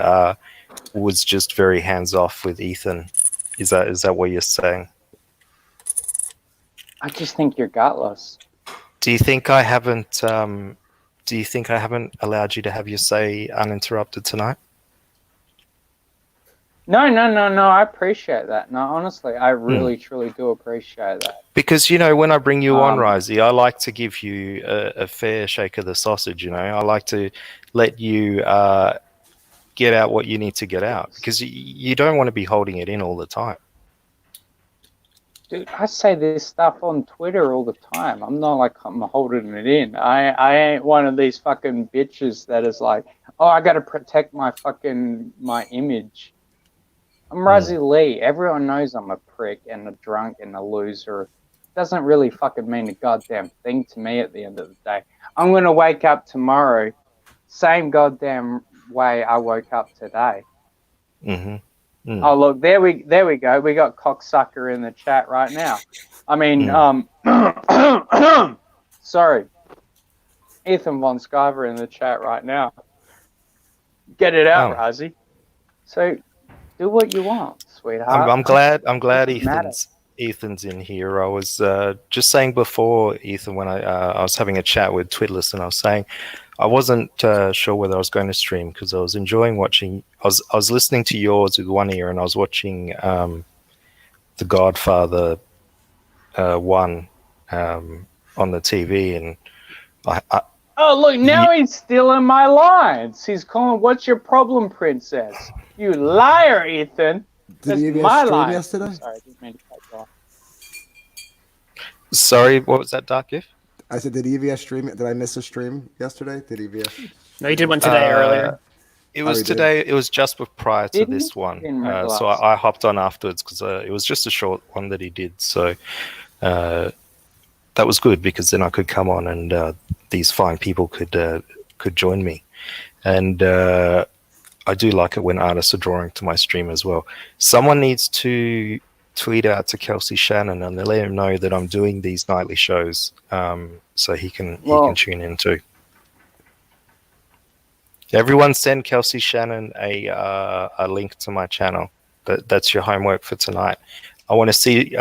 was just very hands off with Ethan? Is that what you're saying? I just think you're gutless. Do you think I haven't allowed you to have your say uninterrupted tonight? No. I appreciate that. No, honestly, I really, truly do appreciate that. Because, when I bring you on, Risey, I like to give you a fair shake of the sausage, I like to let you get out what you need to get out, because you don't want to be holding it in all the time. Dude, I say this stuff on Twitter all the time. I'm not like I'm holding it in. I ain't one of these fucking bitches that is like, oh, I got to protect my image. I'm Razi Lee. Everyone knows I'm a prick and a drunk and a loser. Doesn't really fucking mean a goddamn thing to me at the end of the day. I'm going to wake up tomorrow, same goddamn way I woke up today. Oh, look, there we go. We got cocksucker in the chat right now. I mean, sorry. Ethan Von Sciver in the chat right now. Get it out, Razi. So do what you want, sweetheart. I'm glad Ethan's in here, I was just saying before, Ethan, when I was having a chat with Twitless, and I was saying I wasn't sure whether I was going to stream because I was enjoying watching. I was listening to yours with one ear, and I was watching The Godfather 1 on the TV, and I Oh, look, now he's stealing my lines. He's calling, "What's your problem, princess?" You liar, Ethan. Did That's EVS my stream line. yesterday? Sorry, I didn't mean to cut you off. sorry, what was that, Dark Gift? I said, did EVS stream? Did I miss a stream yesterday? Did EVS? No, you did one today earlier. It Oh, was you did? today. It was just prior to Didn't this one, Didn't so realise. I hopped on afterwards because it was just a short one that he did. So that was good because then I could come on and these fine people could join me. And I do like it when artists are drawing to my stream as well. Someone needs to tweet out to Kelsey Shannon and let him know that I'm doing these nightly shows, so he can tune in too. Everyone send Kelsey Shannon a link to my channel. That's your homework for tonight. I want to see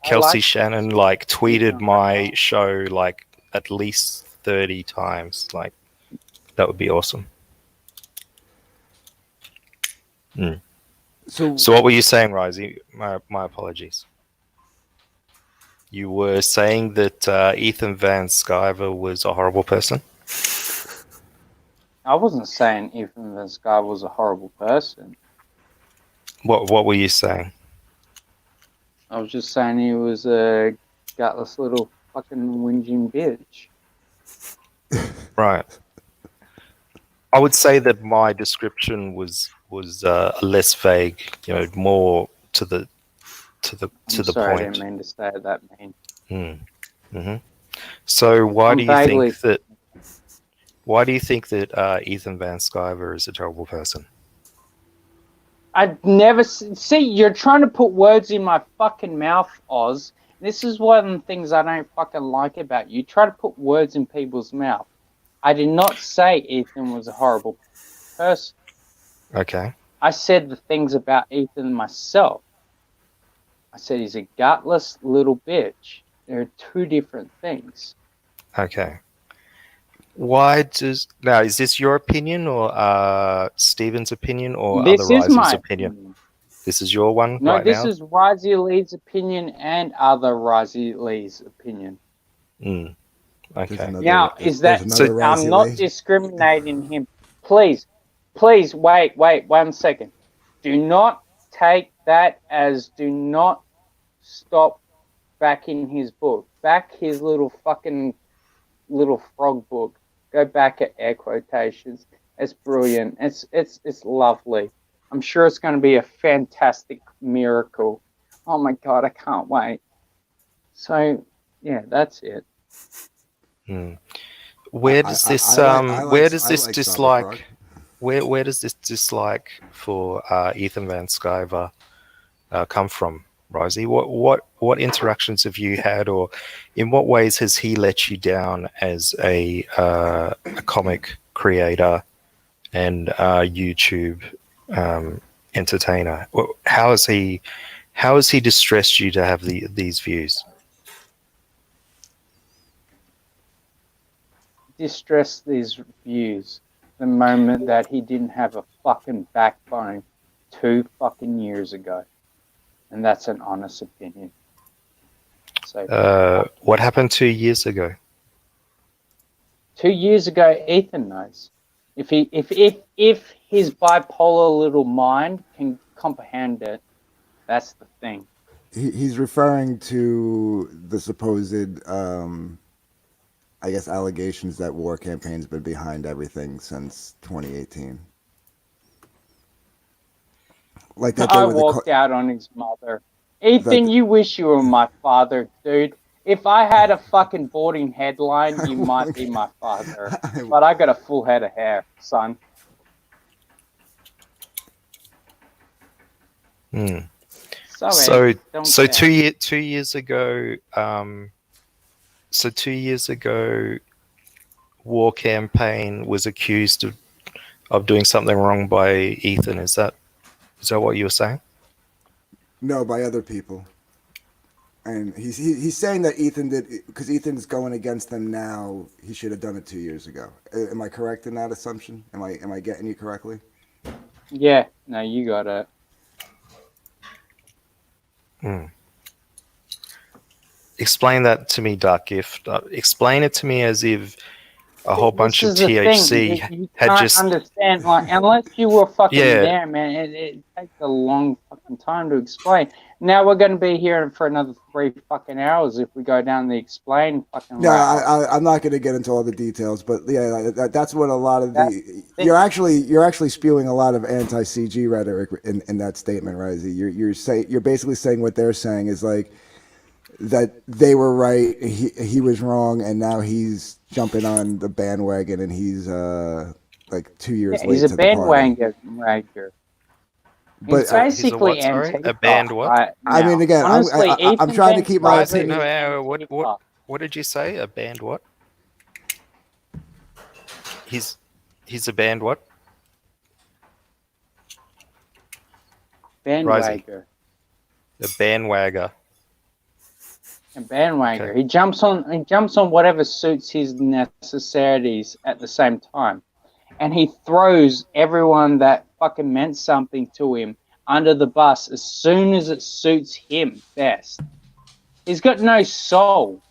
Kelsey Shannon like tweeted my show like at least 30 times. Like that would be awesome. So what were you saying, Risey? My apologies. You were saying that Ethan Van Sciver was a horrible person? I wasn't saying Ethan Van Sciver was a horrible person. What were you saying? I was just saying he was a gutless little fucking whinging bitch. Right. I would say that my description was less vague, more to the sorry, point. I didn't mean to say it that mean. Mm-hmm. So why do you think that Ethan Van Sciver is a terrible person? I'd never see. You're trying to put words in my fucking mouth, Oz. This is one of the things I don't fucking like about you. You try to put words in people's mouth. I did not say Ethan was a horrible person. Okay. I said the things about Ethan myself. I said he's a gutless little bitch. There are two different things. Okay. Is this your opinion or Stephen's opinion or This other is my Rising's opinion? This is your one No, right this now? is Risey Lee's opinion and other Risey Lee's opinion. Okay. Now, is that another I'm Risey not Lee? discriminating him. Please, wait 1 second. Do not take that as do not stop back in his book. Back his little fucking little frog book. Go back at air quotations. It's brilliant. It's lovely. I'm sure it's going to be a fantastic miracle. Oh my God, I can't wait. So, yeah, that's it. Where does this where does this dislike for Ethan Van Sciver come from, Rosie? What interactions have you had, or in what ways has he let you down as a comic creator and YouTube entertainer? How has he distressed you to have these views? Distress these views the moment that he didn't have a fucking backbone 2 fucking years ago. And that's an honest opinion. So what happened 2 years ago? 2 years ago, Ethan knows. If his bipolar little mind can comprehend it, that's the thing. He's referring to the supposed, I guess, allegations that War Campaign's been behind everything since 2018. Like that. I walked out on his mother. Ethan, you wish you were my father, dude. If I had a fucking boarding headline, you might be my father. But I got a full head of hair, son. So 2 years ago, War Campaign was accused of doing something wrong by Ethan. Is that what you were saying? No, by other people. And he's saying that Ethan did, because Ethan's going against them now. He should have done it 2 years ago. Am I correct in that assumption? Am I getting you correctly? Yeah, no, you got it. Explain that to me, Dark Gift. Explain it to me as if a whole bunch of This is the THC thing. You had can't just understand, like, unless you were fucking Yeah. there, man. It takes a long fucking time to explain. Now we're going to be here for another 3 fucking hours if we go down the explain fucking. No, route. I'm not going to get into all the details, but yeah, that's what a lot of you're actually spewing a lot of anti-CG rhetoric in that statement, Risey. You're basically saying what they're saying is like that they were right, he was wrong, and now he's jumping on the bandwagon, and he's like 2 years late. He's a to the party. bandwagon. But He's basically he's a what, sorry? Antifa A band what? right I mean, now. again, honestly, I'm trying to keep my Rising. opinion. No, what did you say? A band what? He's a band what? Bandwagger. A bandwagger. A bandwagon. Okay. He jumps on whatever suits his necessities at the same time. And he throws everyone that fucking meant something to him under the bus as soon as it suits him best. He's got no soul.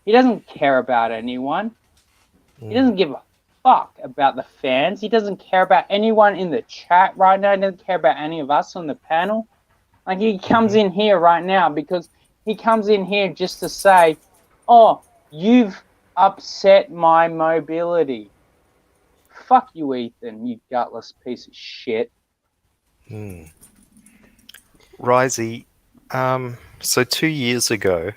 He doesn't care about anyone. He doesn't give a fuck about the fans. He doesn't care about anyone in the chat right now. He doesn't care about any of us on the panel. Like, he comes in here right now because he comes in here just to say, oh, you've upset my mobility. Fuck you, Ethan, you gutless piece of shit. Risey, so 2 years ago.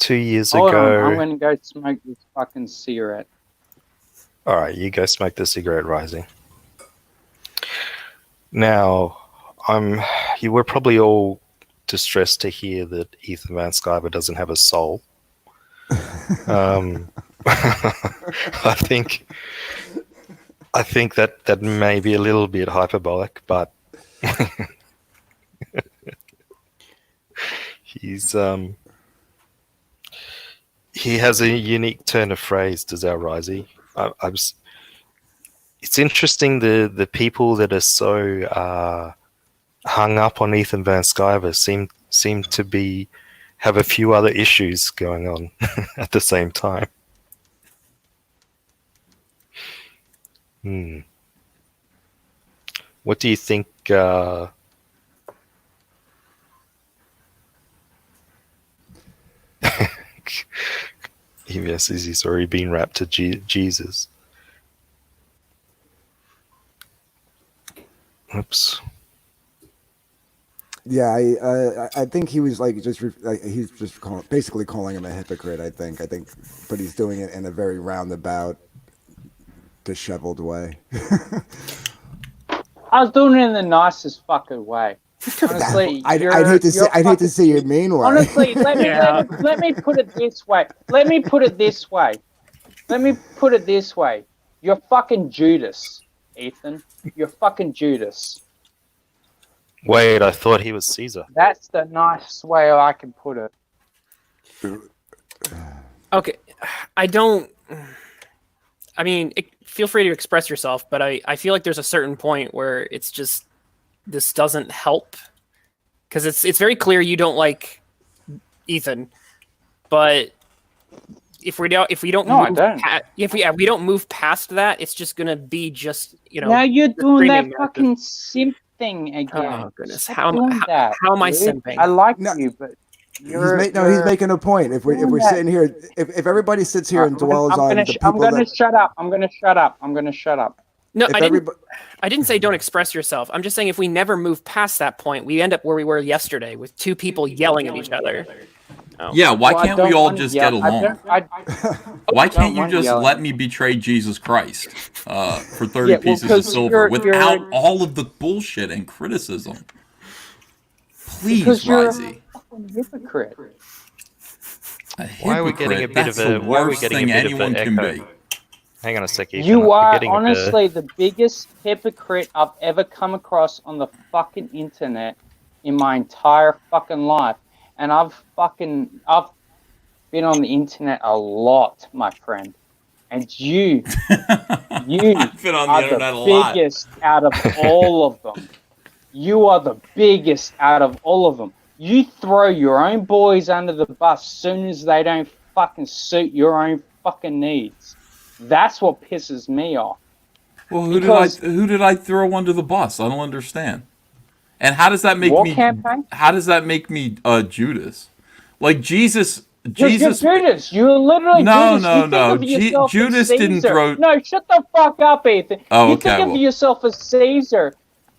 Hold on, I'm going to go smoke this fucking cigarette. All right, you go smoke the cigarette, Rising. Now, you were probably all distressed to hear that Ethan Van Sciver doesn't have a soul. I think that may be a little bit hyperbolic, but he has a unique turn of phrase, does our Risey. It's interesting the people that are so hung up on Ethan Van Sciver seem to have a few other issues going on at the same time. What do you think? Yes, he's already been wrapped to Jesus. Oops. Yeah, I think he was like he's just basically calling him a hypocrite. I think, but he's doing it in a very roundabout, disheveled way. I was doing it in the nicest fucking way. Honestly, I'd hate to see your mean way. Honestly, let me put it this way. Let me put it this way. You're fucking Judas, Ethan. You're fucking Judas. Wait, I thought he was Caesar. That's the nice way I can put it. Okay, feel free to express yourself, but I feel like there's a certain point where it's just, this doesn't help, because it's very clear you don't like Ethan, but if we don't move past that, it's just gonna be just, Now you're doing that fucking simp thing again. Oh goodness, how am I simping? I like you, but he's making a point. If we're sitting here, if everybody sits here and dwells on the people, I'm gonna shut up. No, I didn't say don't express yourself. I'm just saying if we never move past that point, we end up where we were yesterday with two people yelling at each other. Oh. Yeah, why can't we all just get along? Why can't you just let me betray Jesus Christ for 30 pieces of silver without all of the bullshit and criticism? Please, Risey. Hypocrite. Why are we getting a bit of a? Why are we getting a bit of an echo? Hang on a second. You are honestly the biggest hypocrite I've ever come across on the fucking internet. in my entire fucking life, and I've been on the internet a lot, my friend. And you I've been on the are internet the a lot. biggest out of all of them. You are the biggest out of all of them. You throw your own boys under the bus soon as they don't fucking suit your own fucking needs. That's what pisses me off. Well, who did I throw under the bus? I don't understand. And how does that make me? Campaign? How does that make me Judas? Like Jesus. You're Judas. You're literally no, Judas. No. Judas didn't throw. No, shut the fuck up, Ethan. Oh, you think of yourself as Caesar.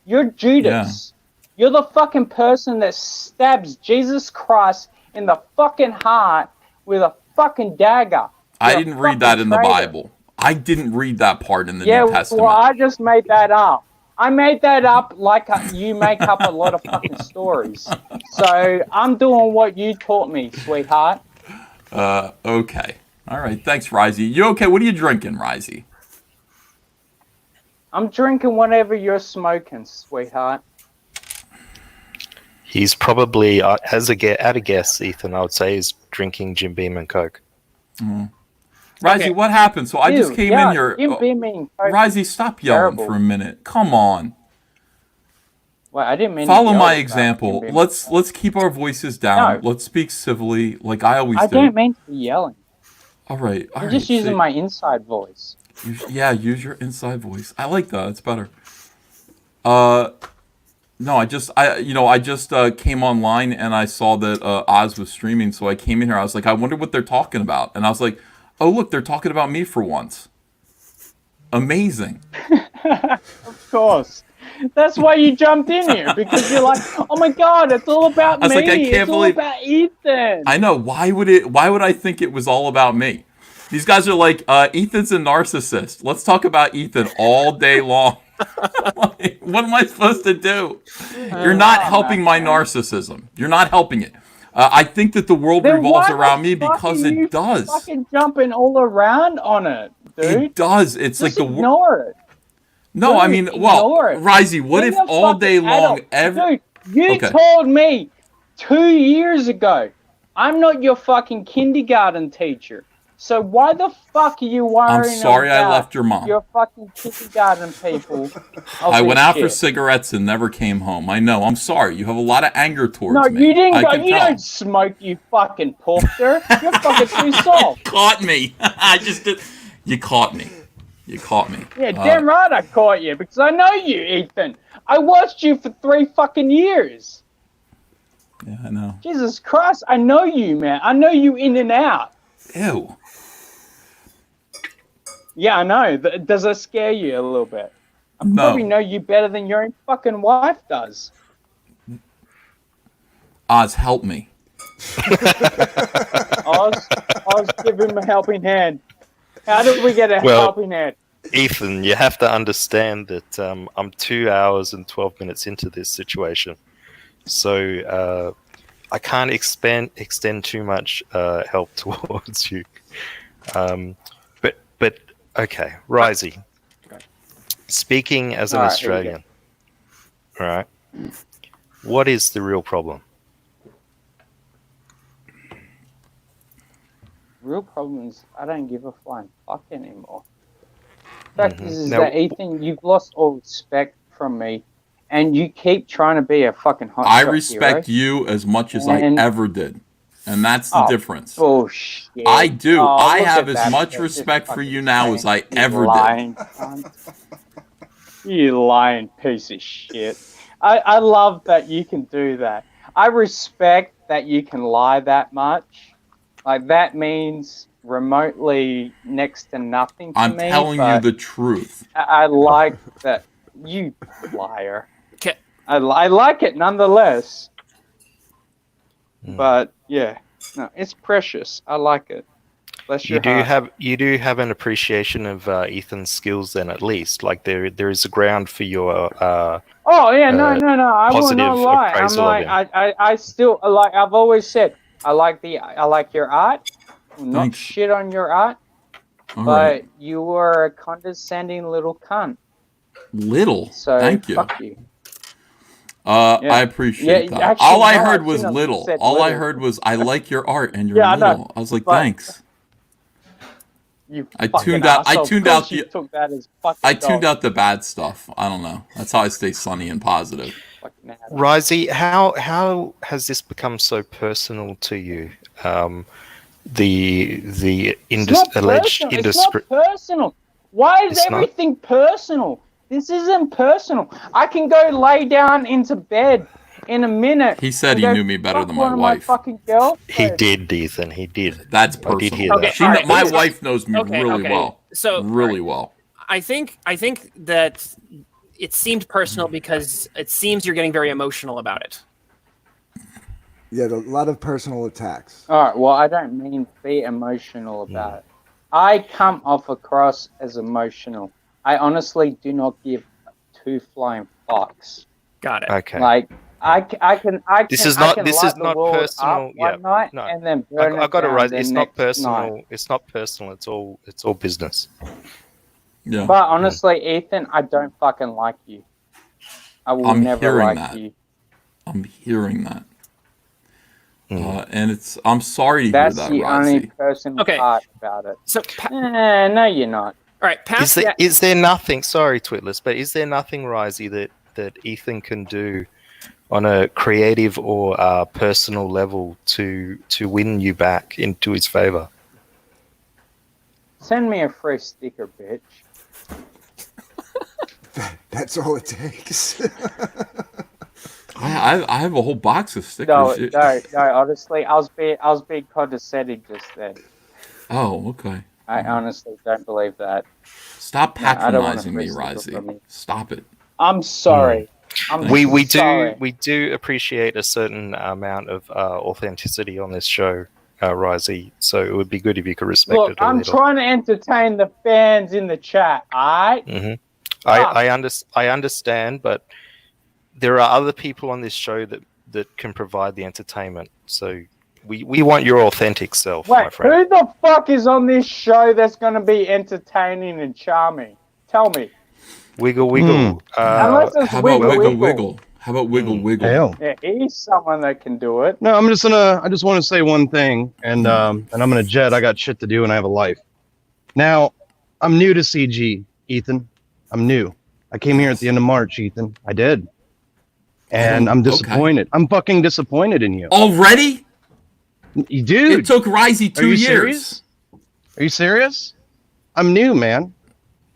You're Judas. Yeah. You're the fucking person that stabs Jesus Christ in the fucking heart with a fucking dagger. I didn't read that in the Bible. I didn't read that part in the New Testament. Well, I just made that up. I made that up like you make up a lot of fucking stories. So I'm doing what you taught me, sweetheart. Okay. All right. Thanks, Risey. You okay? What are you drinking, Risey? I'm drinking whatever you're smoking, sweetheart. He's probably, at a guess, Ethan, I would say he's drinking Jim Beam and Coke. Mm. Risey, what happened? So I just came in here. Jim Beam and Coke. Risey, stop yelling for a minute. Come on. Well, I didn't mean follow my example. Let's keep our voices down. No. Let's speak civilly, like I always do. I didn't mean to be yelling. All right. I'm just using my inside voice. Use your inside voice. I like that. It's better. No, I just came online and I saw that Oz was streaming, so I came in here. I was like, I wonder what they're talking about, and I was like, oh look, they're talking about me for once. Amazing. Of course. That's why you jumped in here, because you're like, oh my god, it's all about me. Like, I can't believe... all about Ethan. I know. Why would I think it was all about me? These guys are like, Ethan's a narcissist. Let's talk about Ethan all day long. Like, what am I supposed to do? You're not helping my narcissism. You're not helping it. I think that the world revolves around me because it does. Fucking jumping all around on it, dude. It does. It's just like the ignore it. No, dude, I mean, well, Risey, what if all day long, Dude, you told me 2 years ago, I'm not your fucking kindergarten teacher. So why the fuck are you worrying about? I'm sorry I left your mom. Your fucking kindergarten people. I went out for cigarettes and never came home. I know. I'm sorry. You have a lot of anger towards me. No, you didn't go. You don't smoke, you fucking porker. You're fucking too soft. Caught me. I just did. You caught me. You caught me. Yeah, damn right I caught you, because I know you, Ethan. I watched you for 3 fucking years. Yeah, I know. Jesus Christ, I know you, man. I know you in and out. Ew. Yeah, I know. Does that scare you a little bit? I probably know you better than your own fucking wife does. Oz, help me. Oz, give him a helping hand. How did we get a helping hand? Ethan, you have to understand that I'm 2 hours and 12 minutes into this situation. So I can't extend too much help towards you. But okay, Risey. Speaking as an Australian, all right, what is the real problem? Real problem is I don't give a flying fuck anymore. The fact is that, Ethan, you've lost all respect from me, and you keep trying to be a fucking hot I respect you as much as I ever did. And that's the difference. Bullshit. I do. I have as much respect for you now as I ever did. You lying piece of shit. I love that you can do that. I respect that you can lie that much. Like, that means remotely next to nothing to me. I'm telling you the truth. I like that. You liar. I like it nonetheless. But yeah, no, it's precious. I like it. Bless your heart. You do have an appreciation of Ethan's skills, then, at least. Like, there is a ground for your. No. I will not lie. I'm like, I still like. I've always said I like your art. Not shit on your art, but you were a condescending little cunt. Little. So thank you. Fuck you. I appreciate that. Actually, all I no, heard was shouldn't have little. said All I little. heard was, I like your art and you're Yeah, I know, little. I was like, but- thanks. You I fucking tuned out. asshole. I tuned Of out course you the. took that as fucking I tuned dog. out the bad stuff. I don't know. That's how I stay sunny and positive. Fucking asshole. Risey, how has this become so personal to you? The It's not alleged personal. It's indiscretion. not personal. Why is It's not? everything personal? This isn't personal. I can go lay down into bed in a minute. He said and he go knew me better fuck than one my of wife. fucking girlfriends. He did, Ethan. He did. That's I personal. did hear Okay, that. all right. My wife knows me Okay, really okay. well. So Really well. I think that it seemed personal because it seems you're getting very emotional about it. Yeah, a lot of personal attacks. All right. Well, I don't mean be emotional about it. I come off across as emotional. I honestly do not give two flying fucks. Got it. Okay. Like I can. This is I not- can this light is the not world personal, up one yeah, night no. and then burn I got it down right. the It's not next personal. night. It's not personal. It's all business. Yeah. But honestly, Ethan, I don't fucking like you. I will I'm never hearing like that. you. I'm hearing that. And I'm sorry to That's hear that, the only Risey. personal Okay. part about it. So No, you're not. all right, past that. Is there nothing? Sorry, Twitless, but is there nothing, Risey, that Ethan can do on a creative or personal level to win you back into his favor? Send me a free sticker, bitch. That's all it takes. I have a whole box of stickers. No. Honestly, I was being condescending just then. Oh, okay. I honestly don't believe that. Stop No, I don't want a patronizing me, free sticker from Risey. you. Stop it. I'm sorry. We sorry. do appreciate a certain amount of authenticity on this show, Risey. So it would be good if you could respect Look, it a I'm little. trying to entertain the fans in the chat. Alright. Mm-hmm. I understand, but there are other people on this show that can provide the entertainment. So we want your authentic self, my Wait, friend. who the fuck is on this show that's going to be entertaining and charming? Tell me. Wiggle wiggle. Unless it's How about Wiggle Wiggle Wiggle. Wiggle? How about Wiggle Wiggle? Hell. Yeah, he's someone that can do it. No, I just want to say one thing, and I'm gonna jet. I got shit to do, and I have a life. Now, I'm new to CG, Ethan. I'm new. I came here at the end of March, Ethan. I did, and I'm disappointed. I'm fucking disappointed in you. Already? Dude, It took Risey 2 are you years. serious? Are you serious? I'm new, man,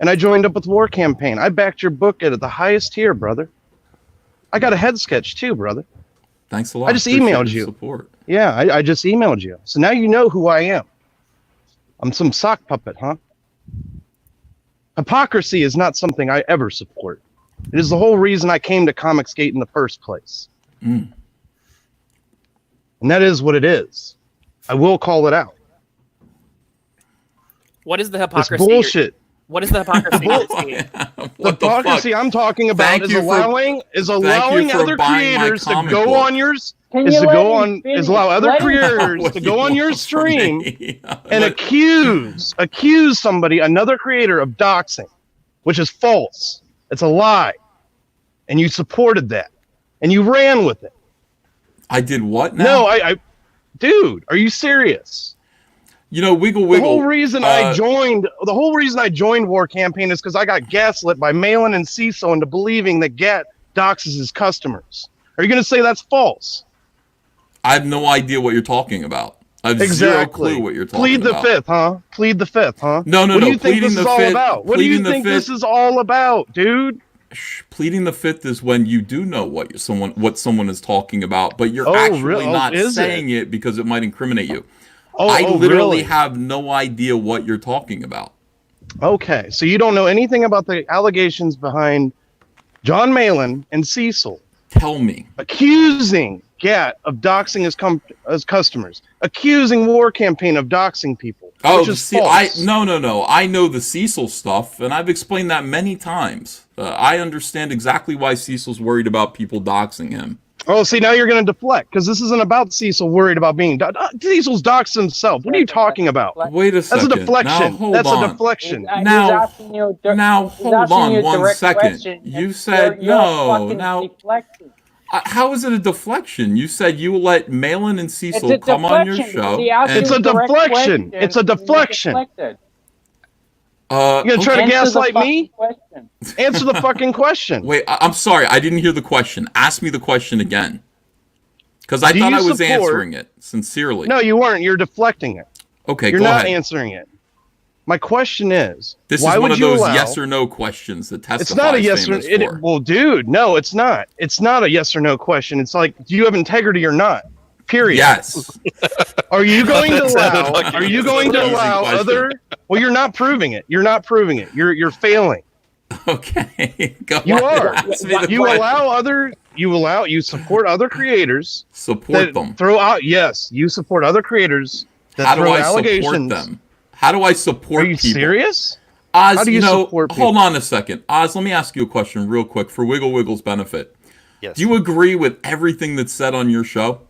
and I joined up with War Campaign. I backed your book at the highest tier, brother. I got a head sketch too, brother. Thanks a lot. I just Appreciate emailed your you. Support. Yeah, I just emailed you. So now you know who I am. I'm some sock puppet, huh? Hypocrisy is not something I ever support. It is the whole reason I came to Comicsgate in the first place. Mm. And that is what it is. I will call it out. What is the It's hypocrisy? bullshit. What is the hypocrisy? The What the hypocrisy fuck? I'm talking about Thank is you for- allowing for other buying my creators to comic go book. on yours Can is you to let go him on finish? is allow other Let him- creators What to you go on want your from stream me? and What- accuse somebody, another creator, of doxing, which is false. It's a lie. And you supported that. And you ran with it. I did what now? No, I dude, are you serious? You know, Wiggle The Wiggle. whole reason I joined War Campaign is because I got gaslit by Malin and Cecil into believing that Gat doxes his customers. Are you going to say that's false? I have no idea what you're talking about. I have zero clue what you're talking Plead the about. fifth, huh? Plead the fifth, huh? No, What do you think pleading this the is all fifth- about? What do you pleading the think this fifth- is all about, dude? Pleading the fifth is when you do know what someone is talking about, but you're Oh, actually really? Oh, not is saying it because it might incriminate you. Oh, I literally really? have no idea what you're talking about. Okay, so you don't know anything about the allegations behind John Malin and Cecil Tell me. accusing Gat of doxing his customers, accusing War Campaign of doxing people, Oh, which is false. no. I know the Cecil stuff, and I've explained that many times. I understand exactly why Cecil's worried about people doxing him. Oh, see, now you're going to deflect because this isn't about Cecil worried about being Cecil's doxed himself. What are you talking about? Wait a That's second. a deflection. Now, hold That's on. a deflection. Now, asking you a now, he's hold asking on you a 1 direct second. question, You and said you're no. fucking Now, deflecting. How is it a deflection? You said you will let Malin and Cecil come on your show. It's a deflection. It's a deflection. You're gonna try to gaslight me? Answer the fucking question. Wait, I'm sorry. I didn't hear the question. Ask me the question again. Because I thought I was answering it sincerely. No, you weren't. You're deflecting it. Okay, You're go not ahead. answering it. My question is, this why is one would of you those allow... yes or no questions that Testify It's not a yes or no. Well, dude, no, it's not. It's not a yes or no question. It's like, do you have integrity or not? Period. Yes. Are you going to allow? Are you going to allow other? Well, you're not proving it. You're not proving it. You're failing. Okay. Go you on. are. You allow other. You support other creators. Support them. Throw out. Yes, you support other creators that How do throw I allegations. support them? How do I support people? Are you serious? Oz, How do you support people? Hold on a second. Oz, let me ask you a question real quick for Wiggle Wiggle's benefit. Yes. Do you agree with everything that's said on your show?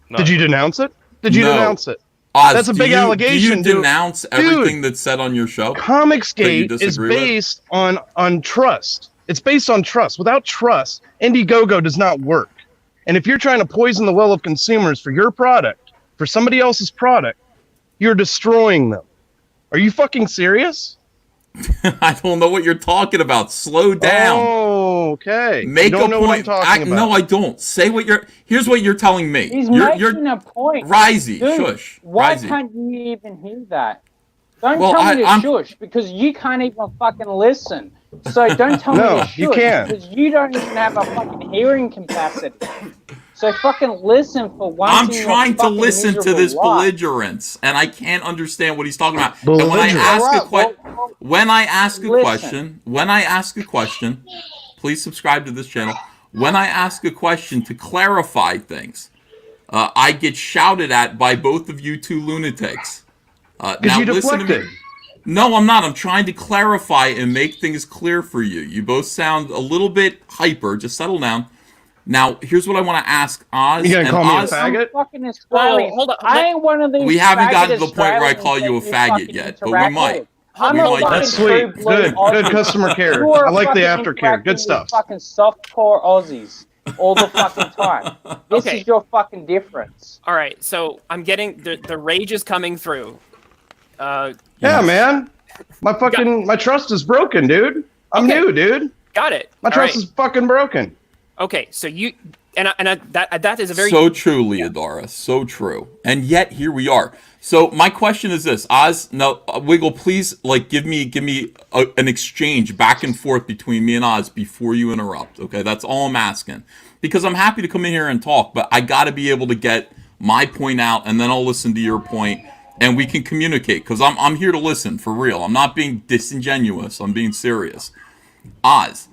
No. Did you denounce it? Did you denounce it? Oz, that's a big allegation. Do you denounce everything that's said on your show? Comicsgate is based on trust. It's based on trust. Without trust, Indiegogo does not work. And if you're trying to poison the well of consumers for your product, for somebody else's product, you're destroying them. Are you fucking serious? I don't know what you're talking about. Slow down. Oh, okay. Make you don't a know point. What I'm talking about. No, I don't. Say what you're. Here's what you're telling me. He's making a point. Risey, Dude, shush. Why Risey. can't you even hear that? Don't tell me to shush because you can't even fucking listen. So don't tell me to shush you can't. because you don't even have a fucking hearing capacity. So fucking listen for once. I'm trying to listen to this belligerence, and I can't understand what he's talking about. And when I ask a question, please subscribe to this channel. When I ask a question to clarify things, I get shouted at by both of you two lunatics. Now you listen to me. No, I'm not. I'm trying to clarify and make things clear for you. You both sound a little bit hyper. Just settle down. Now, here's what I want to ask Oz. You gonna call me a Oz, faggot? Hold on. I ain't one of these. We haven't gotten to the point where I call you a faggot yet, but we might. That's sweet. Good customer care. I like the aftercare. Good stuff. Fucking softcore Aussies all the fucking time. This is your fucking difference. All right, so I'm getting the rage is coming through. Yeah, man. My trust is broken, dude. I'm new, dude. Got it. My trust is fucking broken. Okay, so you that is a very so true, Leodora, so true, and yet here we are. So my question is this, Oz. No, Wiggle, please, give me an exchange back and forth between me and Oz before you interrupt. Okay, that's all I'm asking, because I'm happy to come in here and talk, but I got to be able to get my point out, and then I'll listen to your point, and we can communicate. Because I'm here to listen for real. I'm not being disingenuous. I'm being serious. Oz,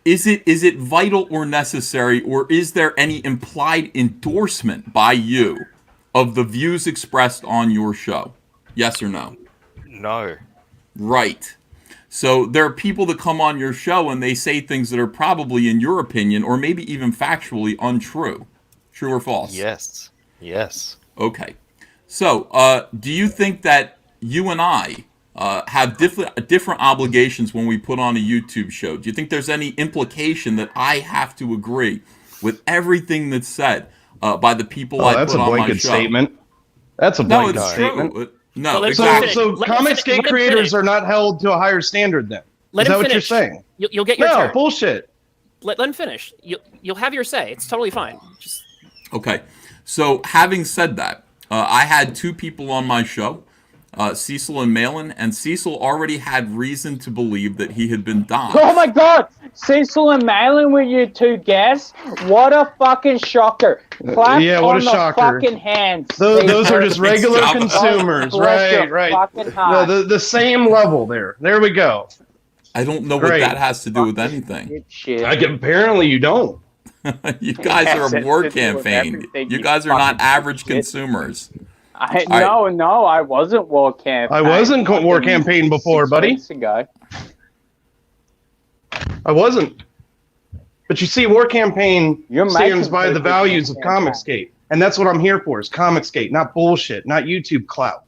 Is it vital or necessary, or is there any implied endorsement by you of the views expressed on your show? Yes or no? No. Right. So there are people that come on your show and they say things that are probably, in your opinion, or maybe even factually untrue. True or false? Yes. Yes. Okay. So, do you think that you and I have different obligations when we put on a YouTube show? Do you think there's any implication that I have to agree with everything that's said by the people I put on my show? That's a blanket statement. That's a blanket statement. No, exactly. So Comicsgate creators are not held to a higher standard then? Is that what you're saying? You'll get your turn. No, bullshit. Let him finish. You'll have your say. It's totally fine. Okay. So having said that, I had two people on my show, Cecil and Malin, and Cecil already had reason to believe that he had been doxxed. Oh my god! Cecil and Malin were your two guests? What a fucking shocker. Clap what on a shocker. The fucking hands. Those are just regular consumers. Right. The same level there. There we go. I don't know what that has to do with anything. Apparently you don't. You guys are a war campaign. You guys are not average consumers. No, I wasn't war campaign. I wasn't war campaign before, buddy. I wasn't. But you see, war campaign stands by the values of Comicsgate. And that's what I'm here for, is Comicsgate, not bullshit, not YouTube clout.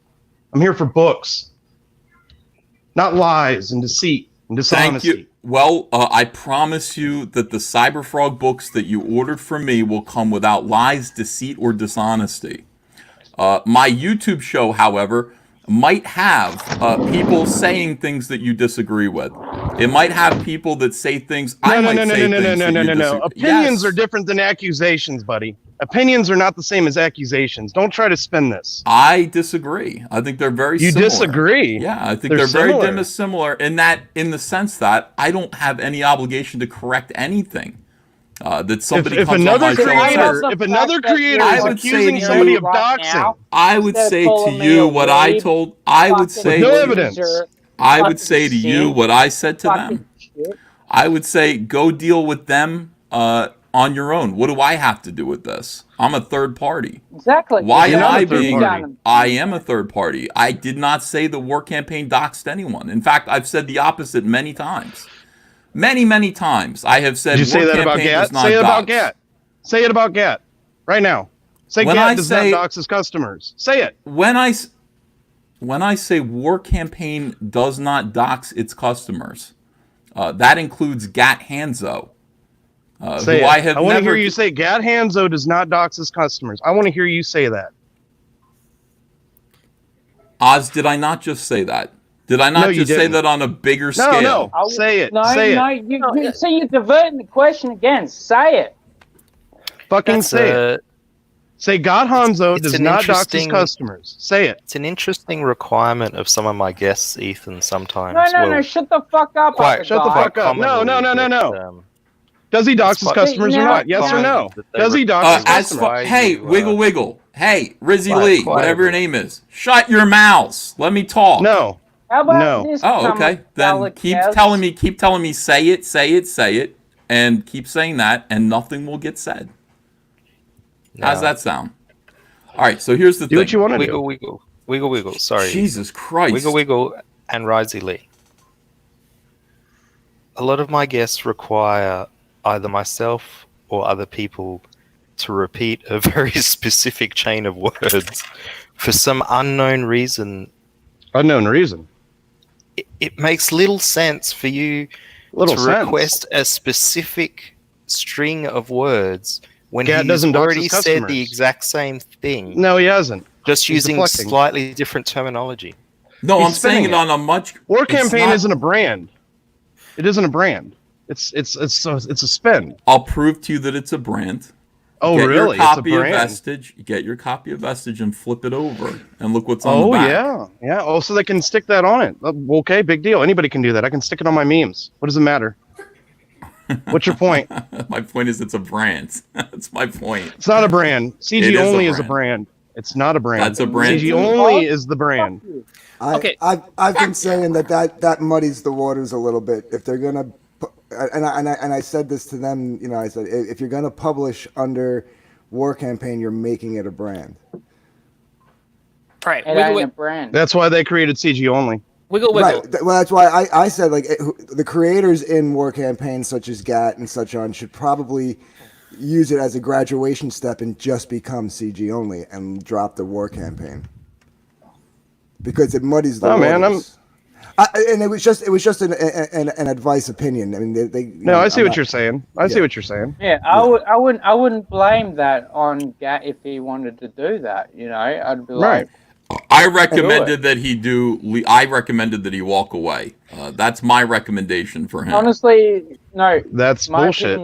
I'm here for books. Not lies and deceit and dishonesty. Well, I promise you that the Cyberfrog books that you ordered from me will come without lies, deceit, or dishonesty. My YouTube show, however, might have people saying things that you disagree with. It might have people that say things I might say things that you disagree. Opinions are different than accusations, buddy. Opinions are not the same as accusations. Don't try to spin this. I disagree. I think they're very similar. You disagree? Yeah, I think they're very similar in the sense that I don't have any obligation to correct anything. That somebody if comes another on my creator, show if another creator is accusing somebody of doxing, I would say to you what I told. I would say no evidence. I would say to you what I said to them. I would say go deal with them on your own. What do I have to do with this? I'm a third party. Exactly. Why am I being? I am a third party. I did not say the war campaign doxed anyone. In fact, I've said the opposite many times. Many times I have said. Did you say that about Gat? Say it about Gat. Say it about Gat. Right now. Say Gat does not dox his customers. Say it. When I say war campaign does not dox its customers, that includes Gat Hanzo. Say it. I want to hear you say Gat Hanzo does not dox his customers. I want to hear you say that. Oz, did I not just say that? Did I not just say that on a bigger scale? No, say it. You're diverting the question again. Say it. Fucking say it. Say God Hanzo does not dox his customers. Say it. It's an interesting requirement of some of my guests, Ethan, sometimes. No, shut the fuck up. Shut the fuck up. No. Does he dox his customers or not? Yes or no? Does he dox his customers? Hey, Wiggle. Hey, Rizzy Lee, whatever your name is. Shut your mouths. Let me talk. No. How about this? Oh, okay. Then keep telling me, say it, and keep saying that, and nothing will get said. No. How's that sound? All right, so here's the thing. Do what you want to do. Wiggle. Sorry. Jesus Christ. Wiggle, and Rizzy Lee. A lot of my guests require either myself or other people to repeat a very specific chain of words for some unknown reason. Unknown reason? It makes little sense for you to request a specific string of words when he's already said the exact same thing. No, he hasn't. Just using slightly different terminology. No, I'm saying it on a much... War campaign isn't a brand. It isn't a brand. It's a spin. I'll prove to you that it's a brand. Oh, get really? Your copy of Vestige. Get your copy of Vestige and flip it over and look what's on the back. Oh, yeah. Oh, so they can stick that on it. Okay, big deal. Anybody can do that. I can stick it on my memes. What does it matter? What's your point? My point is it's a brand. That's my point. It's not a brand. CG Only is a brand. It's not a brand. That's a brand. CG Only is the brand. I've been saying that muddies the waters a little bit. If they're gonna, and I said this to them, I said if you're gonna publish under War Campaign, you're making it a brand. Right, it ain't a brand. That's why they created CG Only. Wiggle. Right. Well, that's why I said the creators in War Campaign, such as Gat and such on, should probably use it as a graduation step and just become CG Only and drop the War Campaign. Because it muddies the waters. And it was just an advice opinion. I mean, I see what you're saying. I see what you're saying. Yeah, I wouldn't blame that on Gat if he wanted to do that. I'd be like, I recommended that he do. I recommended that he walk away. That's my recommendation for him. Honestly, no. That's bullshit.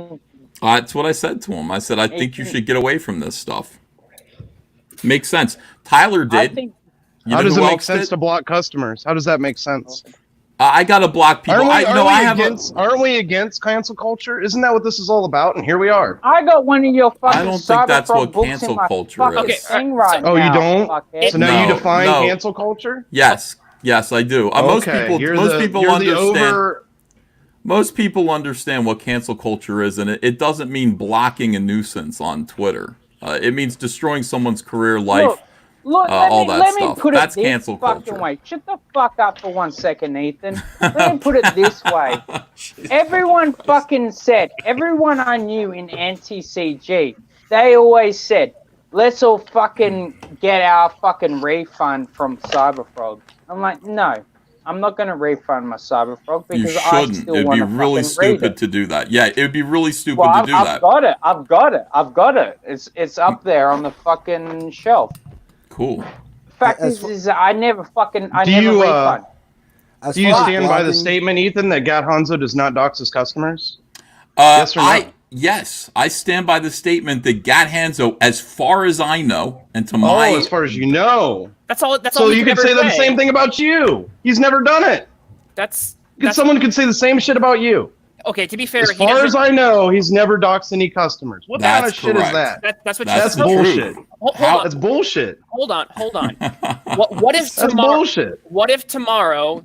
That's what I said to him. I said I think you should get away from this stuff. Makes sense. Tyler did. How does it make sense to block customers? How does that make sense? I gotta block people. Aren't we against cancel culture? Isn't that what this is all about? And here we are. I got one of your fucking. I don't think that's what cancel culture is. Oh, you don't? So now you define cancel culture? Yes, I do. Most people understand. Most people understand what cancel culture is, and it doesn't mean blocking a nuisance on Twitter. It means destroying someone's career, life. Look, let me put it this cancel fucking way. Shut the fuck up for 1 second, Ethan. Let me put it this way. Everyone I knew in anti-CG, they always said, let's all fucking get our fucking refund from Cyberfrog. I'm like, no. I'm not going to refund my Cyberfrog You because I shouldn't. still It'd want be to really fucking read stupid it. to do that. Yeah, it would be really stupid Well, to do that. I've got it. It's up there on the fucking shelf. Cool. Fact is I never refund. Do you stand by the blogging- statement, Ethan, that Gat Hanzo does not dox his customers? Yes or no? Yes, I stand by the statement that Gat Hanzo, as far as I know, and to my... as far as you know. That's all. That's so all. you could say the same thing about you. He's never done it. Someone could say the same shit about you. Okay, to be fair, as far as I know, he's never doxed any customers. What kind of shit is that? That's what That's bullshit. That's bullshit. Hold on. What if that's tomorrow? Bullshit. What if tomorrow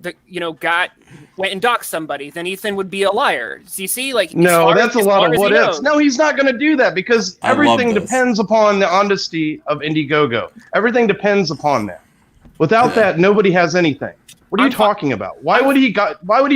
went and doxed somebody? Then Ethan would be a liar. So you see, like no, that's a lot of what ifs. No, he's not going to do that because everything depends upon the honesty of Indiegogo. Everything depends upon that. Without that, nobody has anything. What are you talking about? Why would he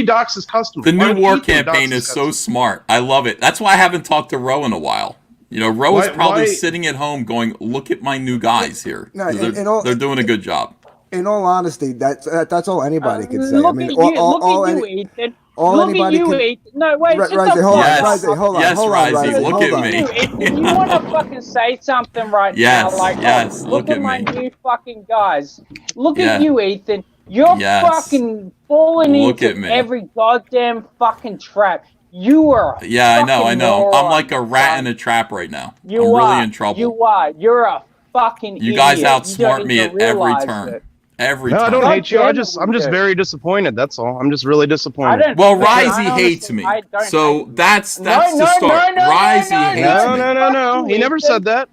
dox his customers? The new war campaign is so smart. I love it. That's why I haven't talked to Ro in a while. You know, Ro is probably sitting at home going, "Look at my new guys here. No, they're doing a good job." In all honesty, that's all anybody could say. Look I mean, at you, Ethan. Look at you, Ethan. No, wait, Rizzy, hold on. Rizzy, look at me. You want to fucking say something right now? Like, look at my new fucking guys. Look at you, Ethan. You're fucking falling into every goddamn fucking trap. You are. Yeah, I know. Moron, I'm like a rat in a trap right now. I'm really in trouble. You are. You're a fucking idiot. You guys outsmart me at every turn. Every time. I don't hate you. I'm just very disappointed. That's all. I'm just really disappointed. Well, Rizzy hates me. So that's the start. Rizzy hates me. No. He never said that.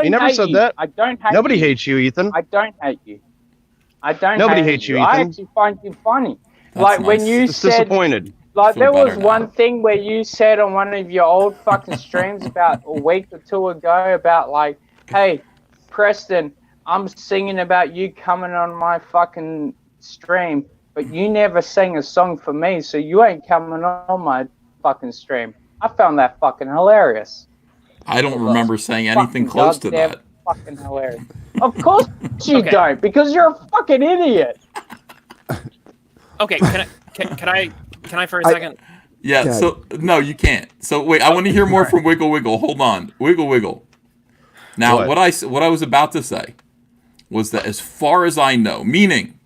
He never said that. I don't hate Nobody you. hates you, Ethan. I don't hate you. Nobody hates you, Ethan. I actually find you funny. That's like nice. when you just said, disappointed. like there was now. one thing where you said on one of your old fucking streams about a week or two ago about like, hey, Preston, I'm singing about you coming on my fucking stream, but you never sang a song for me, so you ain't coming on my fucking stream. I found that fucking hilarious. I don't remember saying anything close to that. Fucking hilarious. Of course you don't, because you're a fucking idiot. Okay, can I for a second? Yeah. So no, you can't. So wait, I want to hear more from Wiggle Wiggle. Hold on, Wiggle. Now, what I was about to say was that as far as I know, meaning,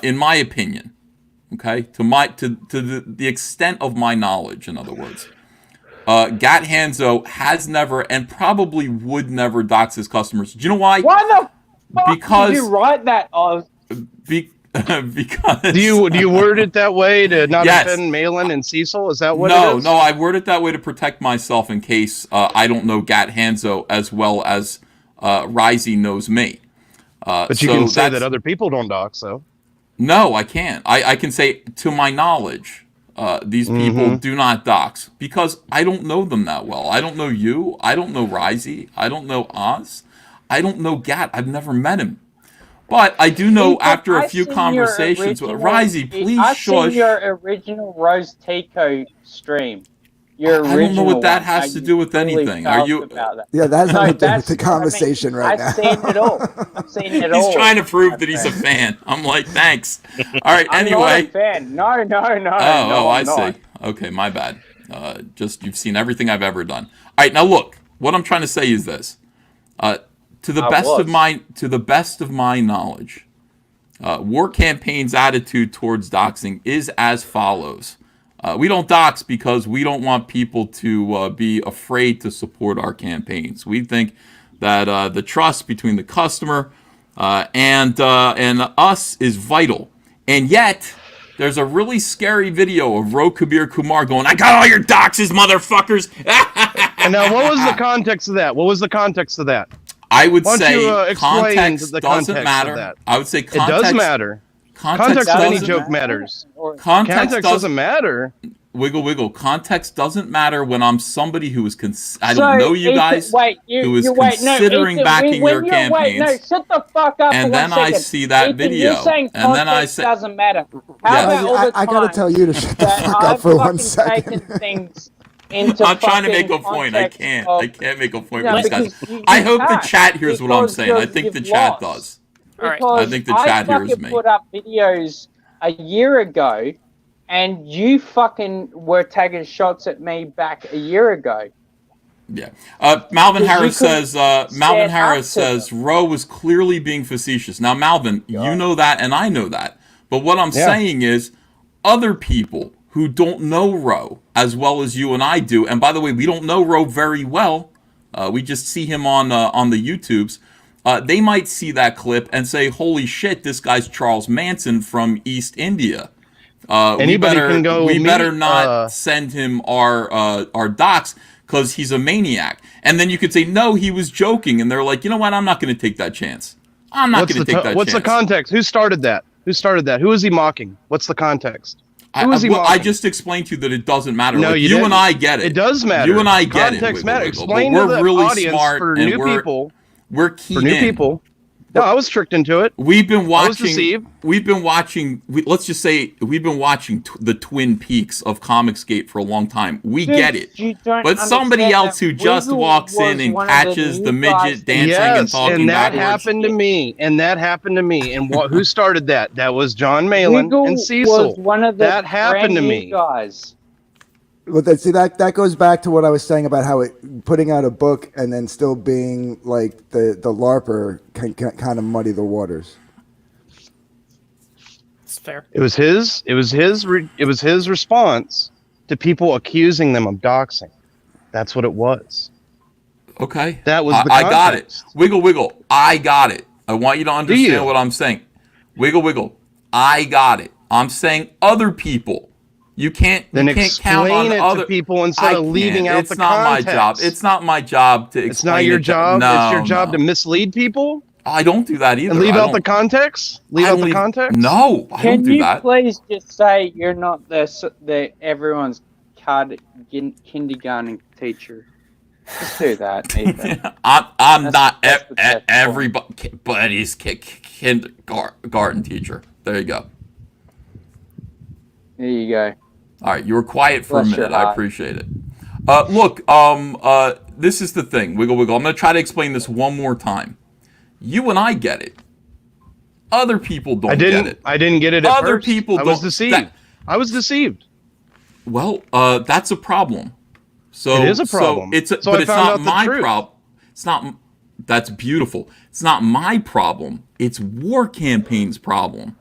in my opinion, okay, to the extent of my knowledge, in other words, Gat Hanzo has never and probably would never dox his customers. Do you know why? Why the fuck because did you write that, Oz? Because do you word it that way to not offend Malin and Cecil? Is that what it is? No, I word it that way to protect myself in case I don't know Gat Hanzo as well as Rizzy knows me. But you can say that other people don't dox, though. No, I can't. I can say, to my knowledge, these people do not dox because I don't know them that well. I don't know you. I don't know Rizzy. I don't know Oz. I don't know Gat. I've never met him. But I do know after a few conversations with Rizzy, please shush. I've seen your original Rose Tico stream. I don't know what that has to do with anything. Are you? Yeah, that's nothing to do with the conversation right now. I've seen it all. He's trying to prove that he's a fan. I'm like, thanks. All right. I'm anyway. not a fan. No. I see. Okay, my bad. You've seen everything I've ever done. All right. Now look, what I'm trying to say is this. To the best of my knowledge, War Campaign's attitude towards doxing is as follows. We don't dox because we don't want people to be afraid to support our campaigns. We think that the trust between the customer and us is vital. And yet, there's a really scary video of Ro Kabir Kumar going, "I got all your doxes, motherfuckers!" And now, what was the context of that? I would say context doesn't matter. I would say context. It does matter. Context of any joke matters. Context doesn't matter. Wiggle. Context doesn't matter when I'm somebody who is I don't know you guys. Who is considering backing your campaigns. No, shut the fuck up. And then I see that video. And then I say doesn't matter. I gotta tell you to shut the fuck up for 1 second. I'm trying to make a point. I can't make a point with these guys. I hope the chat hears what I'm saying. I think the chat does. Because I think the chat hears me. Put up videos a year ago, and you fucking were taking shots at me back a year ago. Yeah. Malvin Harris says Roe was clearly being facetious. Now, Malvin, you know that and I know that. But what I'm saying is other people who don't know Roe as well as you and I do, and by the way, we don't know Roe very well. We just see him on the YouTubes. They might see that clip and say, holy shit, this guy's Charles Manson from East India. Anybody can go. We better not send him our docs because he's a maniac. And then you could say, no, he was joking. And they're like, you know what? I'm not going to take that chance. I'm not going to take that chance. What's the context? Who started that? Who is he mocking? What's the context? I just explained to you that it doesn't matter. No, like, you and I get it. It does matter. You and I get context it. Matters. Explain to the really audience smart for new people. We're keyed for new people. No, I was tricked into it. We've been watching. I was deceived. We've been watching. Let's just say we've been watching the Twin Peaks of Comicsgate for a long time. We get it. But somebody else who just walks in and catches the midget dancing and talking backwards. Happened to me. And that happened to me. And who started that? That was John Malin and Cecil. Was one of the that happened to me, guys. Well, see that goes back to what I was saying about how putting out a book and then still being like the LARPer can kind of muddy the waters. It's fair. It was his response to people accusing them of doxing. That's what it was. Okay, that was. I got it. Wiggle. I got it. I want you to understand what I'm saying. Wiggle. I got it. I'm saying other people. You can't count on other people instead of leaving out the context. It's not my job. It's not my job to explain. It's not your job. It's your job to mislead people. I don't do that either. And leave out the context. Leave out the context. No, I don't do that. Can you please just say you're not the everyone's kindergarten teacher? Just do that, Nathan. I'm not everybody's kindergarten teacher. There you go. There you go. All right, you were quiet for a minute. I appreciate it. Look, this is the thing. Wiggle. I'm going to try to explain this one more time. You and I get it. Other people don't get it. I didn't get it at Other first. people don't. I was deceived. I was deceived. Well, that's a problem. So it is a problem. But it's not my problem. It's not. That's beautiful. It's not my problem. It's War Campaign's problem.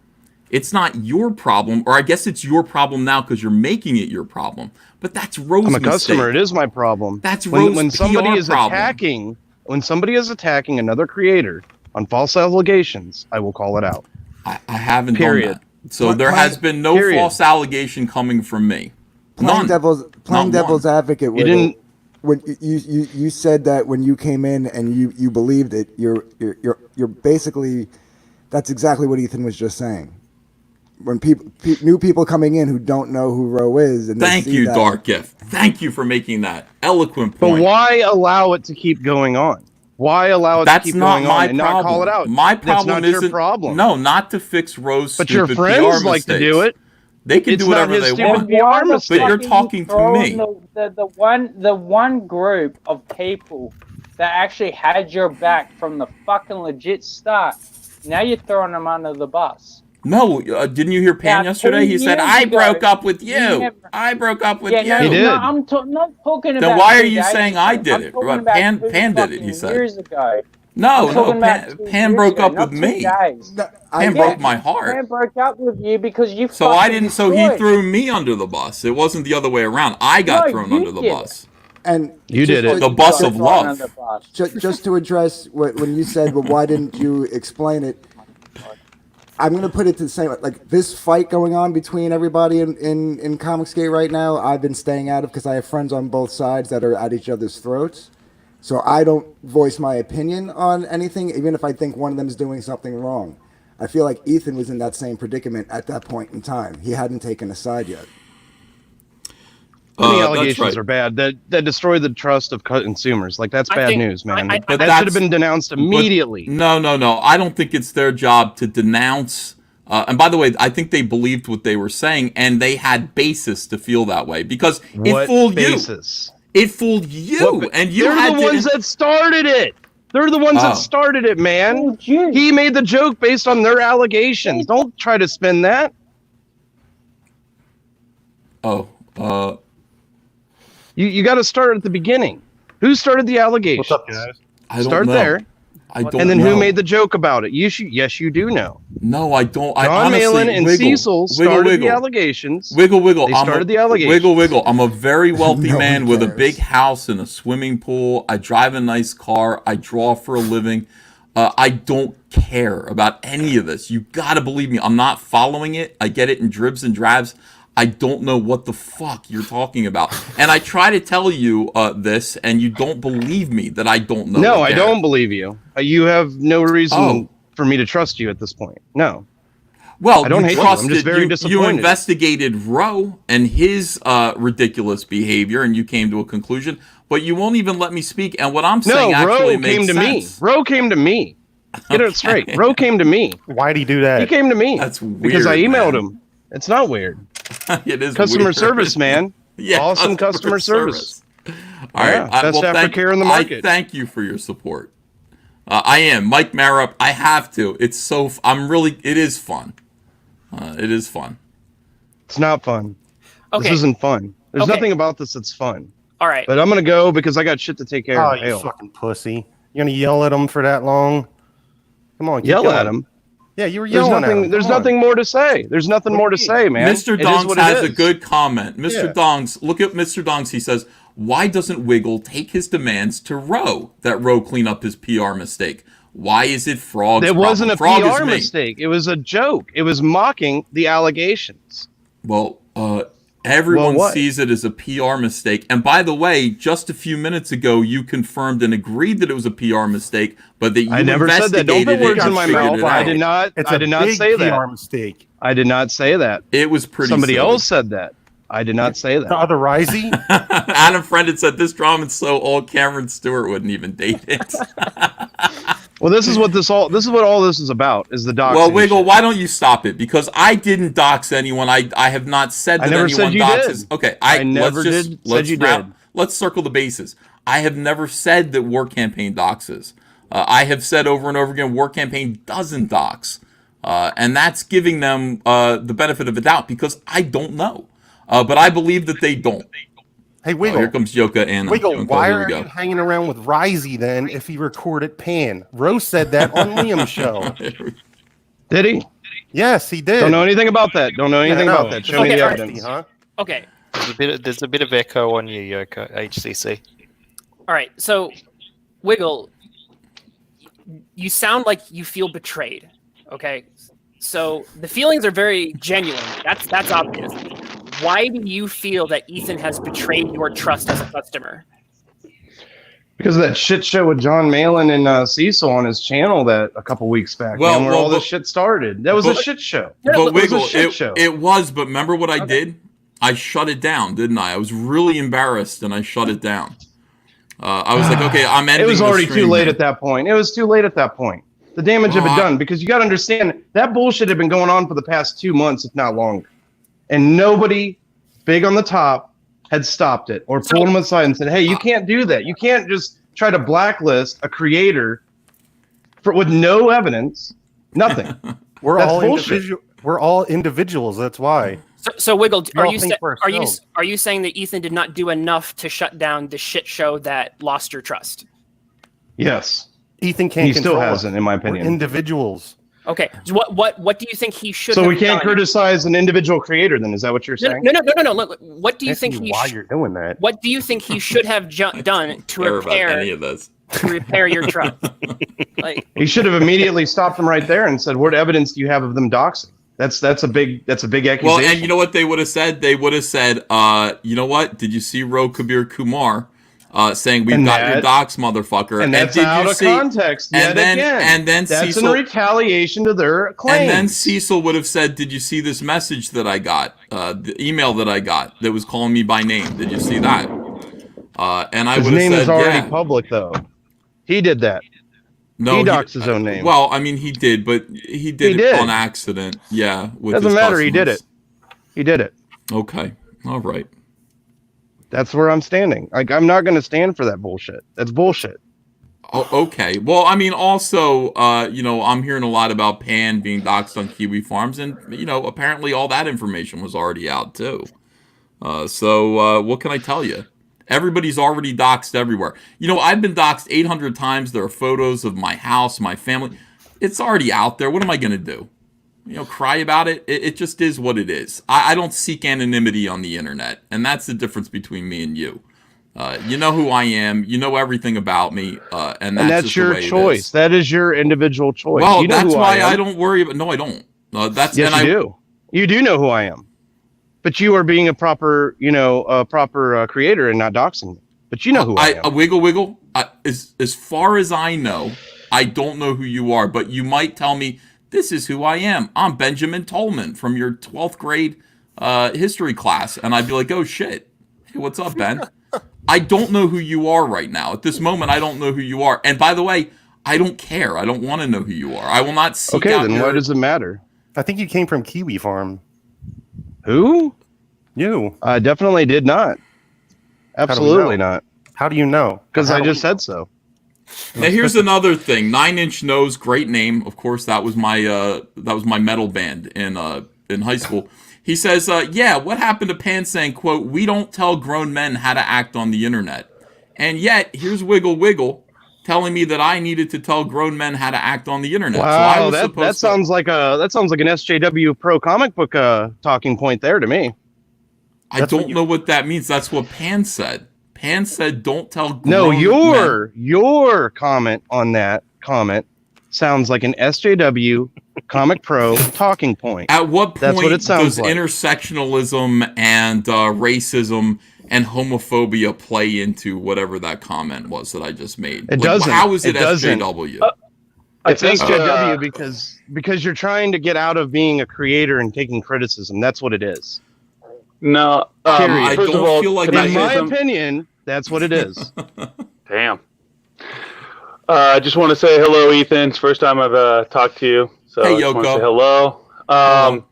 It's not your problem, or I guess it's your problem now because you're making it your problem. But that's Rose's I'm a customer. It is my problem. That's Rose's when somebody PR is problem. attacking. When somebody is attacking another creator on false allegations, I will call it out. I haven't done that. So there has been no false allegation coming from me. Playing devil's advocate. You didn't. When you said that when you came in and you believed it, you're basically, that's exactly what Ethan was just saying. When new people coming in who don't know who Roe is, and thank you, Dark Gift. Thank you for making that eloquent point. But why allow it to keep going on? Why allow it to keep going on and not call it out? My problem isn't your problem. No, not to fix Rose's but your friends like to do it. They can do whatever they want. But you're talking to me. The one group of people that actually had your back from the fucking legit start. Now you're throwing them under the bus. No, didn't you hear Pan yesterday? He said, I broke up with you. I broke up with you. He did. No, I'm not talking about. Then why are you saying I did it? Pan did it, he said. Years ago. No, Pan broke up with me. Pan broke my heart. Pan broke up with you because you. So I didn't. So he threw me under the bus. It wasn't the other way around. I got thrown under the bus. And you did it. The bus of love. Just to address when you said, well, why didn't you explain it? I'm going to put it to the same, like this fight going on between everybody in Comicsgate right now, I've been staying out of because I have friends on both sides that are at each other's throats. So I don't voice my opinion on anything, even if I think one of them is doing something wrong. I feel like Ethan was in that same predicament at that point in time. He hadn't taken a side yet. The allegations are bad. That destroy the trust of consumers. Like that's bad news, man. That should have been denounced immediately. No. I don't think it's their job to denounce. And by the way, I think they believed what they were saying, and they had basis to feel that way because it fooled you. It fooled you, and you had the ones that started it. They're the ones that started it, man. He made the joke based on their allegations. Don't try to spin that. Oh, You got to start at the beginning. Who started the allegations? What's up, guys? I don't Start know. there. I don't And then know. who made the joke about it? Yes, you do know. No, I don't. John Malin and Cecil started the allegations. Wiggle. They started the allegations. Wiggle. I'm a very wealthy No man one with a cares. big house and a swimming pool. I drive a nice car. I draw for a living. I don't care about any of this. You got to believe me. I'm not following it. I get it in dribs and drabs. I don't know what the fuck you're talking about. And I try to tell you this, and you don't believe me that I don't know. No, I don't believe you. You have no reason for me to trust you at this point. No. Well, I don't hate you. I'm just very you disappointed. investigated Roe and his ridiculous behavior, and you came to a conclusion. But you won't even let me speak. And what I'm saying actually makes sense. Roe came to me. Get it straight. Roe came to me. Why'd he do that? He came to me. That's weird. Because I emailed man. him. It's not weird. It is Customer weird. service, man. Yeah, awesome customer service. All right. Best aftercare in the market. I thank you for your support. I am Mike Marup. I have to. It's so. It is fun. It is fun. It's not fun. Okay. This isn't fun. There's nothing about this that's fun. All right. But I'm gonna go because I got shit to take care Oh, of. you fucking pussy! You're gonna yell at him for that long? Come on, keep Yell going. at him. Yeah, you were yelling at him. There's nothing more to say. There's nothing more to say, man. Mr. Dongs has a good comment. Mr. Dongs, look at Mr. Dongs. He says, why doesn't Wiggle take his demands to Roe, that Roe clean up his PR mistake? Why is it Frog's It wasn't a problem? Frog PR is me. mistake. It was a joke. It was mocking the allegations. Well, everyone what? sees it as a PR mistake. And by the way, just a few minutes ago, you confirmed and agreed that it was a PR mistake, but that you I never said that. Don't put investigated it words in and my figured mouth. it I out. did not. It's I a did not big say PR that. mistake. I did not say that. It was pretty Somebody silly. else said that. I did not say The that. other Risey? Adam Friend said this drama's so old Cameron Stewart wouldn't even date it. Well, this is what all this is about. Is the doxing? Well, Wiggle, shit. why don't you stop it? Because I didn't dox anyone. I have not said that I never anyone said you doxes. did. Okay, I never did. Said you did. Let's circle the bases. I have never said that War Campaign doxes. I have said over and over again, War Campaign doesn't dox. And that's giving them the benefit of the doubt because I don't know. But I believe that they don't. Hey, Wiggle. Here comes Yoka and Wiggle, why here we are go. you hanging around with Risey then if he recorded Pan? Rose said that on Liam's show. Did he? Yes, he did. Don't know anything about that. Don't know anything no. about that. Show me Okay, the all right. evidence. Huh? Okay. There's a bit of echo on you, Yoko, HCC. All right. So, Wiggle, you sound like you feel betrayed. Okay. So the feelings are very genuine. That's obvious. Why do you feel that Ethan has betrayed your trust as a customer? Because of that shit show with John Malin and Cecil on his channel that a couple weeks back, where all this shit started. That was a shit show. But Wiggle, show. it was. But remember what I did? I shut it down, didn't I? I was really embarrassed, and I shut it down. I was like, okay, I'm ending. It was already the stream too late here. at that point. It was too late at that point. The damage had been done because you got to understand that bullshit had been going on for the past 2 months, if not longer, and nobody big on the top had stopped it or pulled them aside and said, "Hey, you can't do that. You can't just try to blacklist a creator with no evidence, nothing." We're That's all bullshit. We're all individuals. That's why. So Wiggle, We all think for are you ourselves. are you saying that Ethan did not do enough to shut down the shit show that lost your trust? Yes, Ethan can't. he still control hasn't, it. in my We're opinion. individuals. Okay. So what do you think he should? So have we can't done? criticize an individual creator. Then is that what you're saying? No. Look, what do you think he? Why you're doing that? What do you think he should have done to Care about any repair of this. your trust? Like, He should have immediately stopped them right there and said, "What evidence do you have of them doxing?" That's a big accusation. Well, and you know what they would have said? They would have said, you know what? Did you see Ro Kabir Kumar saying we've got your docs, motherfucker? And that's did out you of see, context. and then that's Cecil, in retaliation to their claims. and then Cecil would have said, "Did you see this message that I got? The email that I got that was calling me by name? Did you see that?" And I His would have name said, is already "Yeah." public, though. He did that. No, he doxed his own name. Well, I mean, he did, but he did it on accident. Yeah, with Doesn't his matter. He did customers. it. He did it. Okay, all right. That's where I'm standing. Like, I'm not going to stand for that bullshit. That's bullshit. Oh, okay. Well, I mean, also, I'm hearing a lot about Pan being doxed on Kiwi Farms, and apparently all that information was already out too. So what can I tell you? Everybody's already doxed everywhere. You know, I've been doxed 800 times. There are photos of my house, my family. It's already out there. What am I going to do? You know, cry about it? It just is what it is. I don't seek anonymity on the internet, and that's the difference between me and you. You know who I am. You know everything about me, and that's just your choice. That is your individual choice. Well, that's why I don't worry about. No, I don't. That's yes, you do. You do know who I am, but you are being a proper, creator and not doxing me. But you know who I am. Wiggle. As far as I know, I don't know who you are. But you might tell me this is who I am. I'm Benjamin Tolman from your 12th grade history class, and I'd be like, oh shit, hey, what's up, Ben? I don't know who you are right now. At this moment, I don't know who you are. And by the way, I don't care. I don't want to know who you are. I will not seek out. Okay, then why does it matter? I think you came from Kiwi Farm. Who? You. I definitely did not. Absolutely not. How do you know? Because I just said so. Now here's another thing. 9 Inch Nose, great name. Of course, that was my metal band in high school. He says, yeah, what happened to Pan saying, quote, we don't tell grown men how to act on the internet. And yet, here's Wiggle telling me that I needed to tell grown men how to act on the internet. Wow, so that sounds like an SJW pro comic book talking point there to me. I don't know what that means. That's what Pan said. Pan said, don't tell grown No, men. your comment on that comment sounds like an SJW comic pro talking point. At what point what it sounds does like. intersectionalism and racism and homophobia play into whatever that comment was that I just made? It doesn't. How is it doesn't. SJW? It's SJW because you're trying to get out of being a creator and taking criticism. That's what it is. No, I don't feel like in my opinion, that's what it is. Damn. I just want to say hello, Ethan. It's the first time I've talked to you. So hey, I just want to Yoko. say hello.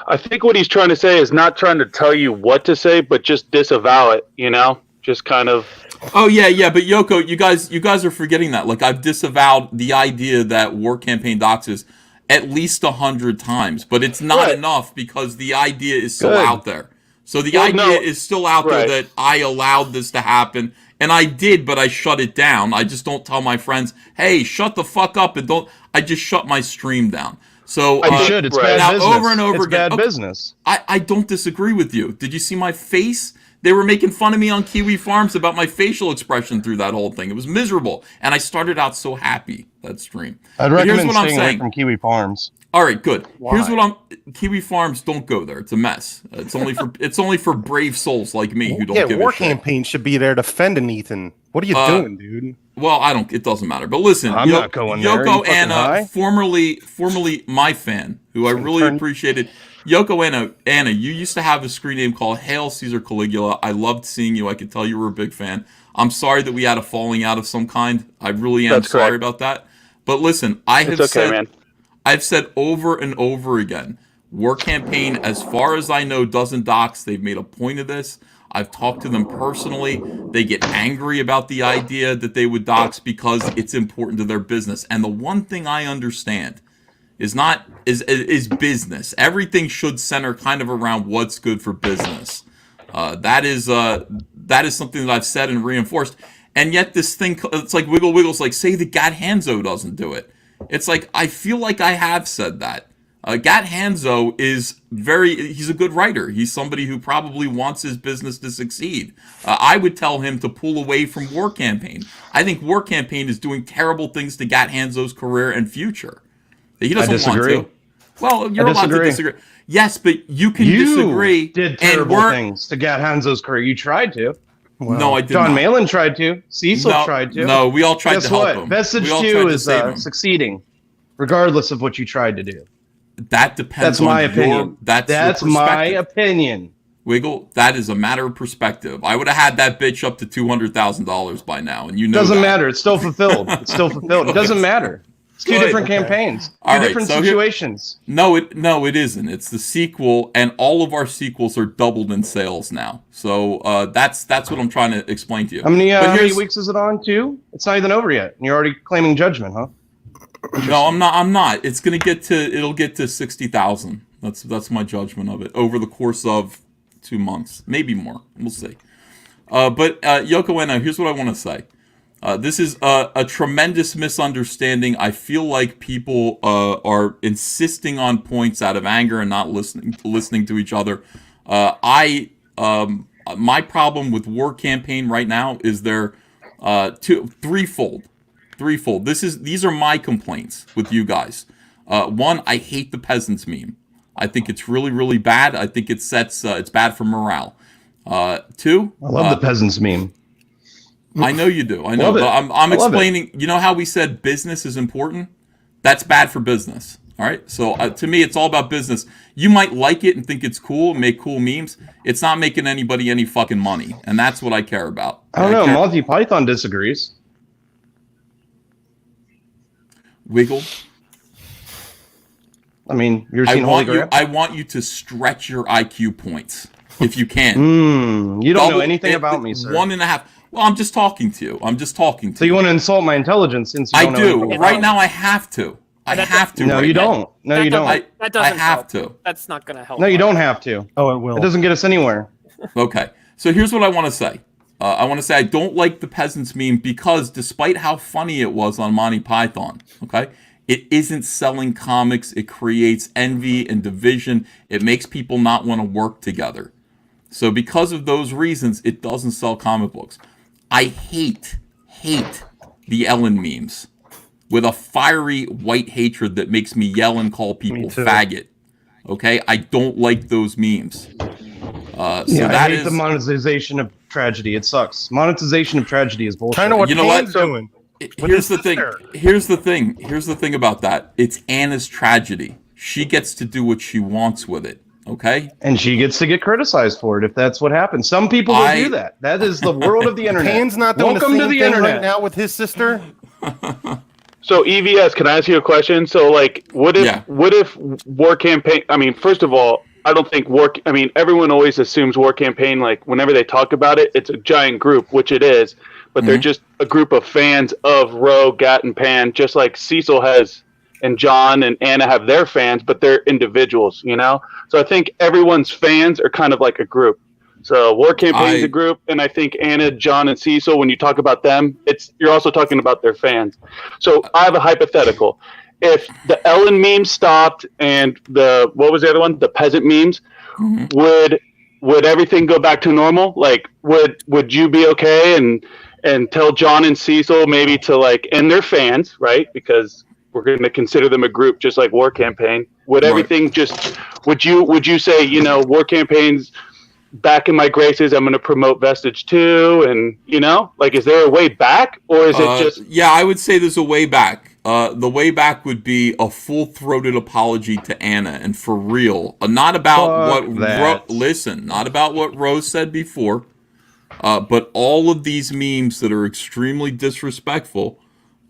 I think what he's trying to say is not trying to tell you what to say, but just disavow it, you know? Just kind of... Oh, yeah, but Yoko, you guys are forgetting that. Like, I've disavowed the idea that War Campaign doxes at least 100 times, but it's not enough because the idea is still out there. So the idea is still out there that I allowed this to happen, and I did, but I shut it down. I just don't tell my friends, hey, shut the fuck up, and don't... I just shut my stream down. So you should. It's bad now, business. over and over it's again. Bad business. I don't disagree with you. Did you see my face? They were making fun of me on Kiwi Farms about my facial expression through that whole thing. It was miserable, and I started out so happy that stream. I'd recommend staying away from Kiwi Farms. All right, good. Why? Here's what Kiwi Farms, don't go there. It's a mess. It's only for brave souls like me who don't give a shit. War Campaign should be there defending Ethan. What are you doing, dude? Well, it doesn't matter. But listen, I'm not going there. Yoko Anna, formerly my fan, who I really appreciated. Yoko Anna, you used to have a screen name called Hail Caesar Caligula. I loved seeing you. I could tell you were a big fan. I'm sorry that we had a falling out of some kind. I really am sorry about that. But listen, I've said over and over again, War Campaign, as far as I know, doesn't dox. They've made a point of this. I've talked to them personally. They get angry about the idea that they would dox because it's important to their business. And the one thing I understand is business. Everything should center kind of around what's good for business. That is something that I've said and reinforced. And yet this thing, it's like Wiggle's like, say that Gat Hanzo doesn't do it. It's like, I feel like I have said that. Gat Hanzo he's a good writer. He's somebody who probably wants his business to succeed. I would tell him to pull away from War Campaign. I think War Campaign is doing terrible things to Gat Hanzo's career and future. He doesn't want to. Well, you're allowed to disagree. Yes, but you can disagree. You did terrible things to Gat Hanzo's career. You tried to. Well, no, I did John not. Malin tried to. Cecil tried to. No, we all tried to help him. Vestige 2 is succeeding, regardless of what you tried to do. That depends on my opinion. That's my opinion. Wiggle, that is a matter of perspective. I would have had that bitch up to $200,000 by now, and you know doesn't matter. It's still fulfilled. It doesn't matter. It's two different campaigns. Two different situations. No, it isn't. It's the sequel, and all of our sequels are doubled in sales now. So that's what I'm trying to explain to you. How many weeks is it on? 2? It's not even over yet. And you're already claiming judgment, huh? No, I'm not. It'll get to 60,000. That's my judgment of it over the course of 2 months, maybe more. We'll see. But Yoko Eno, here's what I want to say. This is a tremendous misunderstanding. I feel like people are insisting on points out of anger and not listening to each other. My problem with War Campaign right now is they're threefold. These are my complaints with you guys. One, I hate the peasants meme. I think it's really, really bad. I think it's bad for morale. Two, I love the peasants meme. I know you do. I know. But I'm explaining. You know how we said business is important? That's bad for business. All right. So to me, it's all about business. You might like it and think it's cool, and make cool memes. It's not making anybody any fucking money, and that's what I care about. I don't know. Monty Python disagrees. Wiggle. I mean, you're seeing Holy Grail? I want you to stretch your IQ points if you can. You don't know anything about me, sir. 1.5. Well, I'm just talking to you. So you want to insult my intelligence since you don't know anything about right now. I have to. No, you don't. No, you don't. That doesn't I have help. to. That's not going to help. No, you don't have to. Oh, it will. It doesn't get us anywhere. Okay. So here's what I want to say. I want to say I don't like the peasants meme because despite how funny it was on Monty Python, okay, it isn't selling comics. It creates envy and division. It makes people not want to work together. So because of those reasons, it doesn't sell comic books. I hate the Ellen memes with a fiery white hatred that makes me yell and call people faggot. Okay? I don't like those memes. I hate the monetization of tragedy. It sucks. Monetization of tragedy is bullshit. Kind of what you know what? doing. Here's the thing. Here's the thing about that. It's Anna's tragedy. She gets to do what she wants with it. Okay? And she gets to get criticized for it if that's what happens. Some people will do that. That is the world of the internet. Pan's not doing Welcome the to same the thing internet right now with his sister. So EVS, can I ask you a question? So like, what if War Campaign? I mean, first of all, I don't think everyone always assumes War Campaign, like whenever they talk about it, it's a giant group, which it is, but they're just a group of fans of Ro, Gat, and Pan, just like Cecil has, and John and Anna have their fans, but they're individuals, you know? So I think everyone's fans are kind of like a group. So War Campaign is a group, and I think Anna, John, and Cecil, when you talk about them, you're also talking about their fans. So I have a hypothetical. If the Ellen meme stopped and what was the other one? The peasant memes, would everything go back to normal? Like, would you be okay and tell John and Cecil maybe to like, and their fans, right? Because we're going to consider them a group, just like War Campaign. Would everything would you say, you know, War Campaign's back in my graces, I'm going to promote Vestige 2, and you know, like, is there a way back, or is it just? Yeah, I would say there's a way back. The way back would be a full-throated apology to Anna, and for real, not about not about what Rose said before, but all of these memes that are extremely disrespectful,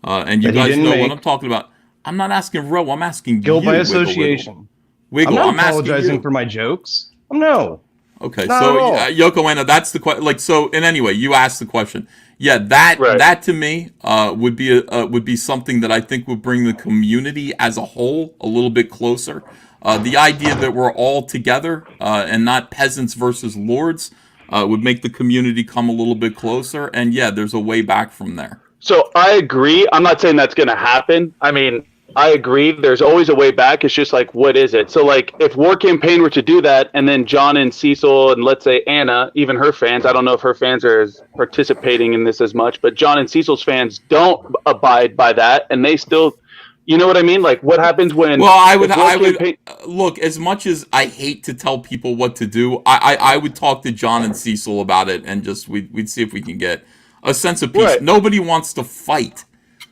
and you guys know what I'm talking about. I'm not asking Ro, I'm asking Guilt you. by association. Wiggle. I'm not apologizing for my jokes. No. Okay, so Yoko Eno, that's the question. Like, so, and anyway, you asked the question. Yeah, that to me would be something that I think would bring the community as a whole a little bit closer. The idea that we're all together and not peasants versus lords would make the community come a little bit closer. And yeah, there's a way back from there. So I agree. I'm not saying that's going to happen. I mean, I agree. There's always a way back. It's just like, what is it? So like, if War Campaign were to do that, and then John and Cecil and let's say Anna, even her fans, I don't know if her fans are participating in this as much, but John and Cecil's fans don't abide by that, and they still, you know what I mean? Like, what happens when? Well, I would look. As much as I hate to tell people what to do, I would talk to John and Cecil about it, and just we'd see if we can get a sense of peace. Right. Nobody wants to fight.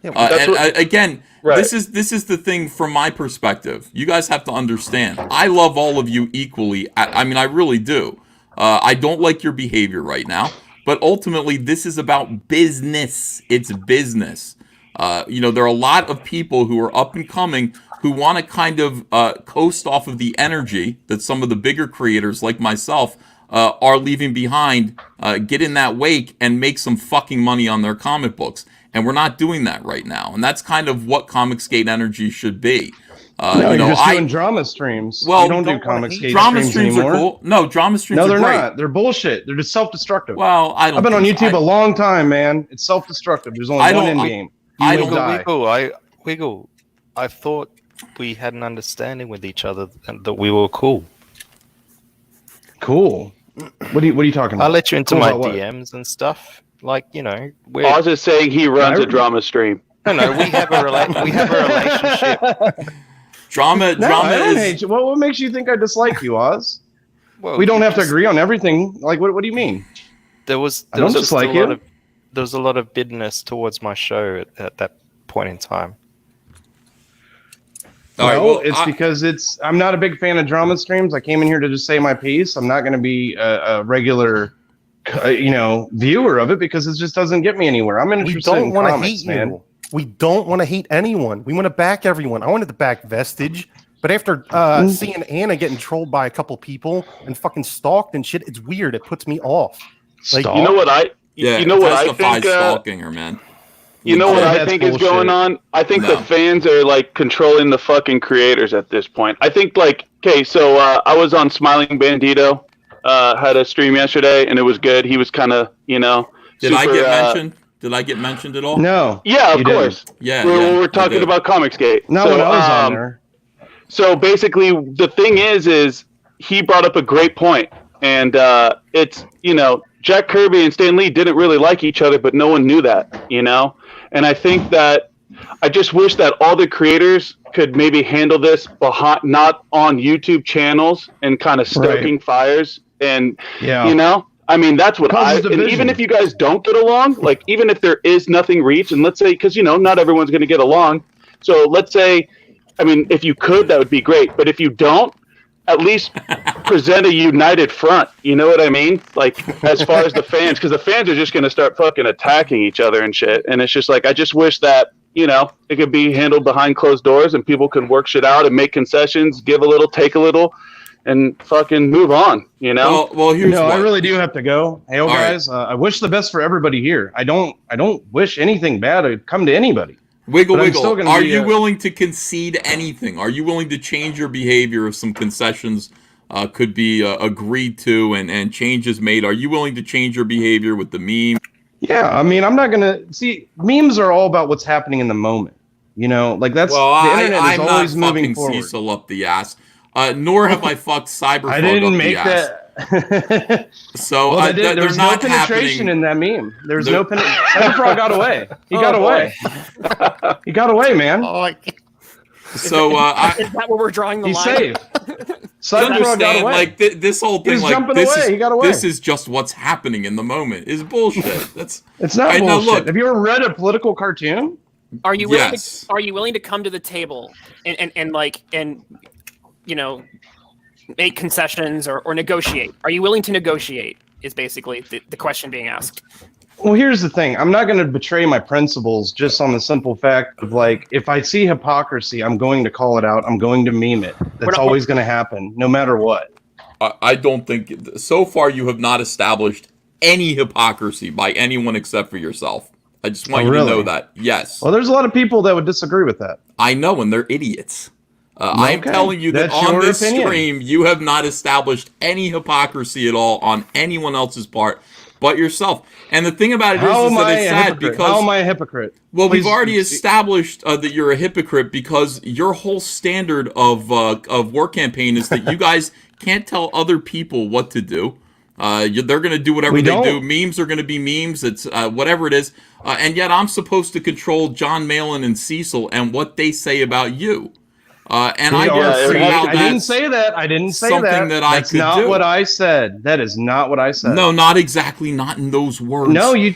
Again, this is the thing from my perspective. You guys have to understand. I love all of you equally. I mean, I really do. I don't like your behavior right now, but ultimately, this is about business. It's business. You know, there are a lot of people who are up and coming who want to kind of coast off of the energy that some of the bigger creators like myself are leaving behind, get in that wake and make some fucking money on their comic books. And we're not doing that right now. And that's kind of what Comicsgate energy should be. No, you're just doing drama streams. Well, you don't do Comicsgate drama streams anymore. Are cool. No, drama streams are great. No, they're not. They're bullshit. They're just self-destructive. Well, I've been on YouTube a long time, man. It's self-destructive. There's only one end game. You will die. Wiggle. I thought we had an understanding with each other and that we were cool. Cool. What are you talking about? I'll let you into my DMs and stuff. Like, you know, I was just saying he runs a drama stream. No, we have a relationship. Drama is... hate you. What makes you think I dislike you, Oz? Well, we don't have to agree on everything. Like, what do you mean? There was a lot of bitterness towards my show at that point in time. It's because I'm not a big fan of drama streams. I came in here to just say my piece. I'm not going to be a regular, viewer of it because it just doesn't get me anywhere. I'm interested in comics, man. We don't want to hate anyone. We want to back everyone. I wanted to back Vestige, but after seeing Anna getting trolled by a couple people and fucking stalked and shit, it's weird. It puts me off. Like, you know what I think? Stalking her, man. You know what I think is going on? I think the fans are like controlling the fucking creators at this point. I think so I was on Smiling Bandito, had a stream yesterday, and it was good. He was kind of, Did I get mentioned? Did I get mentioned at all? No. Yeah, of course. Yeah, we're talking about Comicsgate. No, I was on there. So basically, the thing is he brought up a great point, and it's Jack Kirby and Stan Lee didn't really like each other, but no one knew that, And I think that I just wish that all the creators could maybe handle this not on YouTube channels and kind of stoking fires, and I mean, that's what and even if you guys don't get along, like even if there is nothing reached, and let's say, because not everyone's going to get along, so let's say, I mean, if you could, that would be great, but if you don't, at least present a united front. You know what I mean? Like, as far as the fans, because the fans are just going to start fucking attacking each other and shit, and it's just like, I just wish that it could be handled behind closed doors and people could work shit out and make concessions, give a little, take a little, and fucking move on, Well, here's I really do have to go. Hey, guys, I wish the best for everybody here. I don't wish anything bad to come to anybody. Wiggle. Are you willing to concede anything? Are you willing to change your behavior if some concessions could be agreed to and changes made? Are you willing to change your behavior with the meme? Yeah, I mean, I'm not gonna see. Memes are all about what's happening in the moment. Like that's the internet is always moving forward. I'm not fucking Cecil up the ass. Nor have I fucked Cyberfrog I didn't up make the ass. That. So there's no penetration in that meme. There's no penetration. Cyberfrog got away. He got away. He got away, man. So is that where we're drawing the he's line? Safe. Cyberfrog got away. Like this whole thing, he was jumping away. He got away. This is just what's happening in the moment. Is bullshit. It's not bullshit. Look, have you ever read a political cartoon? Are you willing? Are you willing to come to the table and make concessions or negotiate? Are you willing to negotiate is basically the question being asked. Well, here's the thing. I'm not going to betray my principles just on the simple fact of if I see hypocrisy, I'm going to call it out. I'm going to meme it. That's always going to happen no matter what. I don't think so far you have not established any hypocrisy by anyone except for yourself. I just want you to know that. Yes. Well, there's a lot of people that would disagree with that. I know, and they're idiots. I'm telling you that on this stream, you have not established any hypocrisy at all on anyone else's part but yourself. And the thing about it is that it's sad because... How am I a hypocrite? Well, we've already established that you're a hypocrite because your whole standard of war campaign is that you guys can't tell other people what to do. They're going to do whatever they do. Memes are going to be memes. It's whatever it is. And yet I'm supposed to control John Malin and Cecil and what they say about you. And I didn't say that. I didn't say something that I That's could not do. what I said. That is not what I said. No, not exactly. Not in those words. No, you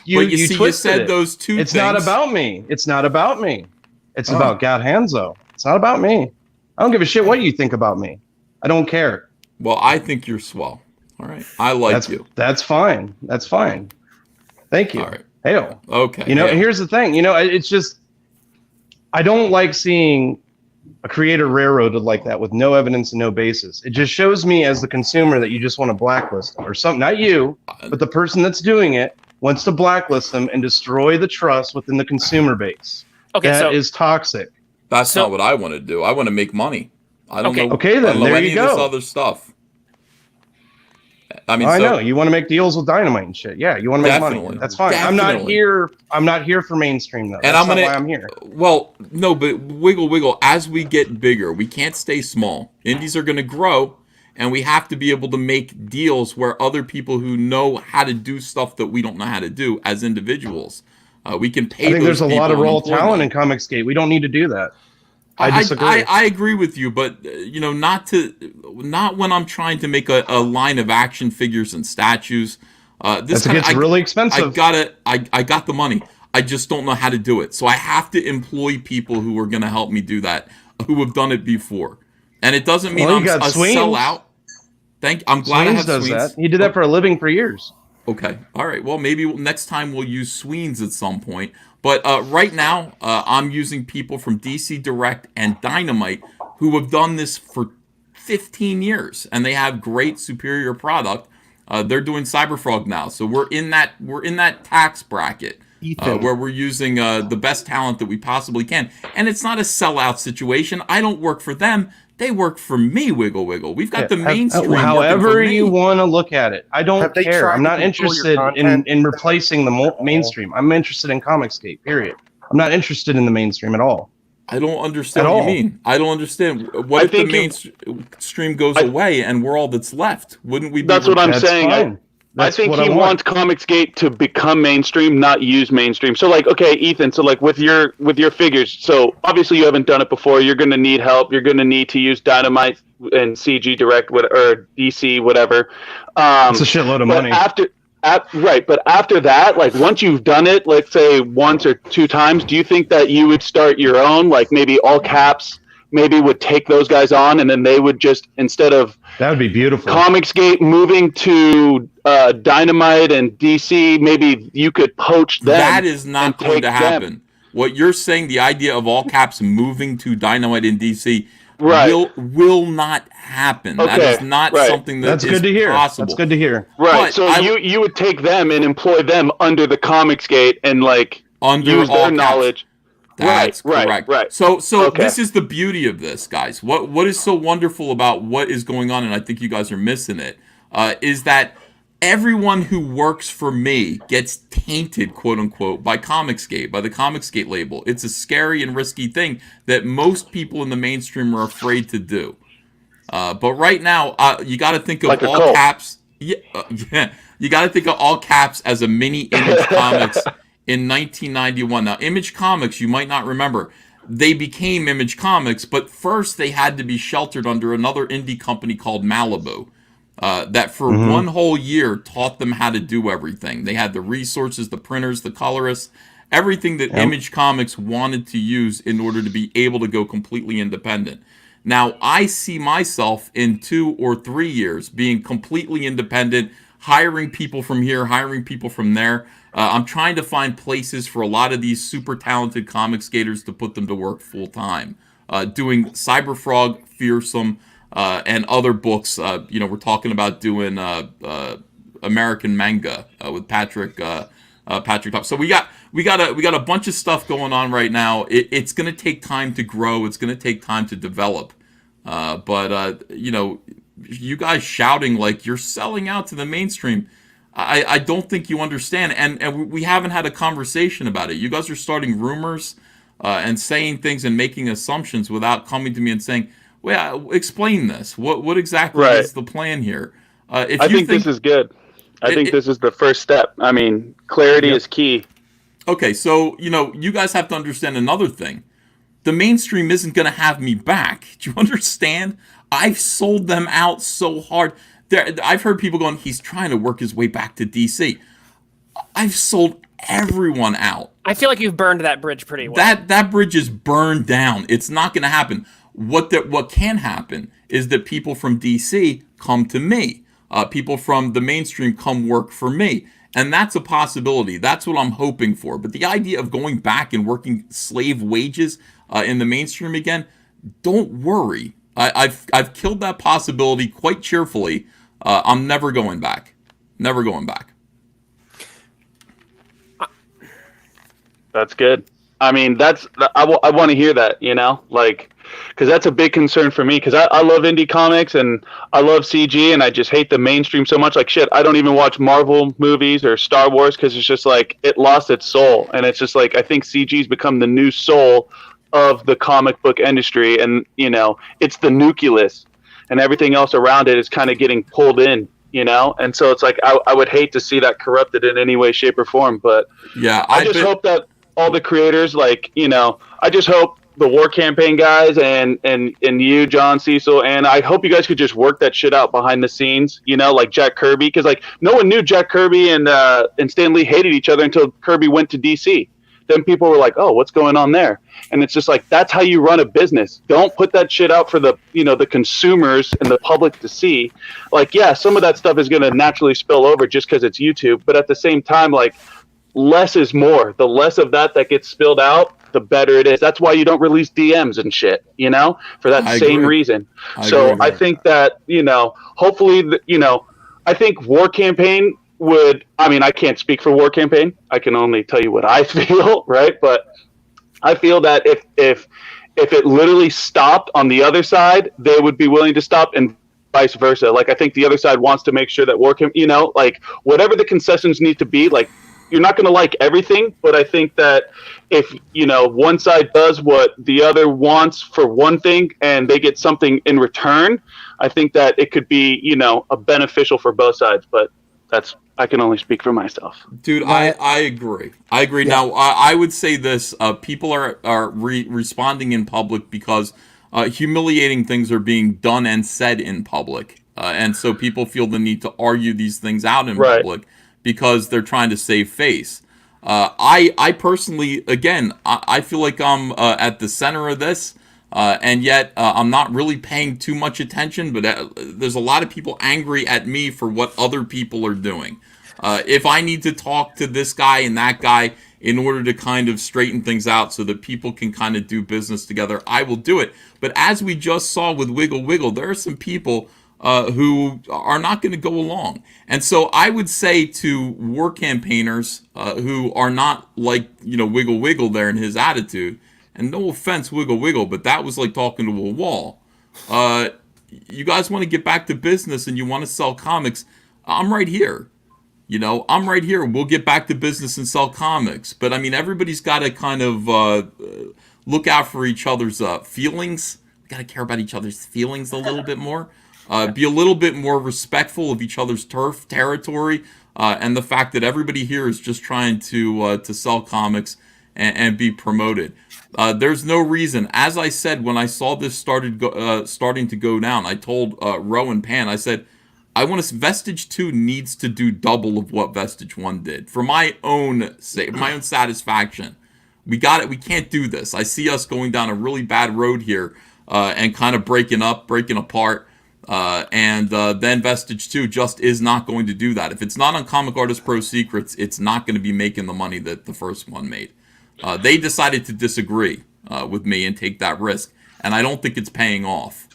said those two things. It's not about me. It's not about me. It's about Gat Hanzo. It's not about me. I don't give a shit what you think about me. I don't care. Well, I think you're swell. All right. I like you. That's fine. That's fine. Thank you. All right. Hail. Okay. Here's the thing. It's just I don't like seeing a creator railroaded like that with no evidence and no basis. It just shows me as the consumer that you just want to blacklist them or something. Not you, but the person that's doing it wants to blacklist them and destroy the trust within the consumer base. Okay, that is toxic. That's not what I want to do. I want to make money. I don't know. Okay, then I don't know there any you of this go. other stuff. I mean, I know you want to make deals with Dynamite and shit. Yeah, you want to make money. That's fine. Definitely. I'm not here for mainstream though. And That's not why I'm here. Well, no, but wiggle. As we get bigger, we can't stay small. Indies are going to grow, and we have to be able to make deals where other people who know how to do stuff that we don't know how to do as individuals, we can pay. I think there's a lot of raw employ talent them. in Comicsgate. We don't need to do that. I disagree. I agree with you, but not when I'm trying to make a line of action figures and statues. This gets really expensive. I got the money. I just don't know how to do it. So I have to employ people who are going to help me do that, who have done it before. And it doesn't mean I'm a sellout. I'm glad I have does Sweens. that. He did that for a living for years. Okay. All right. Well, maybe next time we'll use Sweens at some point. But right now, I'm using people from DC Direct and Dynamite who have done this for 15 years, and they have great, superior product. They're doing Cyberfrog now, so we're in that tax bracket where we're using the best talent that we possibly can. And it's not a sellout situation. I don't work for them. They work for me, Wiggle. We've got the mainstream. However you want to look at it. I don't care. I'm not interested in replacing the mainstream. I'm interested in Comicsgate, period. I'm not interested in the mainstream at all. I don't understand what you mean. I don't understand. What if the mainstream goes away and we're all that's left? Wouldn't we be... That's what I'm saying. I think he wants Comicsgate to become mainstream, not use mainstream. So, like, okay, Ethan. So, like, with your figures. So, obviously, you haven't done it before. You're going to need help. You're going to need to use Dynamite and CG Direct or DC, whatever. It's a shitload of money. But after that, like, once you've done it, let's say once or two times, do you think that you would start your own, like maybe all caps? Maybe would take those guys on, and then they would just, instead of that would be beautiful. Comicsgate moving to Dynamite and DC, maybe you could poach them. That is not going to happen. What you're saying, the idea of all caps moving to Dynamite and DC, will not happen. Okay, that is not something that's good to hear. Possible. That's good to hear. Right. But so you would take them and employ them under the Comicsgate and like use their knowledge. That's correct. Right. So this is the beauty of this, guys. What is so wonderful about what is going on, and I think you guys are missing it, is that everyone who works for me gets tainted, quote unquote, by Comicsgate, by the Comicsgate label. It's a scary and risky thing that most people in the mainstream are afraid to do. But right now, you got to think of all caps. Yeah, you got to think of all caps as a mini Image Comics. In 1991. Now, Image Comics, you might not remember, they became Image Comics, but first they had to be sheltered under another indie company called Malibu that for one whole year taught them how to do everything. They had the resources, the printers, the colorists, everything that Image Comics wanted to use in order to be able to go completely independent. Now, I see myself in 2 or 3 years being completely independent, hiring people from here, hiring people from there. I'm trying to find places for a lot of these super talented comic skaters to put them to work full time. Doing Cyberfrog, Fearsome, and other books. We're talking about doing American manga with Patrick Top. So we got a bunch of stuff going on right now. It's going to take time to grow. It's going to take time to develop. But you guys shouting like you're selling out to the mainstream. I don't think you understand, and we haven't had a conversation about it. You guys are starting rumors and saying things and making assumptions without coming to me and saying, well, explain this. What exactly is the plan here? I think this is good. I think this is the first step. I mean, clarity is key. Okay, so, you guys have to understand another thing. The mainstream isn't going to have me back. Do you understand? I've sold them out so hard. I've heard people going, he's trying to work his way back to DC. I've sold everyone out. I feel like you've burned that bridge pretty well. That bridge is burned down. It's not going to happen. What can happen is that people from DC come to me. People from the mainstream come work for me. And that's a possibility. That's what I'm hoping for. But the idea of going back and working slave wages in the mainstream again, don't worry. I've killed that possibility quite cheerfully. I'm never going back. Never going back. That's good. I mean, I want to hear that, you know, like, because that's a big concern for me. Because I love indie comics and I love CG, and I just hate the mainstream so much. Like, shit, I don't even watch Marvel movies or Star Wars because it's just like it lost its soul, and it's just like I think CG's become the new soul of the comic book industry, and you know, it's the nucleus, and everything else around it is kind of getting pulled in. You know, and so it's like I would hate to see that corrupted in any way, shape, or form. But yeah, I just hope that all the creators, like, you know, I just hope the War Campaign guys and you, John, Cecil, and I hope you guys could just work that shit out behind the scenes. You know, like Jack Kirby, because like no one knew Jack Kirby and Stan Lee hated each other until Kirby went to DC. Then people were like, oh, what's going on there? And it's just like, that's how you run a business. Don't put that shit out for the, you know, the consumers and the public to see. Like, yeah, some of that stuff is going to naturally spill over just because it's YouTube. But at the same time, like, less is more. The less of that gets spilled out, the better it is. That's why you don't release DMs and shit, you know, for that same reason. So I think that, you know, hopefully, you know, I think War Campaign would, I mean, I can't speak for War Campaign. I can only tell you what I feel, right? But I feel that if it literally stopped on the other side, they would be willing to stop, and vice versa. Like, I think the other side wants to make sure that War Campaign, you know, like, whatever the concessions need to be, like, you're not going to like everything, but I think that if, you know, one side does what the other wants for one thing and they get something in return, I think that it could be, you know, a beneficial for both sides. But I can only speak for myself. Dude, I agree. I agree. Yeah. Now, I would say this. People are responding in public because humiliating things are being done and said in public. And so people feel the need to argue these things out in public because they're trying to save face. I personally, again, I feel like I'm at the center of this. And yet I'm not really paying too much attention, but there's a lot of people angry at me for what other people are doing. If I need to talk to this guy and that guy in order to kind of straighten things out so that people can kind of do business together, I will do it. But as we just saw with Wiggle Wiggle, there are some people who are not going to go along. And so I would say to war campaigners who are not like, you know, Wiggle Wiggle there in his attitude, and no offense, Wiggle Wiggle, but that was like talking to a wall. You guys want to get back to business and you want to sell comics, I'm right here. You know, I'm right here. We'll get back to business and sell comics. But, I mean, everybody's got to kind of look out for each other's feelings. We got to care about each other's feelings a little bit more. Be a little bit more respectful of each other's territory, and the fact that everybody here is just trying to sell comics and be promoted. There's no reason. As I said, when I saw this starting to go down, I told Ro and Pan, I said, Vestige 2 needs to do double of what Vestige 1 did. For my own sake, my own satisfaction. We got it. We can't do this. I see us going down a really bad road here and kind of breaking apart. And then Vestige 2 just is not going to do that. If it's not on Comic Artist Pro Secrets, it's not going to be making the money that the first one made. They decided to disagree with me and take that risk, and I don't think it's paying off.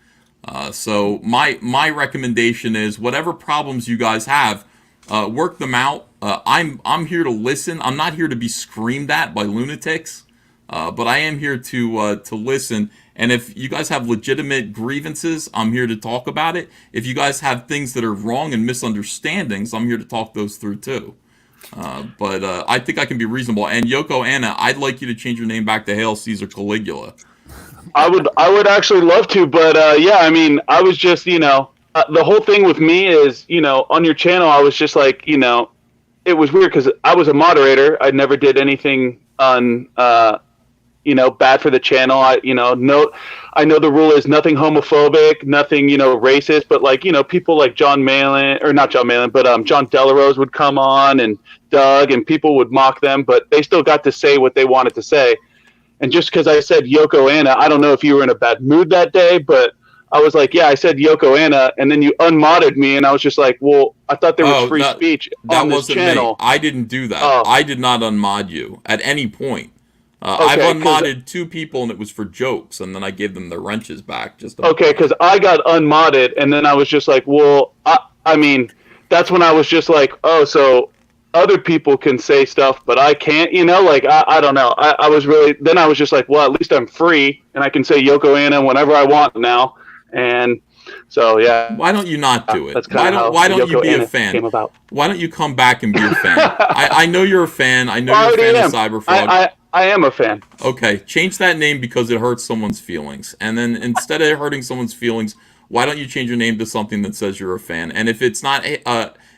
So my recommendation is whatever problems you guys have, work them out. I'm here to listen. I'm not here to be screamed at by lunatics, but I am here to listen. And if you guys have legitimate grievances, I'm here to talk about it. If you guys have things that are wrong and misunderstandings, I'm here to talk those through too. But I think I can be reasonable. And Yoko Anna, I'd like you to change your name back to Hail Caesar Caligula. I would actually love to, but yeah, I mean, I was just, you know, the whole thing with me is, you know, on your channel, I was just like, you know, it was weird because I was a moderator. I never did anything on, you know, bad for the channel. I know the rule is nothing homophobic, nothing, you know, racist, but like, you know, people like John Delarose would come on and Doug, and people would mock them, but they still got to say what they wanted to say. And just because I said Yoko Anna, I don't know if you were in a bad mood that day, but I was like, yeah, I said Yoko Anna, and then you unmodded me, and I was just like, well, I thought there was free speech on this channel. Me. I didn't do that. I did not unmod you at any point. I've unmodded 2 people, and it was for jokes, and then I gave them their wrenches back. Okay, because I got unmodded, and then I was just like, well, I mean, that's when I was just like, oh, so other people can say stuff, but I can't, like, I don't know. I was just like, well, at least I'm free and I can say Yoko Anna whenever I want now. And so, yeah. Why don't you not do it? That's why don't you be Anna a fan? Came about. Why don't you come back and be a fan? I know you're a fan. I know you're a fan of Cyberfrog. I am a fan. Okay, change that name because it hurts someone's feelings. And then instead of hurting someone's feelings, why don't you change your name to something that says you're a fan? And if it's not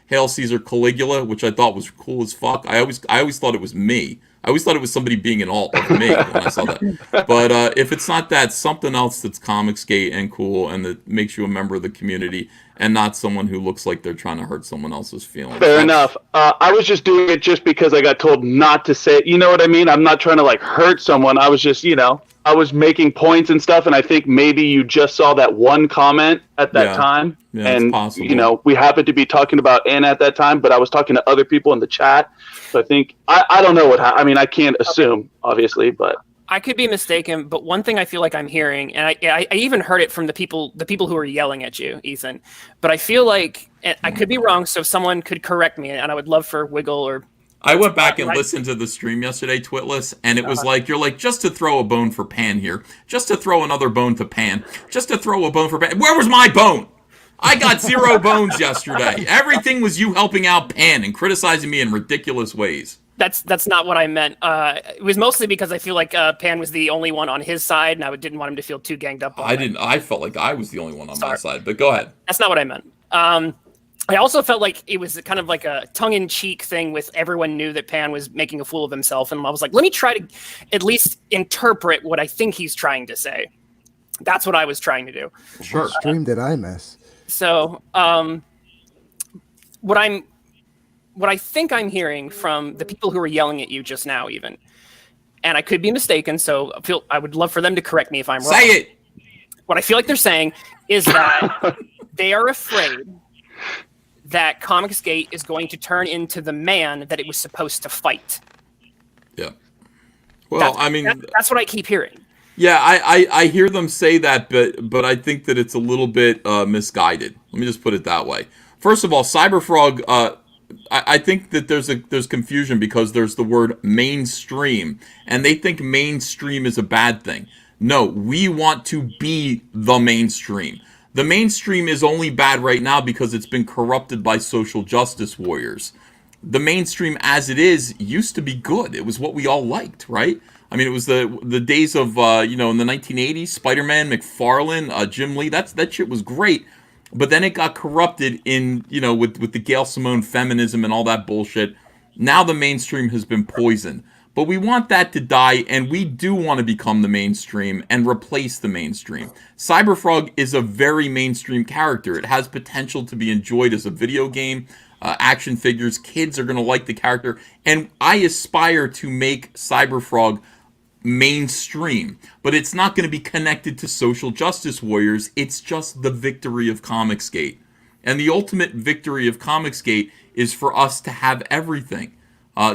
Hail Caesar Caligula, which I thought was cool as fuck, I always thought it was me. I always thought it was somebody being an alt of me when I saw that. But if it's not that, something else that's Comicsgate and cool and that makes you a member of the community and not someone who looks like they're trying to hurt someone else's feelings. Fair enough. I was just doing it just because I got told not to say it. You know what I mean? I'm not trying to like hurt someone. I was just, I was making points and stuff, and I think maybe you just saw that one comment at that time. Yeah, and, it's possible. We happened to be talking about Anna at that time, but I was talking to other people in the chat. So I think, I don't know what happened. I mean, I can't assume, obviously, but. I could be mistaken, but one thing I feel like I'm hearing, and I even heard it from the people who are yelling at you, Ethan, but I feel like, and I could be wrong, so if someone could correct me, and I would love for Wiggle or... I went back and listened to the stream yesterday, Twitless, and it was like, you're like, just to throw a bone for Pan here, just to throw another bone to Pan, just to throw a bone for Pan. Where was my bone? I got 0 bones yesterday. Everything was you helping out Pan and criticizing me in ridiculous ways. That's not what I meant. It was mostly because I feel like Pan was the only one on his side, and I didn't want him to feel too ganged up on it. I felt like I was the only one on my side, but go ahead. That's not what I meant. I also felt like it was kind of like a tongue-in-cheek thing with everyone knew that Pan was making a fool of himself, and I was like, let me try to at least interpret what I think he's trying to say. That's what I was trying to do. Sure. What stream did I miss? So, what I think I'm hearing from the people who were yelling at you just now, even, and I could be mistaken, so I would love for them to correct me if I'm wrong. Say it! What I feel like they're saying is that they are afraid that Comicsgate is going to turn into the man that it was supposed to fight. Yeah. Well, that's what I keep hearing. Yeah, I hear them say that, but I think that it's a little bit misguided. Let me just put it that way. First of all, Cyberfrog, I think that there's confusion because there's the word mainstream, and they think mainstream is a bad thing. No, we want to be the mainstream. The mainstream is only bad right now because it's been corrupted by social justice warriors. The mainstream as it is used to be good. It was what we all liked, right? I mean, it was the days of, in the 1980s, Spider-Man, McFarlane, Jim Lee, that shit was great. But then it got corrupted in, with the Gail Simone feminism and all that bullshit. Now the mainstream has been poisoned. But we want that to die, and we do want to become the mainstream and replace the mainstream. Cyberfrog is a very mainstream character. It has potential to be enjoyed as a video game, action figures. Kids are going to like the character. And I aspire to make Cyberfrog mainstream, but it's not going to be connected to social justice warriors. It's just the victory of Comicsgate. And the ultimate victory of Comicsgate is for us to have everything.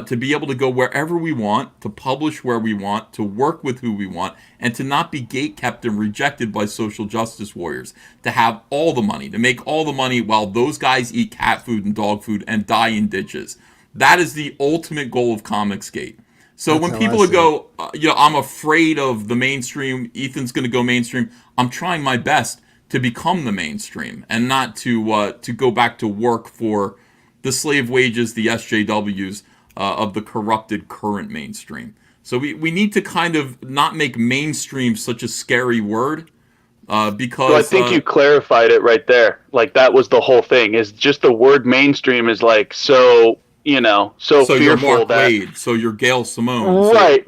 To be able to go wherever we want, to publish where we want, to work with who we want, and to not be gatekept and rejected by social justice warriors. To have all the money, to make all the money while those guys eat cat food and dog food and die in ditches. That is the ultimate goal of Comicsgate. So when people go, I'm afraid of the mainstream, Ethan's going to go mainstream, I'm trying my best to become the mainstream and not to go back to work for the slave wages, the SJWs, of the corrupted current mainstream. So we need to kind of not make mainstream such a scary word because... So I think you clarified it right there. Like, that was the whole thing, is just the word mainstream is like so fearful you're Mark that... Wade, so you're Gail Simone. Right.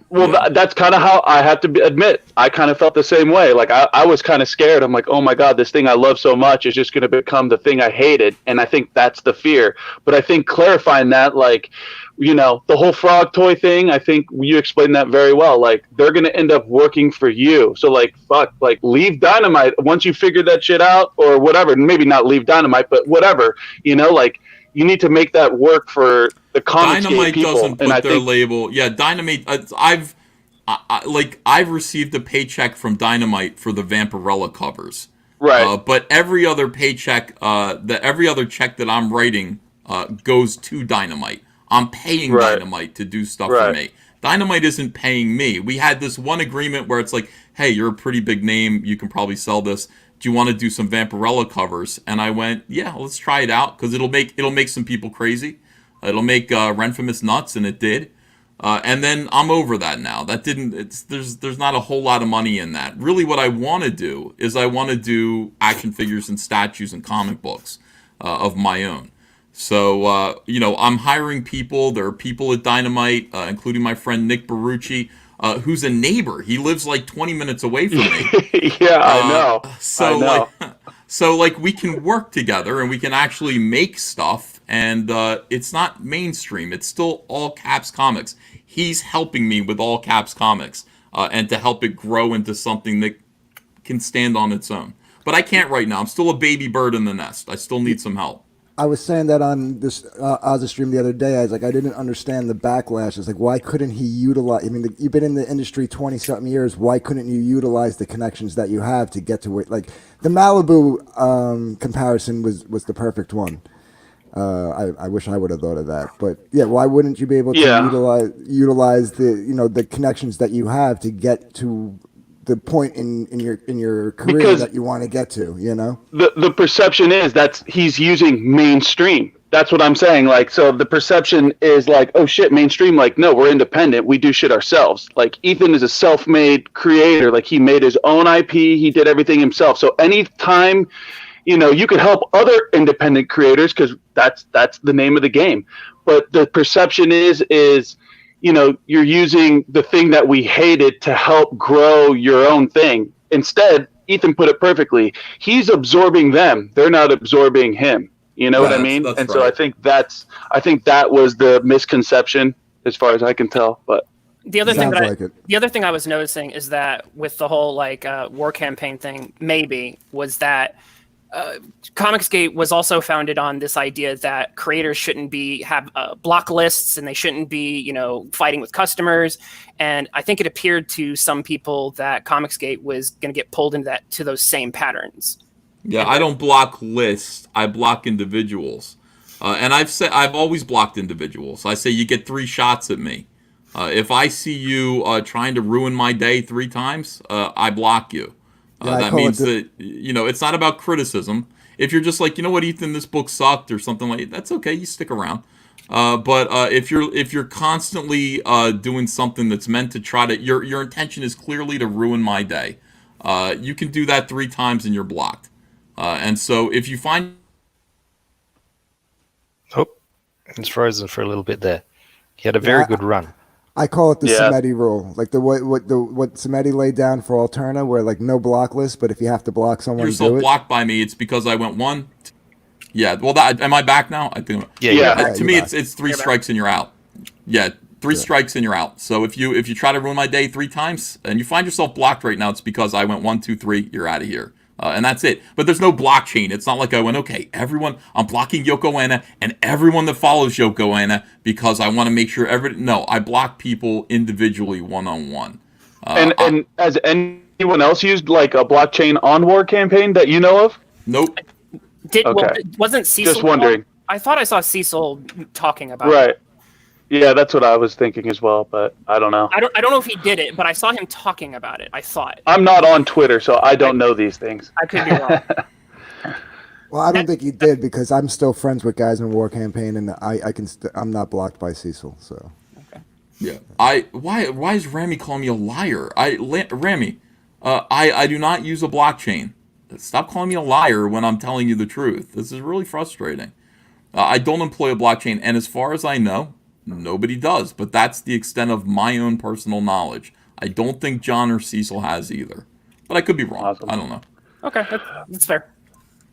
That's kind of how I have to admit. I kind of felt the same way. Like, I was kind of scared. I'm like, oh my God, this thing I love so much is just going to become the thing I hated. And I think that's the fear. But I think clarifying that, like, the whole frog toy thing, I think you explained that very well. Like, they're going to end up working for you. So, like, fuck, like, leave Dynamite once you figure that shit out or whatever. Maybe not leave Dynamite, but whatever, like, you need to make that work for the Comicsgate people. Dynamite doesn't put their label. Yeah, Dynamite. I've received a paycheck from Dynamite for the Vampirella covers. Right. But every other paycheck, every other check that I'm writing, goes to Dynamite. I'm paying Right. Dynamite to do stuff Right. for me. Dynamite isn't paying me. We had this one agreement where it's like, hey, you're a pretty big name. You can probably sell this. Do you want to do some Vampirella covers? And I went, yeah, let's try it out because it'll make some people crazy. It'll make Renfamous nuts, and it did. And then I'm over that now. There's not a whole lot of money in that. Really, what I want to do is I want to do action figures and statues and comic books of my own. So, I'm hiring people. There are people at Dynamite, including my friend Nick Barucci, who's a neighbor. He lives like 20 minutes away from me. Yeah, I know. So we can work together and we can actually make stuff. And it's not mainstream. It's still all caps comics. He's helping me with all caps comics and to help it grow into something that can stand on its own. But I can't right now. I'm still a baby bird in the nest. I still need some help. I was saying that on this Ozzy stream the other day. I was like, I didn't understand the backlash. It's like, why couldn't he utilize? I mean, you've been in the industry 20-something years. Why couldn't you utilize the connections that you have to get to where? Like the Malibu comparison was the perfect one. I wish I would have thought of that, but yeah, why wouldn't you be able to utilize the the connections that you have to get to the point in your career because that you want to get to? The perception is that he's using mainstream. That's what I'm saying. Like, so the perception is like, oh shit, mainstream. Like, no, we're independent. We do shit ourselves. Like, Ethan is a self-made creator. Like, he made his own IP. He did everything himself. So anytime, you can help other independent creators because that's the name of the game. But the perception is you're using the thing that we hated to help grow your own thing. Instead, Ethan put it perfectly. He's absorbing them. They're not absorbing him. You know what I mean? And right. So I think that was the misconception as far as I can tell. But the other thing I was noticing is that with the whole war campaign thing, was that Comicsgate was also founded on this idea that creators shouldn't have block lists and they shouldn't be, fighting with customers. And I think it appeared to some people that Comicsgate was going to get pulled into those same patterns. Yeah, I don't block lists. I block individuals. And I've always blocked individuals. I say you get 3 shots at me. If I see you trying to ruin my day 3 times, I block you. That means that, it's not about criticism. If you're just like, you know what, Ethan, this book sucked or something like that, that's okay. You stick around. But if you're constantly doing something that's meant to try to, your intention is clearly to ruin my day. You can do that 3 times and you're blocked. And so if you find... Oh, he's frozen for a little bit there. He had a very good run. I call it the Samedi rule, like what Samedi laid down for Alterna, where like no block list, but if you have to block someone, you're so blocked by me. It's because I went 1. Yeah. Well, am I back now? I think. Yeah. To me, it's 3 strikes and you're out. Yeah, 3 strikes and you're out. So if you try to ruin my day 3 times and you find yourself blocked right now, it's because I went 1, 2, 3. You're out of here. And that's it. But there's no blockchain. It's not like I went, okay, I'm blocking Yoko Anna and everyone that follows Yoko Anna because I want to make sure No, I block people individually, one-on-one. And has anyone else used like a blockchain on war campaign that you know of? Nope. Wasn't Cecil? Just wondering. I thought I saw Cecil talking about it. Right. Yeah, that's what I was thinking as well, but I don't know. I don't know if he did it, but I saw him talking about it. I thought. I'm not on Twitter, so I don't know these things. I could be wrong. Well, I don't think he did because I'm still friends with guys in War Campaign, and I'm not blocked by Cecil. So. Okay. Yeah. Why is Rami calling me a liar? Rami, I do not use a blockchain. Stop calling me a liar when I'm telling you the truth. This is really frustrating. I don't employ a blockchain, and as far as I know, nobody does, but that's the extent of my own personal knowledge. I don't think John or Cecil has either, but I could be wrong. Awesome. I don't know. Okay, that's fair.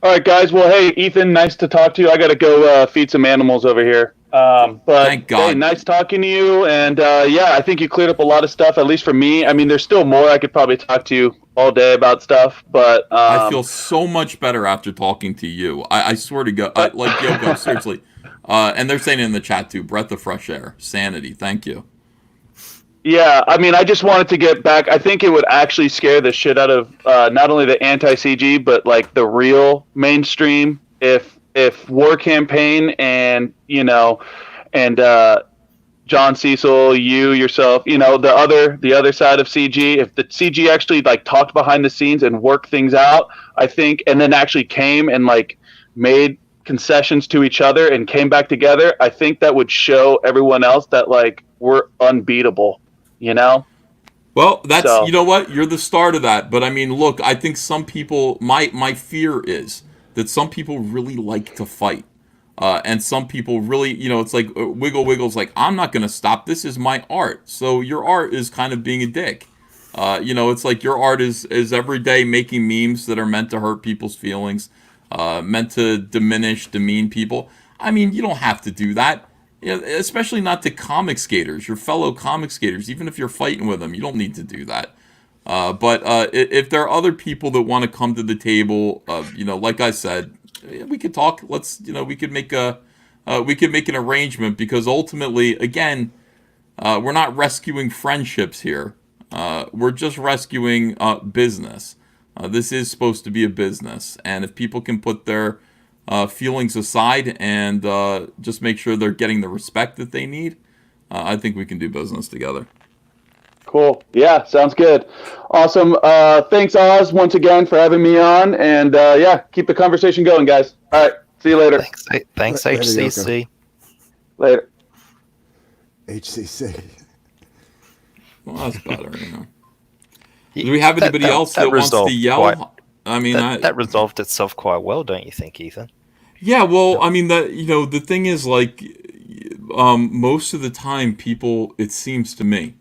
All right, guys. Well, hey, Ethan, nice to talk to you. I got to go feed some animals over here. But thank God. Hey, nice talking to you. And I think you cleared up a lot of stuff, at least for me. I mean, there's still more. I could probably talk to you all day about stuff, but I feel so much better after talking to you. I swear to God, like Yoko, seriously. And they're saying it in the chat too, breath of fresh air, sanity. Thank you. Yeah, I mean, I just wanted to get back. I think it would actually scare the shit out of not only the anti-CG, but like the real mainstream if War Campaign and and John Cecil, you yourself, the other side of CG, if the CG actually like talked behind the scenes and worked things out, I think, and then actually came and like made concessions to each other and came back together, I think that would show everyone else that like we're unbeatable, Well, that's you know what? You're the start of that. But I mean, look, I think some people my fear is that some people really like to fight. And some people really, it's like Wiggle Wiggle's like, I'm not going to stop. This is my art. So your art is kind of being a dick. It's like your art is every day making memes that are meant to hurt people's feelings, meant to demean people. I mean, you don't have to do that. Especially not to comic skaters, your fellow comic skaters. Even if you're fighting with them, you don't need to do that. But if there are other people that want to come to the table, like I said, we could talk. We could make an arrangement, because ultimately, again, we're not rescuing friendships here. We're just rescuing business. This is supposed to be a business, and if people can put their feelings aside and just make sure they're getting the respect that they need, I think we can do business together. Cool. Yeah, sounds good. Awesome. Thanks, Oz, once again for having me on. And keep the conversation going, guys. All right. See you later. Thanks HCC. Later. HCC. Well, that's better, Do we have anybody else that wants to yell? That resolved itself quite well, don't you think, Ethan? Yeah, well, I mean, the thing is, like, most of the time people, it seems to me,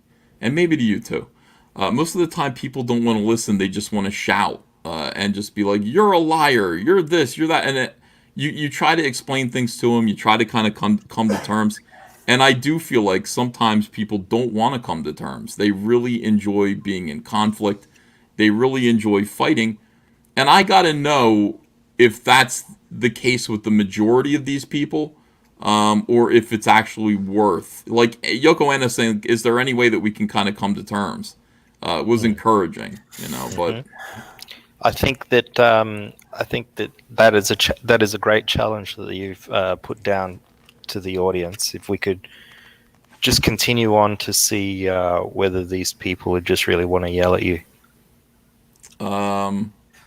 and maybe to you too, most of the time people don't want to listen. They just want to shout and just be like, you're a liar, you're this, you're that. And you try to explain things to them. You try to kind of come to terms. And I do feel like sometimes people don't want to come to terms. They really enjoy being in conflict. They really enjoy fighting. And I got to know if that's the case with the majority of these people, or if it's actually worth, like Yoko Ono saying, is there any way that we can kind of come to terms? Was encouraging, but I think that that is a great challenge that you've put down to the audience. If we could just continue on to see whether these people would just really want to yell at you.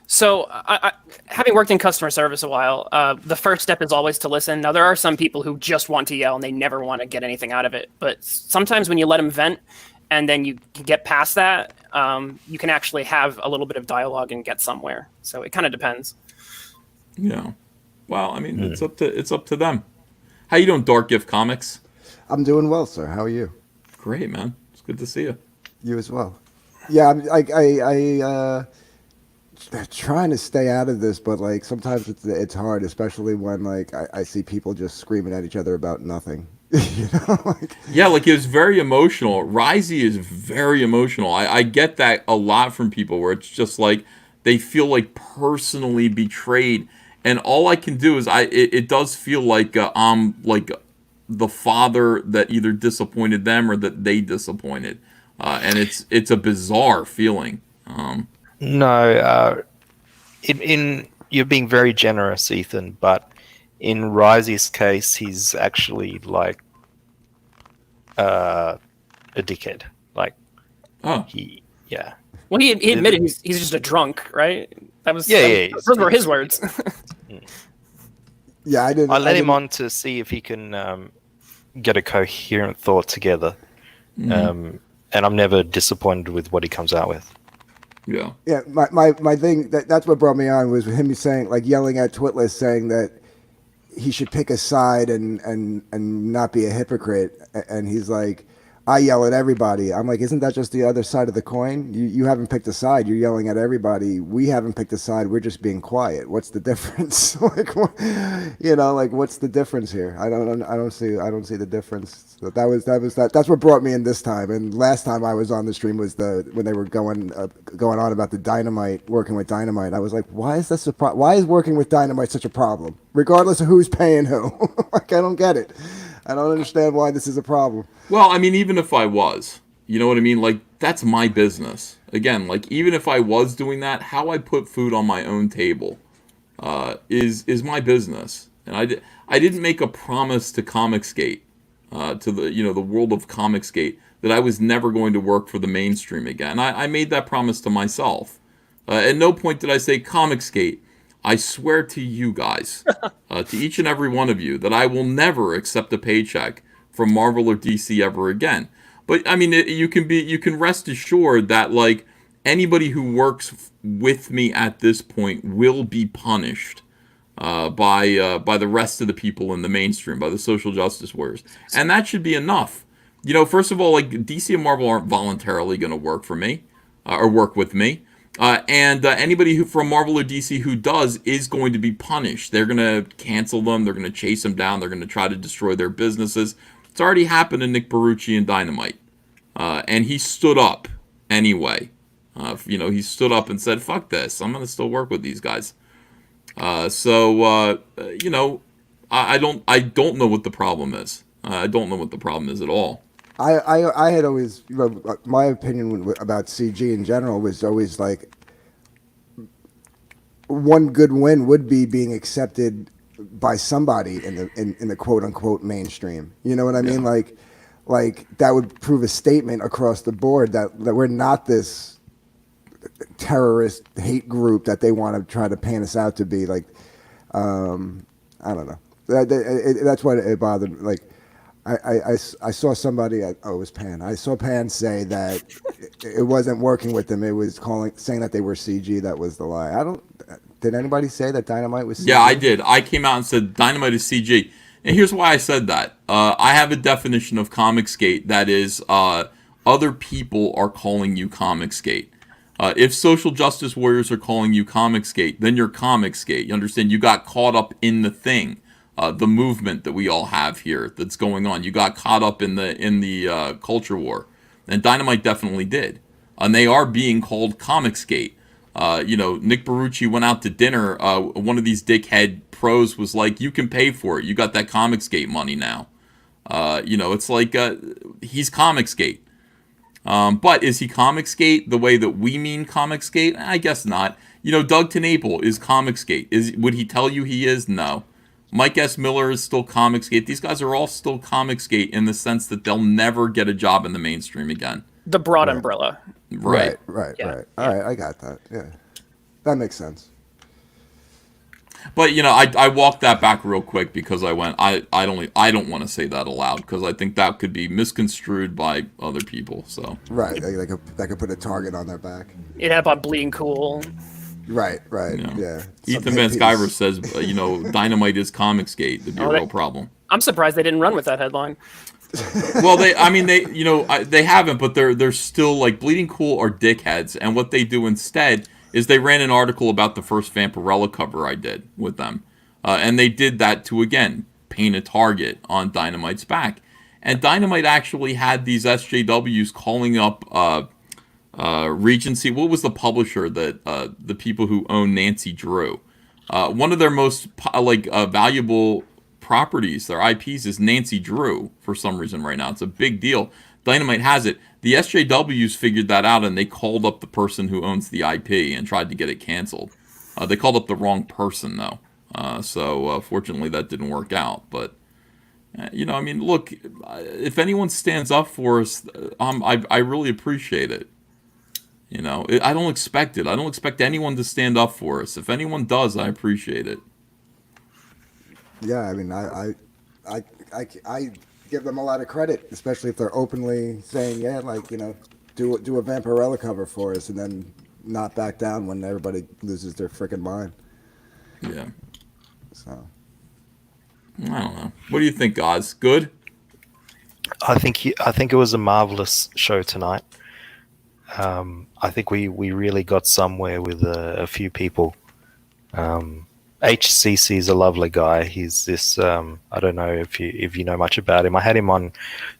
So, I, having worked in customer service a while, the first step is always to listen. Now, there are some people who just want to yell and they never want to get anything out of it. But sometimes when you let them vent and then you can get past that, you can actually have a little bit of dialogue and get somewhere. So it kind of depends. Yeah. Well, I mean, it's up to them. How you doing, Dark Gift Comics? I'm doing well, sir. How are you? Great, man. It's good to see you. You as well. Yeah, I trying to stay out of this, but like sometimes it's hard, especially when like I see people just screaming at each other about nothing. Yeah, like it was very emotional. Risey is very emotional. I get that a lot from people where it's just like they feel like personally betrayed, and all I can do is it does feel like I'm like the father that either disappointed them or that they disappointed, and it's a bizarre feeling. No, you're being very generous, Ethan, but in Risey's case, he's actually like a dickhead. Like, Well, he admitted he's just a drunk, right? Those were his words. Yeah, I let him on to see if he can get a coherent thought together, and I'm never disappointed with what he comes out with. Yeah. Yeah, my thing, that's what brought me on, was him saying, like, yelling at Twitless, saying that he should pick a side and not be a hypocrite. And he's like, I yell at everybody. I'm like, isn't that just the other side of the coin? You haven't picked a side. You're yelling at everybody. We haven't picked a side. We're just being quiet. What's the difference? Like, what's the difference here? I don't see the difference. So that's what brought me in this time. And last time I was on the stream was when they were going on about the dynamite, working with dynamite. I was like, why is this why is working with dynamite such a problem? Regardless of who's paying who. Like, I don't get it. I don't understand why this is a problem. Well, I mean, even if I was, you know what I mean? Like, that's my business. Again, like, even if I was doing that, how I put food on my own table is my business. And I didn't make a promise to Comicsgate to the the world of Comicsgate, that I was never going to work for the mainstream again. I made that promise to myself. At no point did I say, Comicsgate, I swear to you guys, to each and every one of you, that I will never accept a paycheck from Marvel or DC ever again. But I mean, you can rest assured that like anybody who works with me at this point will be punished by the rest of the people in the mainstream, by the social justice warriors, and that should be enough. First of all, like DC and Marvel aren't voluntarily going to work for me or work with me, and anybody who from Marvel or DC who does is going to be punished. They're going to cancel them. They're going to chase them down. They're going to try to destroy their businesses. It's already happened to Nick Barucci and Dynamite, and he stood up anyway. He stood up and said, "Fuck this! I'm going to still work with these guys." I don't know what the problem is. I don't know what the problem is at all. I had always, my opinion about CG in general was always like, one good win would be being accepted by somebody in the quote unquote mainstream. You know what I mean? Like that would prove a statement across the board that we're not this terrorist hate group that they want to try to paint us out to be. Like, I don't know. That's what it bothered me. Like, I saw somebody. It was Pan. I saw Pan say that it wasn't working with them. It was saying that they were CG. That was the lie. Did anybody say that Dynamite was CG? Yeah, I did. I came out and said Dynamite is CG. And here's why I said that. I have a definition of Comicsgate that is other people are calling you Comicsgate. If social justice warriors are calling you Comicsgate, then you're Comicsgate. You understand? You got caught up in the thing, the movement that we all have here that's going on. You got caught up in the culture war, and Dynamite definitely did. And they are being called Comicsgate. Nick Barucci went out to dinner. One of these dickhead pros was like, "You can pay for it. You got that Comicsgate money now." It's like he's Comicsgate. But is he Comicsgate the way that we mean Comicsgate? I guess not. Doug TenNapel is Comicsgate. Would he tell you he is? No. Mike S. Miller is still Comicsgate. These guys are all still Comicsgate in the sense that they'll never get a job in the mainstream again. The broad umbrella. Right. Right. All right, I got that. Yeah, that makes sense. But I walked that back real quick because I went, I don't want to say that aloud because I think that could be misconstrued by other people. So right, they could put a target on their back. It had on Bleeding Cool. Right, yeah. Ethan Van Sciver says, Dynamite is Comicsgate. That'd be a real problem. I'm surprised they didn't run with that headline. Well, they haven't, but they're still like Bleeding Cool are dickheads, and what they do instead is they ran an article about the first Vampirella cover I did with them, and they did that to again paint a target on Dynamite's back, and Dynamite actually had these SJWs calling up Regency. What was the publisher that the people who own Nancy Drew? One of their most valuable properties, their IPs, is Nancy Drew for some reason right now. It's a big deal. Dynamite has it. The SJWs figured that out, and they called up the person who owns the IP and tried to get it canceled. They called up the wrong person, though. So fortunately, that didn't work out. But, look, if anyone stands up for us, I really appreciate it. I don't expect it. I don't expect anyone to stand up for us. If anyone does, I appreciate it. Yeah, I mean, I give them a lot of credit, especially if they're openly saying, yeah, do a Vampirella cover for us, and then not back down when everybody loses their freaking mind. Yeah. So. I don't know. What do you think, Oz? Good? I think it was a marvelous show tonight. I think we really got somewhere with a few people. HCC is a lovely guy. He's this. I don't know if you know much about him. I had him on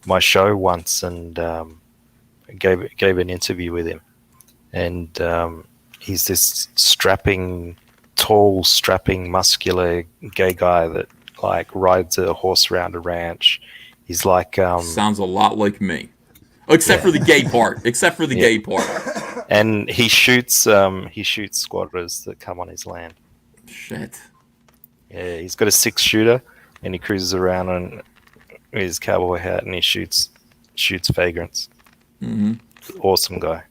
my show once and gave an interview with him. And he's this tall, strapping, muscular gay guy that rides a horse around a ranch. He's like sounds a lot like me, except for the gay part. Except for the gay part. And he shoots squatters that come on his land. Shit. Yeah, he's got a 6-shooter and he cruises around with his cowboy hat, and he shoots vagrants. Awesome guy.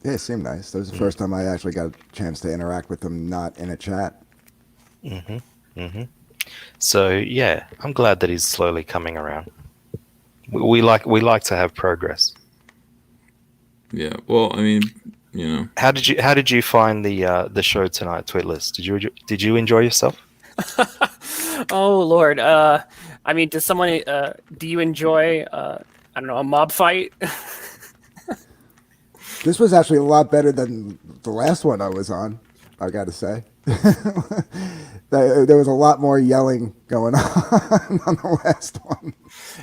Yeah, it seemed nice. That was the first time I actually got a chance to interact with him, not in a chat. So yeah, I'm glad that he's slowly coming around. We like to have progress. Yeah. Well, I mean, you know. How did you find the show tonight, Twitless? Did you enjoy yourself? Oh Lord. I mean, does someone do you enjoy I don't know, a mob fight? This was actually a lot better than the last one I was on, I got to say. There was a lot more yelling going on the last one.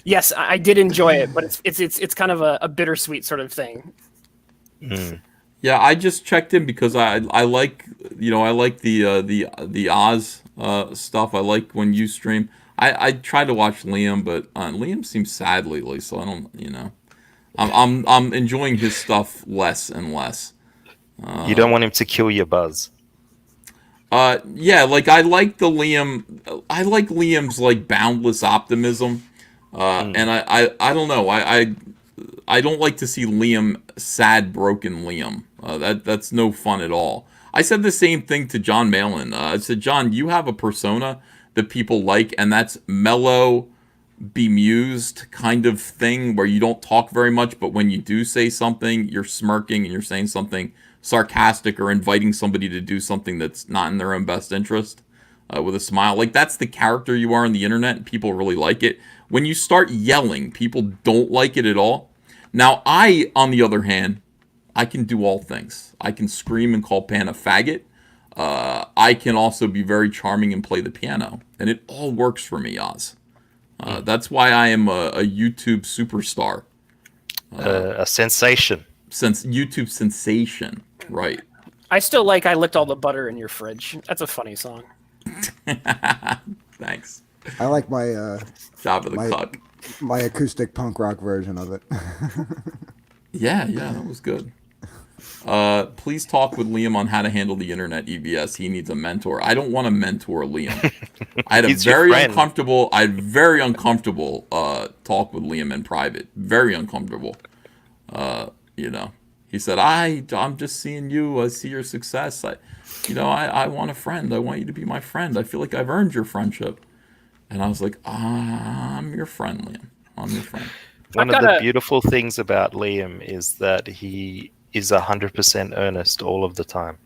Yes, I did enjoy it, but it's kind of a bittersweet sort of thing. Yeah, I just checked in because I like, you know, I like the Oz stuff. I like when you stream. I try to watch Liam, but Liam seems sad lately, so I don't, you know. I'm enjoying his stuff less and less. You don't want him to kill your buzz. Yeah, like I like Liam's like boundless optimism. And I don't know. I don't like to see Liam sad, broken Liam. That's no fun at all. I said the same thing to John Malin. I said, John, you have a persona that people like, and that's mellow, bemused kind of thing where you don't talk very much, but when you do say something, you're smirking and you're saying something sarcastic or inviting somebody to do something that's not in their own best interest with a smile. Like, that's the character you are on the internet, and people really like it. When you start yelling, people don't like it at all. Now, I, on the other hand, I can do all things. I can scream and call Pan a faggot. I can also be very charming and play the piano. And it all works for me, Oz. That's why I am a YouTube superstar. A sensation. YouTube sensation, right. I still like I Licked All the Butter in Your Fridge. That's a funny song. Thanks. I like my Job of the cuck. My acoustic punk rock version of it. Yeah, that was good. Please talk with Liam on how to handle the internet, EBS. He needs a mentor. I don't want to mentor Liam. I had a very uncomfortable talk with Liam in private. Very uncomfortable. You know, he said, I'm just seeing you. I see your success. I want a friend. I want you to be my friend. I feel like I've earned your friendship. And I was like, I'm your friend, Liam. I'm your friend. One of the beautiful things about Liam is that he is 100% earnest all of the time.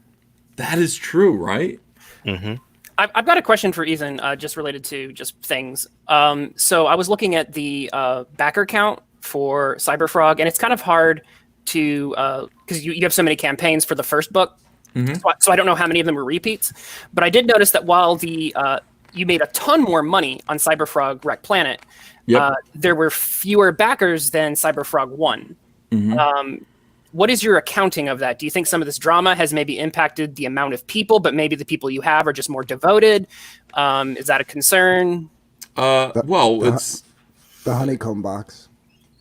That is true, right? Mm-hmm. I've got a question for Ethan, just related to just things. So I was looking at the backer count for Cyberfrog, and it's kind of hard to, because you have so many campaigns for the first book, so I don't know how many of them were repeats. But I did notice that while you made a ton more money on Cyberfrog Wreck Planet, there were fewer backers than Cyberfrog 1. What is your accounting of that? Do you think some of this drama has maybe impacted the amount of people, but maybe the people you have are just more devoted? Is that a concern? It's the honeycomb box.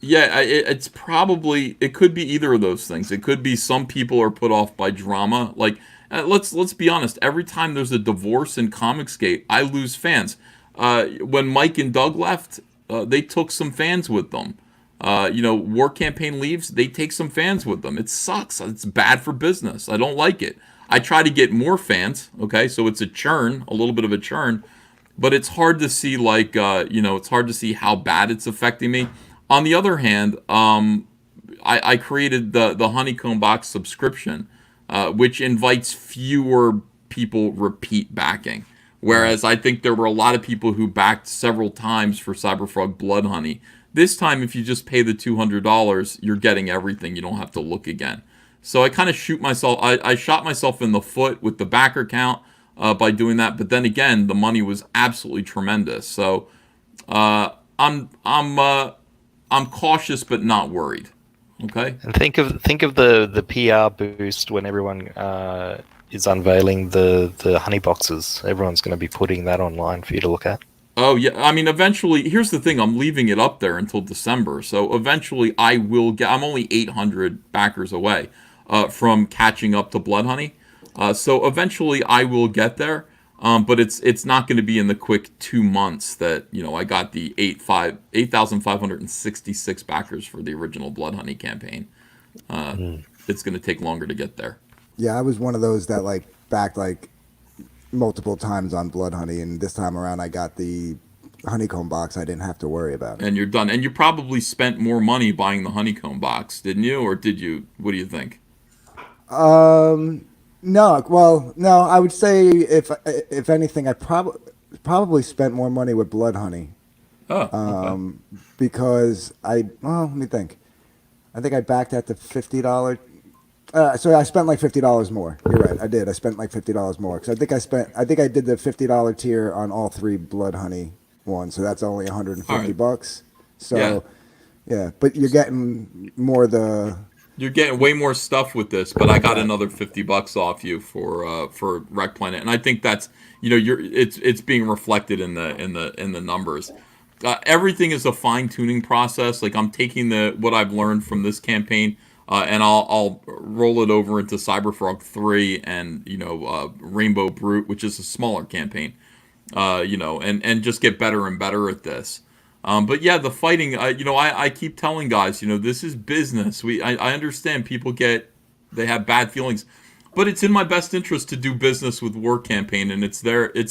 Yeah, it's probably, it could be either of those things. It could be some people are put off by drama. Like, let's be honest. Every time there's a divorce in Comicsgate, I lose fans. When Mike and Doug left, they took some fans with them. War Campaign leaves, they take some fans with them. It sucks. It's bad for business. I don't like it. I try to get more fans, okay? So it's a little bit of a churn. But it's hard to see, it's hard to see how bad it's affecting me. On the other hand, I created the Honeycomb Box subscription, which invites fewer people repeat backing. Whereas I think there were a lot of people who backed several times for Cyberfrog Blood Honey. This time, if you just pay the $200, you're getting everything. You don't have to look again. So I kind of I shot myself in the foot with the backer count by doing that. But then again, the money was absolutely tremendous. So I'm cautious but not worried. Okay. And think of the PR boost when everyone is unveiling the honey boxes. Everyone's going to be putting that online for you to look at. Oh, yeah. I mean, eventually, here's the thing. I'm leaving it up there until December. So eventually I will get, I'm only 800 backers away from catching up to Blood Honey. So eventually I will get there. But it's not going to be in the quick 2 months that I got the 8,566 backers for the original Blood Honey campaign. It's going to take longer to get there. Yeah, I was one of those that like backed like multiple times on Blood Honey, and this time around I got the honeycomb box. I didn't have to worry about it. And you're done. And you probably spent more money buying the honeycomb box, didn't you? Or did you? What do you think? No. Well, no. I would say if anything, I probably spent more money with Blood Honey. Oh. Okay. Because let me think. I think I backed at the $50. So I spent like $50 more. You're right. I did. I spent like $50 more because I think I did the $50 tier on all 3 Blood Honey ones. So that's only $150. So yeah, but you're getting more You're getting way more stuff with this, but I got another $50 off you for Wreck Planet, and I think that's it's being reflected in the numbers. Everything is a fine tuning process. Like I'm taking what I've learned from this campaign. And I'll roll it over into Cyberfrog 3 and Rainbow Brute, which is a smaller campaign, and just get better and better at this. But yeah, the fighting, I keep telling guys, this is business. I understand people they have bad feelings, but it's in my best interest to do business with War Campaign, and it's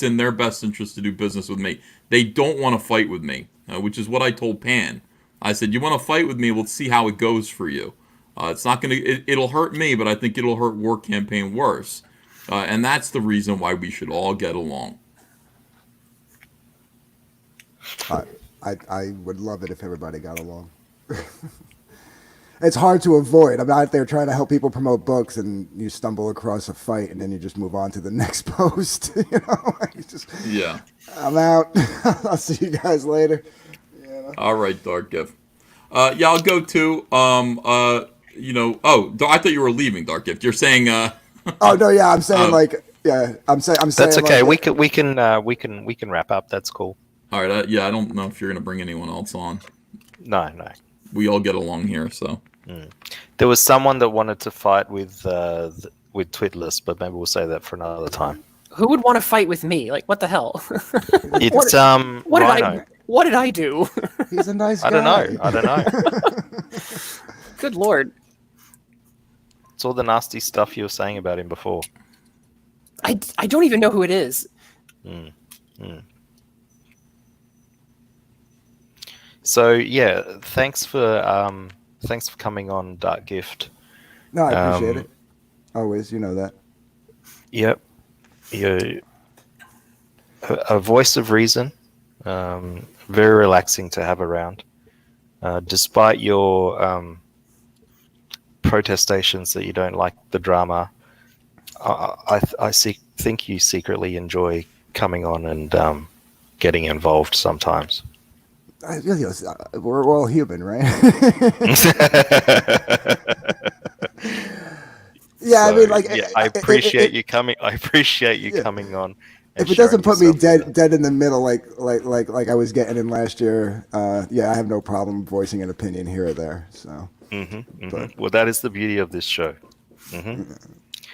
in their best interest to do business with me. They don't want to fight with me, which is what I told Pan. I said, you want to fight with me? We'll see how it goes for you. It's not going to. It'll hurt me, but I think it'll hurt War Campaign worse, and that's the reason why we should all get along. I would love it if everybody got along. It's hard to avoid. I'm out there trying to help people promote books, and you stumble across a fight, and then you just move on to the next post. Yeah. I'm out. I'll see you guys later. All right, Dark Gift. Yeah, I'll go too. I thought you were leaving, Dark Gift. You're saying. Oh no, yeah, I'm saying I'm saying. That's okay. Like, we can wrap up. That's cool. All right. I don't know if you're gonna bring anyone else on. No. We all get along here, so. There was someone that wanted to fight with Twitless, but maybe we'll say that for another time. Who would want to fight with me? Like, what the hell? It's What did I do? He's a nice guy. I don't know. Good Lord. It's all the nasty stuff you were saying about him before. I don't even know who it is. So yeah, thanks for coming on, Dark Gift. No, I appreciate it. Always, you know that. Yep. You're a voice of reason. Very relaxing to have around. Despite your protestations that you don't like the drama, I think you secretly enjoy coming on and getting involved sometimes. We're all human, right? Yeah, so, I mean, like, I appreciate you coming. I appreciate you coming on. If it doesn't put me dead in the middle, like I was getting in last year, I have no problem voicing an opinion here or there. So, But, well, that is the beauty of this show.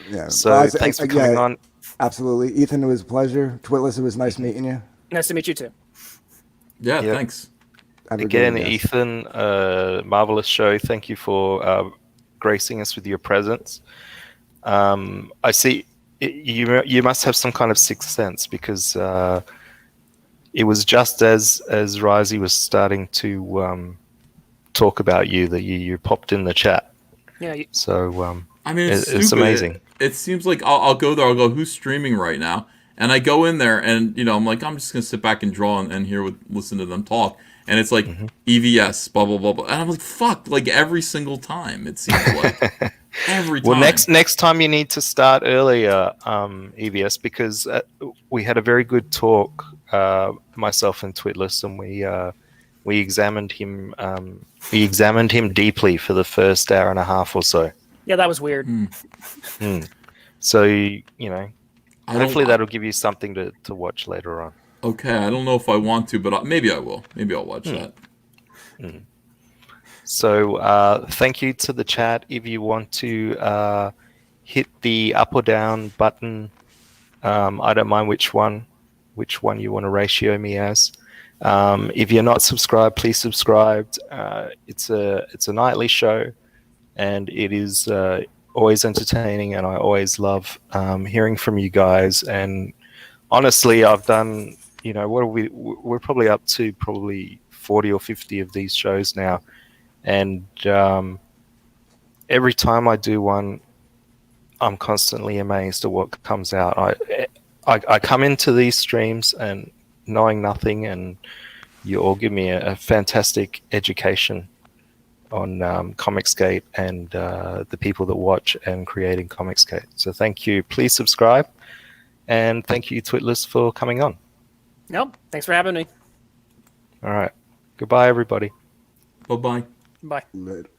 Yeah. So thanks for coming on. Absolutely, Ethan. It was a pleasure. Twitless, it was nice meeting you. Nice to meet you too. Yeah, thanks. Again, Ethan, marvelous show. Thank you for gracing us with your presence. I see you must have some kind of sixth sense, because it was just as Risey was starting to talk about you that you popped in the chat. Yeah. So I mean, it's amazing. It seems like I'll go there. I'll go, who's streaming right now? And I go in there, and I'm like, I'm just gonna sit back and draw and listen to them talk. And it's like EVS, blah blah blah blah. And I'm like, fuck! Like every single time, it seems like every time. Well, next time you need to start earlier, EVS, because we had a very good talk, myself and Twitless, and we examined him. We examined him deeply for the first hour and a half or so. Yeah, that was weird. So hopefully that'll give you something to watch later on. Okay, I don't know if I want to, but maybe I will. Maybe I'll watch that. So thank you to the chat. If you want to hit the up or down button I don't mind which one you want to ratio me as. If you're not subscribed, please subscribe. It's a nightly show, and it is always entertaining, and I always love hearing from you guys. And honestly, I've done, we're probably up to 40 or 50 of these shows now, and every time I do one, I'm constantly amazed at what comes out. I come into these streams and knowing nothing, and you all give me a fantastic education on Comicsgate and the people that watch and creating Comicsgate. So thank you. Please subscribe, and thank you, Twitless, for coming on. Nope. Thanks for having me. All right. Goodbye, everybody. Bye-bye. Bye. Later.